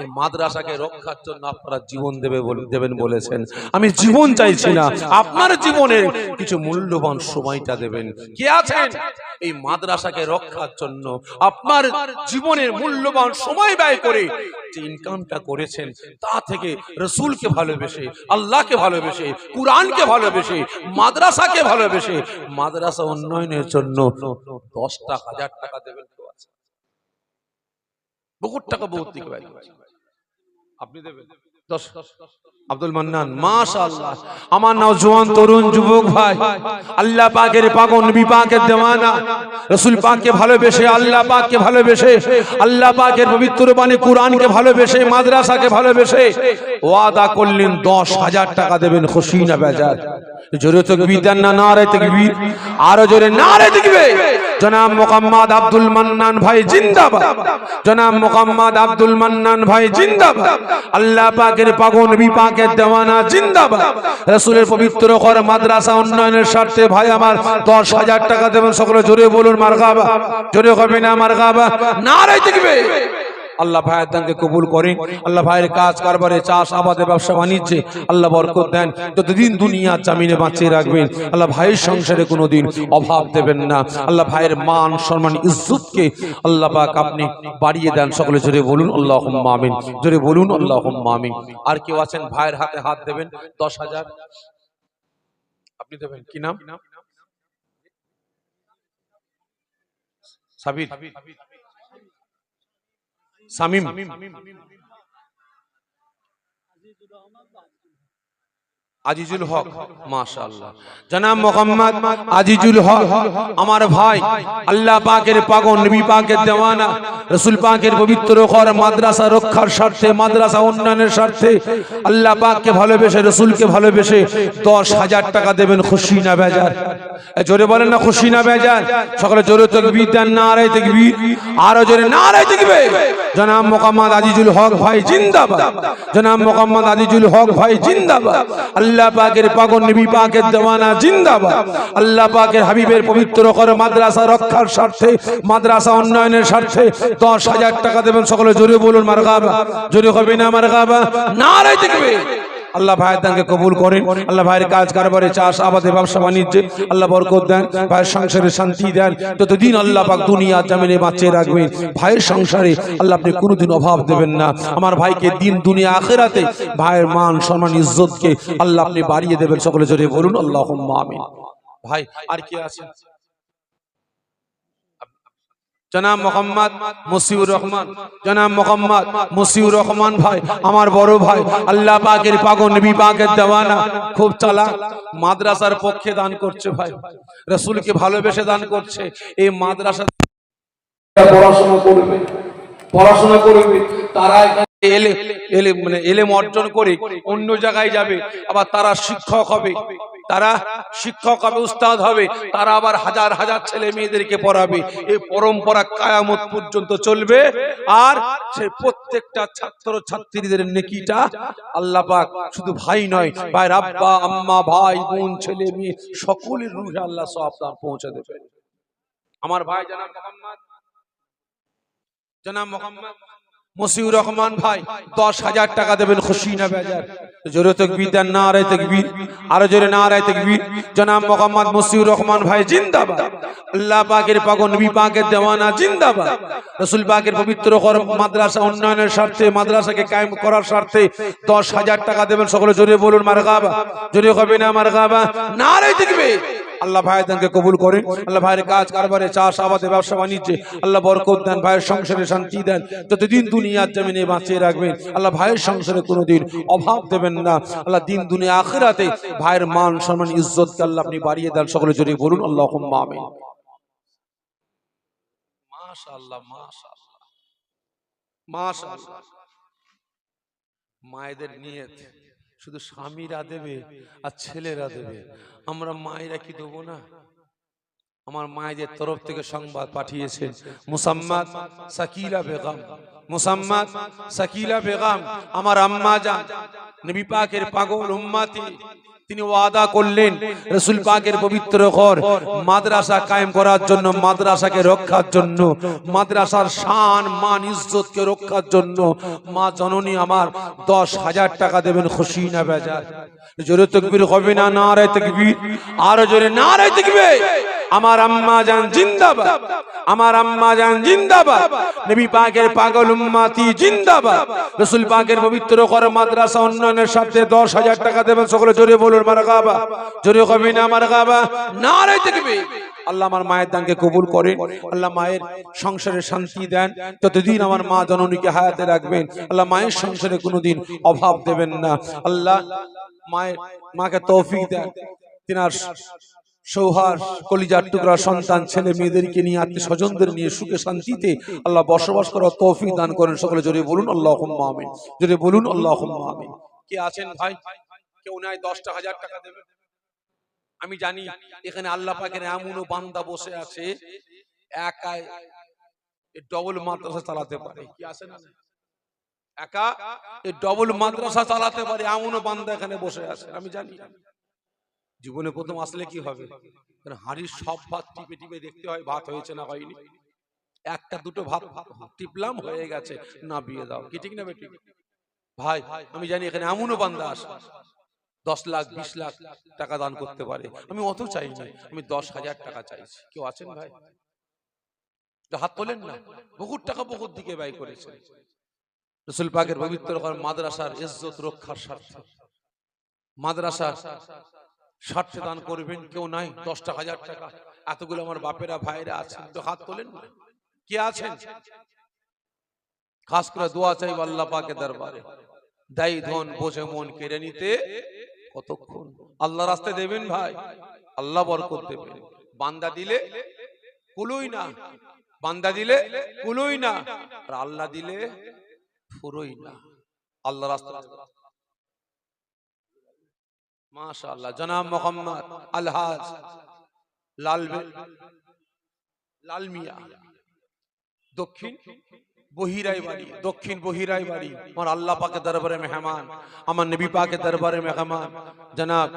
এই মাদ্রাসাকে রক্ষার জন্য আপনারা জীবন দেবেন বলেছেন। আমি জীবন চাইছি না, আপনার জীবনের কিছু মূল্যবান সময়টা দেবেন। কে আছেন এই মাদ্রাসাকে রক্ষার জন্য আপনার জীবনের মূল্যবান সময় ব্যয় করে যে ইনকামটা করেছেন, তা থেকে রাসূলকে ভালোবেসে, আল্লাহকে ভালোবেসে, কুরআনকে ভালোবেসে, মাদ্রাসাকে ভালোবেসে, মাদ্রাসা উন্নয়নের জন্য 10 টাকা 1000 টাকা দেবেন? কেউ আছে? বহুত টাকা, বহুত দিকে আপনি দেবেন? 10 আব্দুল মান্নান মাশাআল্লাহ। আমার নওজোয়ান তরুণ যুবক ভাই, আল্লাহ পাকের পাগল, নবী পাকের দেওয়ানা, রাসূল পাককে ভালোবেসে, আল্লাহ পাককে ভালোবেসে, আল্লাহ পাকের পবিত্র বাণী কুরআনকে ভালোবেসে, মাদ্রাসাকে ভালোবেসে ওয়াদা করলেন 10,000 টাকা দেবেন, খুশি না বেজার? জোরে তাকবীর দেন না, নারে তাকবীর, আরো জোরে নারে তাকবীর। জনাব মোহাম্মদ আব্দুল মান্নান ভাই জিন্দাবাদ, জনাব মোহাম্মদ আব্দুল মান্নান ভাই জিন্দাবাদ। আল্লাহ পাকের পাগল, নবী পাকের দেওয়ানা জিন্দাবাদ। রাসূলের পবিত্র ঘর মাদ্রাসা উন্নয়নের স্বার্থে ভাই আমার 10,000 টাকা দেবেন। সকলে জোরে বলুন মারহাবা, জোরে হবে না মারহাবা, নারে তাকবীর। আল্লাহ ভাইয়ের দানকে কবুল করেন, আল্লাহ ভাইয়ের কাজ কারবারে, চাষ আবাদে, ব্যবসা বাণিজ্যে আল্লাহ বরকত দেন, যতদিন দুনিয়ার জামিনে বাঁচিয়ে রাখবেন। আল্লাহ ভাইয়ের সংসারে কোনোদিন অভাব দেবেন না। আল্লাহ ভাইয়ের মান সম্মান ইজ্জতকে আল্লাহ পাক আপনি বাড়িয়ে দেন। সকলে জোরে বলুন আল্লাহুম্মা আমিন, জোরে বলুন আল্লাহুম্মা আমিন। আর কেউ আছেন ভাইয়ের হাতে হাত দেবেন? 10,000 আপনি দেবেন। কি নাম? সাবির, শামীম, আজিজুল হক, মাশাআল্লাহ। জনাব মোহাম্মদ আজিজুল হক আমার ভাই, আল্লাহ পাকের পাগল, নবী পাকের দেওয়ানা, রাসূল পাকের পবিত্র ঘর মাদ্রাসা রক্ষার স্বার্থে, মাদ্রাসা উন্নয়নের স্বার্থে আল্লাহ পাককে ভালোবেসে, রাসূলকে ভালোবেসে 10,000 টাকা দেবেন, খুশি না বেজার? জোরে বলেন না, খুশি না বেজার? সকলে জোরে তাকবীর দেন, নারে তাকবীর, আরো জোরে নারে তাকবীর। জনাব মোহাম্মদ আজিজুল হক ভাই জিন্দাবাদ, জনাব মোহাম্মদ আজিজুল হক ভাই জিন্দাবাদ। আল্লাহ পাকের পাগল, নবী পাকের দেওয়ানা জিন্দাবাদ। আল্লাহ পাকের হাবিবের পবিত্র ঘর মাদ্রাসা রক্ষার স্বার্থে, মাদ্রাসা উন্নয়নের স্বার্থে 10,000 টাকা দেবেন। সকলে জোরে বলুন মারহাবা, জোরে হবে না মারহাবা, নারে তাকবীর। আল্লাহ ভাইয়ের দানকে কবুল করেন, আল্লাহ ভাইয়ের কাজ কারবারে, চাষ আবাদে, ব্যবসা বাণিজ্যে আল্লাহ বরকত দেন, ভাইয়ের সংসারে শান্তি দেন, যতদিন আল্লাহ পাক দুনিয়া জামিনে বাঁচিয়ে রাখবেন। ভাইয়ের সংসারে আল্লাহ আপনি কোনোদিন অভাব দেবেন না। আমার ভাইকে দিন দুনিয়া আখিরাতে ভাইয়ের মান সম্মান ইজ্জতকে আল্লাহ আপনি বাড়িয়ে দেবেন। সকলে জোরে বলুন আল্লাহুম্মা আমিন। ভাই আর কি আছে? জনাব মোহাম্মদ মসিউর রহমান, জনাব মোহাম্মদ মসিউর রহমান ভাই আমার বড় ভাই, আল্লাহ পাকের পাগল, নবী পাকের দেওয়ানা, খুব চালাক, মাদ্রাসার পক্ষে দান করছে ভাই, রাসূলকে ভালোবেসে দান করছে। এই মাদ্রাসা পড়াশোনা করবে তারা এলেম অর্জন করে অন্য জায়গায় যাবে, আবার তারা শিক্ষক হবে, তারা শিক্ষক হবে, উস্তাদ হবে, তারা আবার হাজার হাজার ছেলে মেয়েদেরকে পড়াবে। এই পরম্পরা কিয়ামত পর্যন্ত চলবে। আর সেই প্রত্যেকটা ছাত্র ছাত্রীদের নেকিটা আল্লাহ পাক শুধু ভাই নয়, ভাই আব্বা আম্মা, ভাই বোন, ছেলে মেয়ে সকলের রূহে আল্লাহ সওয়াব পৌঁছে দেবে। আমার ভাই জনাব মোহাম্মদ মসিউর রহমান ভাই 10,000 টাকা দেবেন, খুশি না বেজার? জোরে তাকবীর দেন, নারে তাকবীর, আরো জোরে নারে তাকবীর। জনাব মোহাম্মদ মসিউর রহমান ভাই জিন্দাবাদ। আল্লাহ পাকের পাগল, নবী পাকের দেওয়ানা জিন্দাবাদ। রাসূল পাকের পবিত্র ঘর মাদ্রাসা উন্নয়নের স্বার্থে, মাদ্রাসাকে কায়েম করার স্বার্থে 10,000 টাকা দেবেন। সকলে জোরে বলুন মারহাবা, জোরে হবে না মারহাবা, নারে তাকবীর। আল্লাহ ভাইয়ের দানকে কবুল করেন, আল্লাহ ভাইয়ের কাজ কারবারে, চাষ আবাদে, ব্যবসা বাণিজ্যে আল্লাহ বরকত দেন, ভাইয়ের সংসারে শান্তি দেন, যতদিন দুনিয়ার জমিনে বাঁচিয়ে রাখবেন। আল্লাহ ভাইয়ের সংসারে কোনোদিন অভাব দেবেন না। আল্লাহ দিন দুনিয়া আখিরাতে ভাইয়ের মান সম্মান ইজ্জতকে আল্লাহ আপনি বাড়িয়ে দেন। সকলে জোরে বলুন আল্লাহুম্মা আমিন। মাশাআল্লাহ, মাশাআল্লাহ, মাশাআল্লাহ। মায়েদের নিয়ত শুধু স্বামীরা দেবে আর ছেলেরা দেবে, আমরা মায়েরা কি দেবো না? আমার মায়েদের তরফ থেকে সংবাদ পাঠিয়েছেন মুসাম্মাদ সাকিলা বেগম, মুসাম্মাদ সাকিলা বেগম আমার আম্মা জান, নবী পাকের পাগল উম্মতি। তিনি ওয়াদা করলেন রাসূল পাকের পবিত্র ঘর মাদ্রাসা কায়েম করার জন্য, মাদ্রাসাকে রক্ষার জন্য, মাদ্রাসার শান মান ইজ্জতকে রক্ষার জন্য মা জননী আমার 10,000 টাকা দেবেন, খুশি না বেজার? জোরে তাকবীর হবে না, নারে তাকবীর, আরো জোরে নারে তাকবীর। আমার আম্মা জান জিন্দাবাদ, আমার আম্মা জান জিন্দাবাদ, নবী পাকের পাগল উম্মতি জিন্দাবাদ। রাসূল পাকের পবিত্র ঘর মাদ্রাসা উন্নয়নের সাথে 10,000 টাকা দেবেন। সকলে জোরে বলুন মারহাবা, জোরে হবে না মারহাবা, নারে তাকবীর। আল্লাহ আমার মায়ের দানকে কবুল করেন, আল্লাহ মায়ের সংসারে শান্তি দেন, যতদিন আমার মা জননীকে হায়াতে রাখবেন আল্লাহ মায়ের সংসারে কোনোদিন অভাব দেবেন না। আল্লাহ মাকে তৌফিক দেন, তিনার সৌহার কলিজার টুকরা সন্তান ছেলে মেয়েদেরকে নিয়ে আত্মীয় স্বজনদের নিয়ে সুখে শান্তিতে আল্লাহ বসবাস করার তৌফিক দান করেন। সকলে জোরে বলুন আল্লাহুম্মা আমিন, জোরে বলুন আল্লাহুম্মা আমিন। কে আছেন ভাই কেউ নাই 10,000 টাকা দেবে? আমি জানি এখানে আল্লাহ পাকের এমনও বান্দা বসে আছে একাই ডবল মাদ্রাসা চালাতে পারে। কি আছে না, একা এই ডবল মাদ্রাসা চালাতে পারে এমনও বান্দা এখানে বসে আছে। আমি জানি জীবনে প্রথম আসলে কি হবে, হাঁড়ির সব ভাত টিপে টিপে দেখতে হয় ভাত হয়েছে না হয়নি। একটা দুটো ভাত টিপলাম হয়ে গেছে, না বিয়ে দাও। কি ঠিক না বেটি? ভাই আমি জানি এখানে এমনও বান্দা আসে 10 লাখ 20 লাখ টাকা দান করতে পারে। আমি অত চাই না, আমি 10,000 টাকা চাইছি। কেউ আছেন ভাই? হাত তোলেন না। বহুত টাকা বহুত দিকে ব্যয় করেছে রাসূল পাকের পবিত্র ঘর মাদ্রাসার ইজ্জত রক্ষার স্বার্থে, মাদ্রাসার স্বার্থে দান করবেন। কেউ নাই 10,000 টাকা? এতগুলো আমার বাপেরা ভাইরা আছেন, তো হাত তোলেন না। কে আছেন? খাস করে দোয়া চাইব আল্লাহ পাকের দরবারে, দায়ী ধন বোঝে মন কেড়ে নিতে কতক্ষণ। আল্লাহ রাস্তায় দেবেন ভাই, আল্লাহ বরকত দেবেন। বান্দা দিলে কুলোই না, বান্দা দিলে কুলোই না, আর আল্লাহ দিলে ফুরোই না। আল্লাহ রাস্তায় মাশাআল্লাহ জনাব মোহাম্মদ আলহাজ লাল মিয়া, দক্ষিণ বহিরাই বাড়ি, দক্ষিণ বহিরাই বাড়ি। আমার আল্লাহ পাকের দরবারে মেহমান, আমার নবী পাকের দরবারে মেহমান জনাব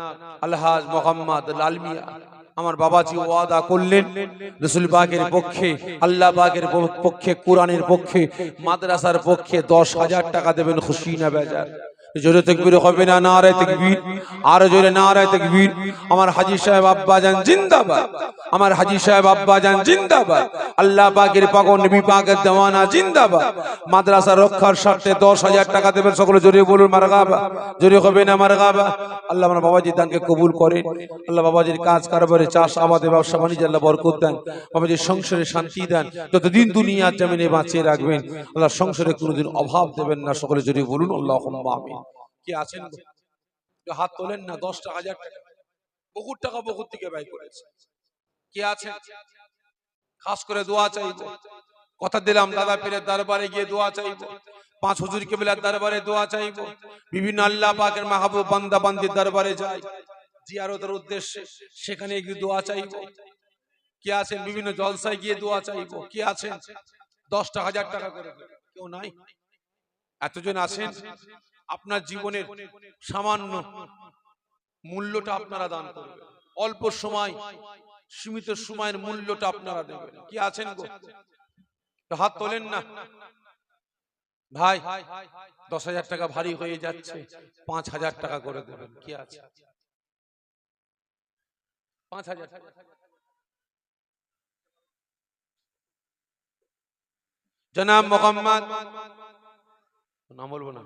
আলহাজ মোহাম্মদ লাল মিয়া। আমার বাবাজি ওয়াদা করলেন রাসূল পাকের পক্ষে, আল্লাহ পাকের পক্ষে, কোরআনের পক্ষে, মাদ্রাসার পক্ষে 10,000 টাকা দেবেন। খুশি না বেজার? জোরে তাকবীর হবে না? নারে তাকবীর, আর জোরে নারে তাকবীর। আমার হাজী সাহেব আব্বাজান জিন্দাবাদ, আমার হাজী সাহেব আব্বাজান জিন্দাবাদ, আল্লাহ পাকের পাগল নবী পাকের দেওয়ানা জিন্দাবাদ। মাদ্রাসা রক্ষার স্বার্থে 10,000 টাকা দেবেন। সকলে জোরে বলুন মারহাবা, জোরে হবে না মারহাবা? আল্লাহ আমার বাবাজির দানকে কবুল করেন, আল্লাহ বাবাজির কাজ কারবারে চাষ আবাদে ব্যবসা বাণিজ্যে আল্লাহ বরকত দেন, বাবাজির সংসারে শান্তি দেন, যতদিন দুনিয়ার জমিনে বাঁচিয়ে রাখবেন আল্লাহ সংসারে কোনোদিন অভাব দেবেন না। সকলে জোরে বলুন আল্লাহুম্মা আমিন। কি আছেন হাত তোলেন না? 10,000 টাকা বহুত টাকা বহুত দিকে ব্যয় করেছে। কি আছেন? খাস করে দোয়া চাইবো, কথা দিলাম দাদা পীরের দরবারে গিয়ে দোয়া চাইবো, 5 হুজুর কিবলার দরবারে দোয়া চাইবো, বিভিন্ন আল্লাহ পাকের মাহবুব বান্দা বান্দির দরবারে যাই জিয়ারতের উদ্দেশ্যে, সেখানে গিয়ে দোয়া চাইবো। কি আছেন? বিভিন্ন জলসায় গিয়ে দোয়া চাইবো। কি আছেন? 10,000 টাকা করে কেউ নাই? এতজন আছেন, আপনার জীবনের সামান্য মূল্যটা আপনারা দান করবেন, অল্প সময় সীমিত সময়ের মূল্যটা আপনারা দেবেন। কি আছেন গো? হাত তোলেন না ভাই। 10,000 টাকা ভারী হয়ে যাচ্ছে, 5,000 টাকা করে দেবেন। কি আছে? 5,000 জনাব মোহাম্মদ, নাম বলবো না,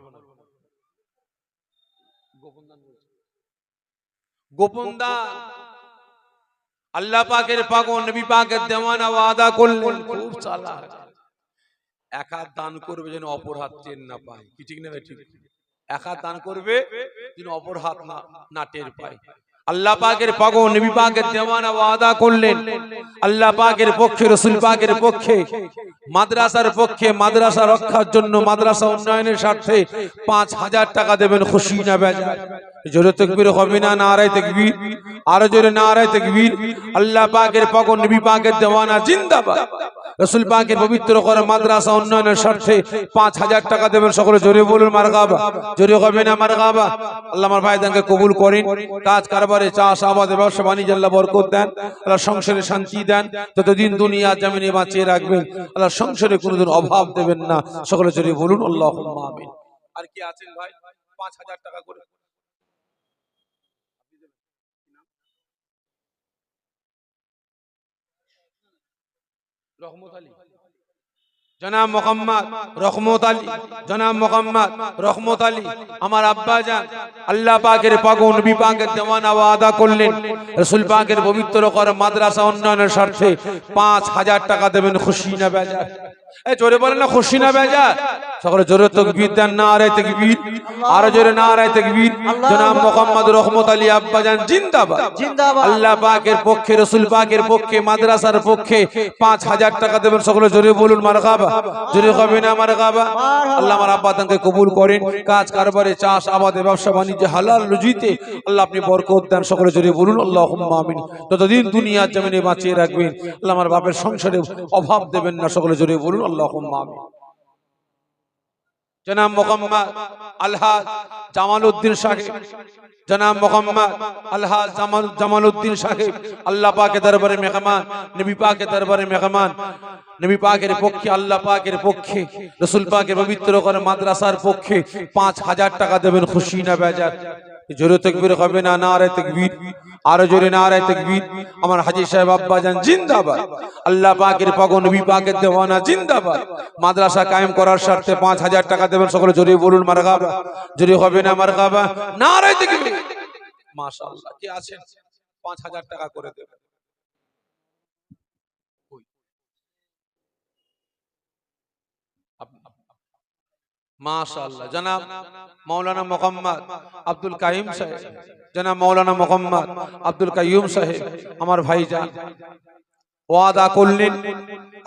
গোপন দান আল্লাহ পাকের পাগল নবী পাকের দেওয়ানা ওয়াদা করলেন, খুব চালাক। এক হাত দান করবে যেন অপর হাত টের না পায়। কি ঠিক না? ঠিক। এক হাত দান করবে যেন অপর হাত না টের পায়। আল্লাহ পাকের পাগল নবী পাকের দেওয়ানা ওয়াদা করলেন, আল্লাহ পাকের পক্ষে, রাসূল পাকের পক্ষে, মাদ্রাসার পক্ষে, মাদ্রাসা রক্ষার জন্য, মাদ্রাসা উন্নয়নের স্বার্থে 5,000 টাকা দেবেন। খুশি না বেজার? জোরে তাকবীর হবে না? নারে তাকবীর, আর জোরে নারে তাকবীর। আল্লাহ পাকের পাগল নবী পাকের দেওয়ানা জিন্দাবাদ, রাসূল পাকের পবিত্র করে মাদ্রাসা উন্নয়নের স্বার্থে 5,000 টাকা দেবেন। সকলে জোরে বলুন মারহাবা, জোরে হবে না মারহাবা? আল্লাহ আমার ভাইদেরকে কবুল করেন, কাজ কারবারে চাষ আবাদে ব্যবসা বাণিজ্যে আল্লাহ বরকত দেন, আল্লাহ সংসারে শান্তি দেন, যতদিন দুনিয়া জমিনে বাঁচিয়ে রাখবেন আল্লাহ সংসারে কোনোদিন অভাব দেবেন না। সকলে জোরে বলুন আল্লাহুম্মা আমিন। আর কি আছেন ভাই? 5,000 টাকা করে রহমত আলী জনাব মোহাম্মদ রহমত আলী, জনাব মোহাম্মদ রহমত আলী আমার আব্বা জান আল্লাহ পাকের পাগল নবী পাকের দেওয়ানা ওয়াদা করলেন রাসূল পাকের পবিত্র কর মাদ্রাসা উন্নয়নের স্বার্থে 5000 টাকা দেবেন, খুশি না বেজার? এই জোরে বলেন না খুশি না বেজার? সকলে জোরে তাকবীর দেন, নারে তাকবীর, আর জোরে নারে তাকবীর। জনাব মোহাম্মদ রহমত আলী আব্বা জান জিন্দাবাদ জিন্দাবাদ। আল্লাহ পাকের পক্ষে রাসূল পাকের পক্ষে মাদ্রাসার পক্ষে 5000 টাকা দেবেন, সকলে জোরে বলুন মারহাবা। জোরে হবে না মারহাবা? আল্লাহ আমার আব্বা জানকে কবুল করেন, কাজ কারবারে চাষ আবাদে ব্যবসা বাণিজ্যে হালাল রুজিতে আল্লাহ আপনি বরকত দেন, সকলে জোরে বলুন আল্লাহুম্মা আমিন। যতদিন দুনিয়ার জমিনে বাঁচিয়ে রাখবেন আল্লাহ আমার বাপের সংসারে অভাব দেবেন না, সকলে জোরে বলুন আল্লাহুম্মা আমিন। জনাব মোহাম্মদ আলহাজ জামাল উদ্দিন সাহেব, জনাব মোহাম্মদ আলহাজ জামাল উদ্দিন সাহেব আল্লাহ পাকের দরবারে মেহমান, নবী পাকের দরবারে মেহমান, নবী পাকের পক্ষে আল্লাহ পাকের পক্ষে রাসূল পাকের পবিত্র করে মাদ্রাসার পক্ষে 5000 টাকা দেবেন, খুশি না বেজার? জোরে তাকবীর হবে না? নারে তাকবীর, আর জোরে নারে তাকবীর। আমার হাজী সাহেব আব্বা জান জিন্দাবাদ, আল্লাহ পাকের পাগল নবী পাকের দেওয়ানা জিন্দাবাদ। মাদ্রাসা কায়েম করার স্বার্থে 5000 টাকা দেবেন, সকলে জোরে বলুন মারহাবা। জোরে হবে না মারহাবা? নারে তাকবীর। মাশাআল্লাহ, কে আছেন 5000 টাকা করে দেবেন? মাশাআল্লাহ। জনাব মাওলানা মোহাম্মদ আব্দুল কাইম সাহেব, জনাব মাওলানা মোহাম্মদ আব্দুল কাইয়ুম সাহেব আমার ভাইজান ওয়াদা করলেন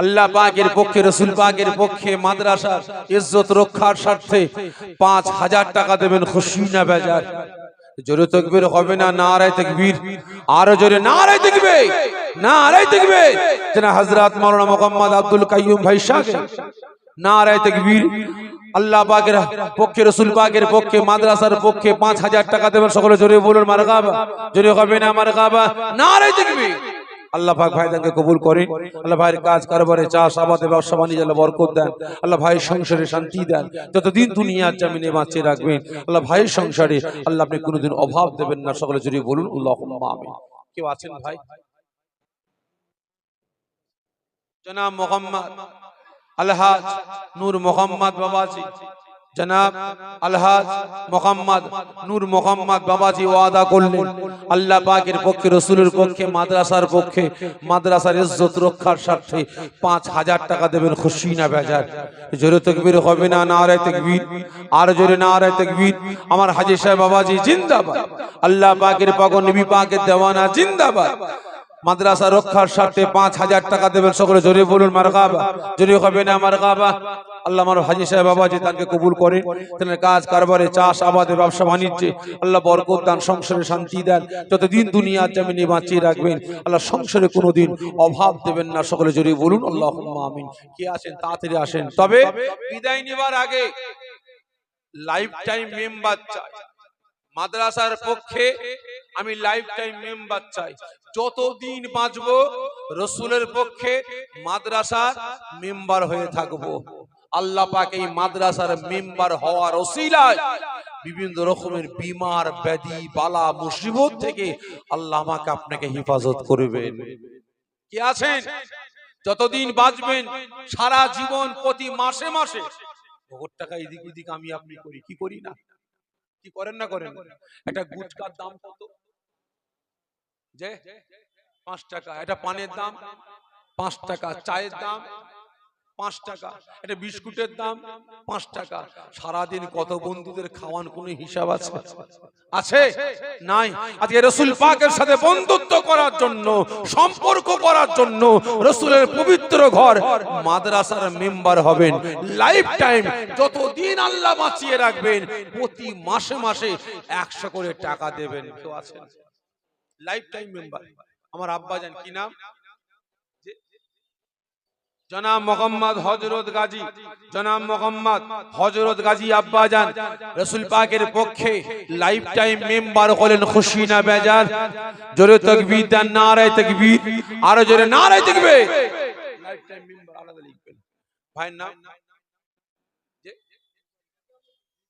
আল্লাহ পাকের পক্ষে রাসূল পাকের পক্ষে মাদ্রাসার ইজ্জত রক্ষার স্বার্থে 5000 টাকা দেবেন, খুশি না বেজার? জোরে তাকবীর হবে না? নারে তাকবীর, আর জোরে নারে তাকবীর, নারে তাকবীর। জনাব হযরত মাওলানা মোহাম্মদ আব্দুল কাইয়ুম ভাই সাহেব নারে তাকবীর। আল্লাহ পাকের পক্ষে রাসূল পাকের পক্ষে মাদ্রাসার পক্ষে 5000 টাকা দেবেন, সকলে জোরে বলুন মারহাবা। জোরে হবে না মারহাবা? নারে তাকবীর। আল্লাহ পাক ভাইদেরকে কবুল করেন, আল্লাহ ভাইয়ের কাজ কারবারে চাষ আবাদে ব্যবসা বাণিজ্যে আল্লাহ বরকত দেন, আল্লাহ ভাইয়ের সংসারে শান্তি দেন, যতদিন দুনিয়ার জমিনে বাঁচিয়ে রাখবেন আল্লাহ ভাইয়ের সংসারে আল্লাহ আপনি কোনোদিন অভাব দেবেন না, সকলে জোরে বলুন আল্লাহুম্মা আমিন। কেউ আছেন ভাই? জনাব মোহাম্মদ আলহাজ নূর মোহাম্মদ বাবাজি, জনাব আলহাজ মোহাম্মদ নূর মোহাম্মদ বাবাজি ওয়াদা করলেন আল্লাহ পাকের পক্ষে রাসূলের পক্ষে মাদ্রাসার পক্ষে মাদ্রাসার ইজ্জত রক্ষার স্বার্থে 5000 টাকা দেবেন, খুশি না বেজার? জোরে তাকবীর হবে না? নারে তাকবীর, আর জোরে নারে তাকবীর। আমার হাজী সাহেব বাবাজি জিন্দাবাদ, আল্লাহ পাকের পাগল নবী পাকের দেওয়ানা জিন্দাবাদ। মাদ্রাসা রক্ষার স্বার্থে 5000 টাকা দেবেন, সকলে জোরে বলুন মারহাবা। জোরে হবে না মারহাবা? আল্লাহ আমার হাজী সাহেব বাবাজি তাকে কবুল করেন, তাদের কাজ কারবারে চাষ আবাদে ব্যবসা বাণিজ্যে আল্লাহ বরকত দান, সংসারে শান্তি দেন, যতদিন দুনিয়ার জমিনে বাঁচিয়ে রাখবেন আল্লাহ সংসারে কোনোদিন অভাব দেবেন না, সকলে জোরে বলুন আল্লাহুম্মা আমিন। কে আছেন তাড়াতাড়ি আসেন। তবে বিদায় নেবার আগে লাইফ টাইম মেম্বার চাই মাদ্রাসার পক্ষে, আমি লাইফ টাইম মেম্বার চাই, যতদিন বাঁচবো রাসূলের পক্ষে মাদ্রাসার মেম্বার হয়ে থাকবো। আল্লাহ পাক এই মাদ্রাসার মেম্বার হওয়ার ওসিলায় বিভিন্ন রকমের বিমার ব্যাধি বালা মুসিবত থেকে আল্লাহ আমাকে আপনাকে হেফাজত করবেন। কি আছেন? যতদিন বাঁচবেন সারা জীবন প্রতি মাসে মাসে বহুত টাকা এদিক ওদিক আমি আপনি করি, কি করি না? কি করেন না করেন? একটা গুটকার দাম কত? যে 5 টাকা। এটা পানের দাম 5 টাকা, চায়ের দাম 5 টাকা, এটা বিস্কুটের দাম 5 টাকা। সারাদিন কত বন্ধুদের খাওয়ান, কোনো হিসাব আছে? আছে? নাই। আজকে রাসূল পাকের সাথে বন্ধুত্ব করার জন্য, সম্পর্ক করার জন্য রাসূলের পবিত্র ঘর মাদ্রাসার মেম্বার হবেন। লাইফ টাইম যতদিন আল্লাহ বাঁচিয়ে রাখবেন প্রতি মাসে মাসে 100 করে টাকা দেবেন। কেউ আছেন লাইফ টাইম মেম্বার? আমার আব্বা জান কি নাম? জনাব মোহাম্মদ হযরত গাজী, জনাব মোহাম্মদ হযরত গাজী আব্বা জান রাসূল পাকের পক্ষে লাইফ টাইম মেম্বার হলেন, খুশি না বেজার? জোরে তাকবীর দেন, নারে তাকবীর, আর জোরে নারে তাকবীর। লাইফ টাইম মেম্বার আলাদা লিখবেন। ভাইয়ের নাম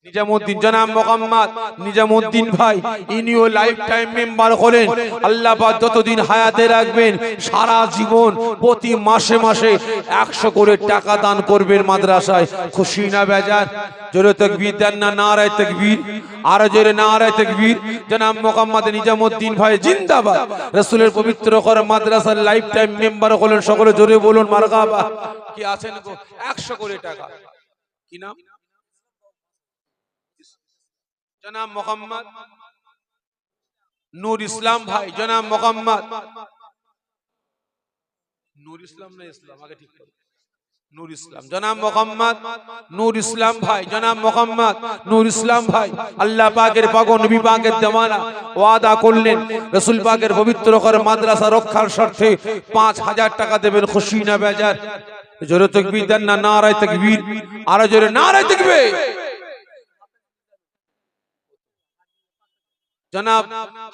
নিজামউদ্দিন জনাব মোহাম্মদ নিজামউদ্দিন ভাই, ইনিও লাইফ টাইম মেম্বার হলেন। আল্লাহ পাক যতদিন হায়াতে রাখবেন সারা জীবন প্রতি মাসে মাসে 100 করে টাকা দান করবেন মাদ্রাসায়। খুশি না বেজার? জোরে তাকবীর দেন না নারায়ে তাকবীর, আর জোরে নারায়ে তাকবীর। জনাব মোহাম্মদ নিজামউদ্দিন ভাই জিন্দাবাদ। রাসূলের পবিত্র ঘর মাদ্রাসার লাইফ টাইম মেম্বার হলেন। সকলে জোরে বলুন মারহাবা। কি আছেন গো 100 করে টাকা? কি নাম? জনাব মোহাম্মদ নূর ইসলাম ভাই। জনাব মোহাম্মদ নূর ইসলাম না ইসলাম আগে ঠিক করুন, নূর ইসলাম। জনাব মোহাম্মদ নূর ইসলাম ভাই, জনাব মোহাম্মদ নূর ইসলাম ভাই। আল্লাহ পাকের পাগল নবী পাকের দেওয়ানা ওয়াদা করলেন রাসূল পাকের পবিত্র ঘর মাদ্রাসা রক্ষার স্বার্থে 5000 টাকা দেবেন। খুশি না বেজার? জোরে তাকবীর দেন না নারায়ে তাকবীর, আর জোরে নারায়ে তাকবীর। জনাব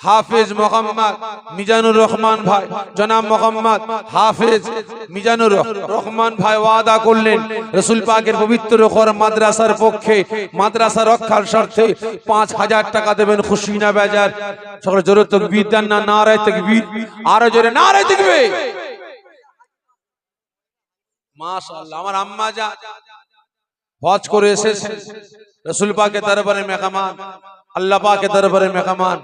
হাফেজ মোহাম্মদ মিজানুর রহমান ভাই, জনাব মোহাম্মদ হাফেজ মিজানুর রহমান ভাই ওয়াদা করলেন রাসূল পাকের পবিত্র ঘর মাদ্রাসার পক্ষে মাদ্রাসা রক্ষার স্বার্থে 5000 টাকা দেবেন। খুশি না বেজার? সকলে জোরে তাকবীর দেন না নারায়ে তাকবীর, আর জোরে নারায়ে তাকবীর। মাশাআল্লাহ। আমার আম্মা যা হজ করে এসেছেন রাসূল পাকের দরবারে মেহমান, আল্লাহ পাকের দরবারে মেহমান।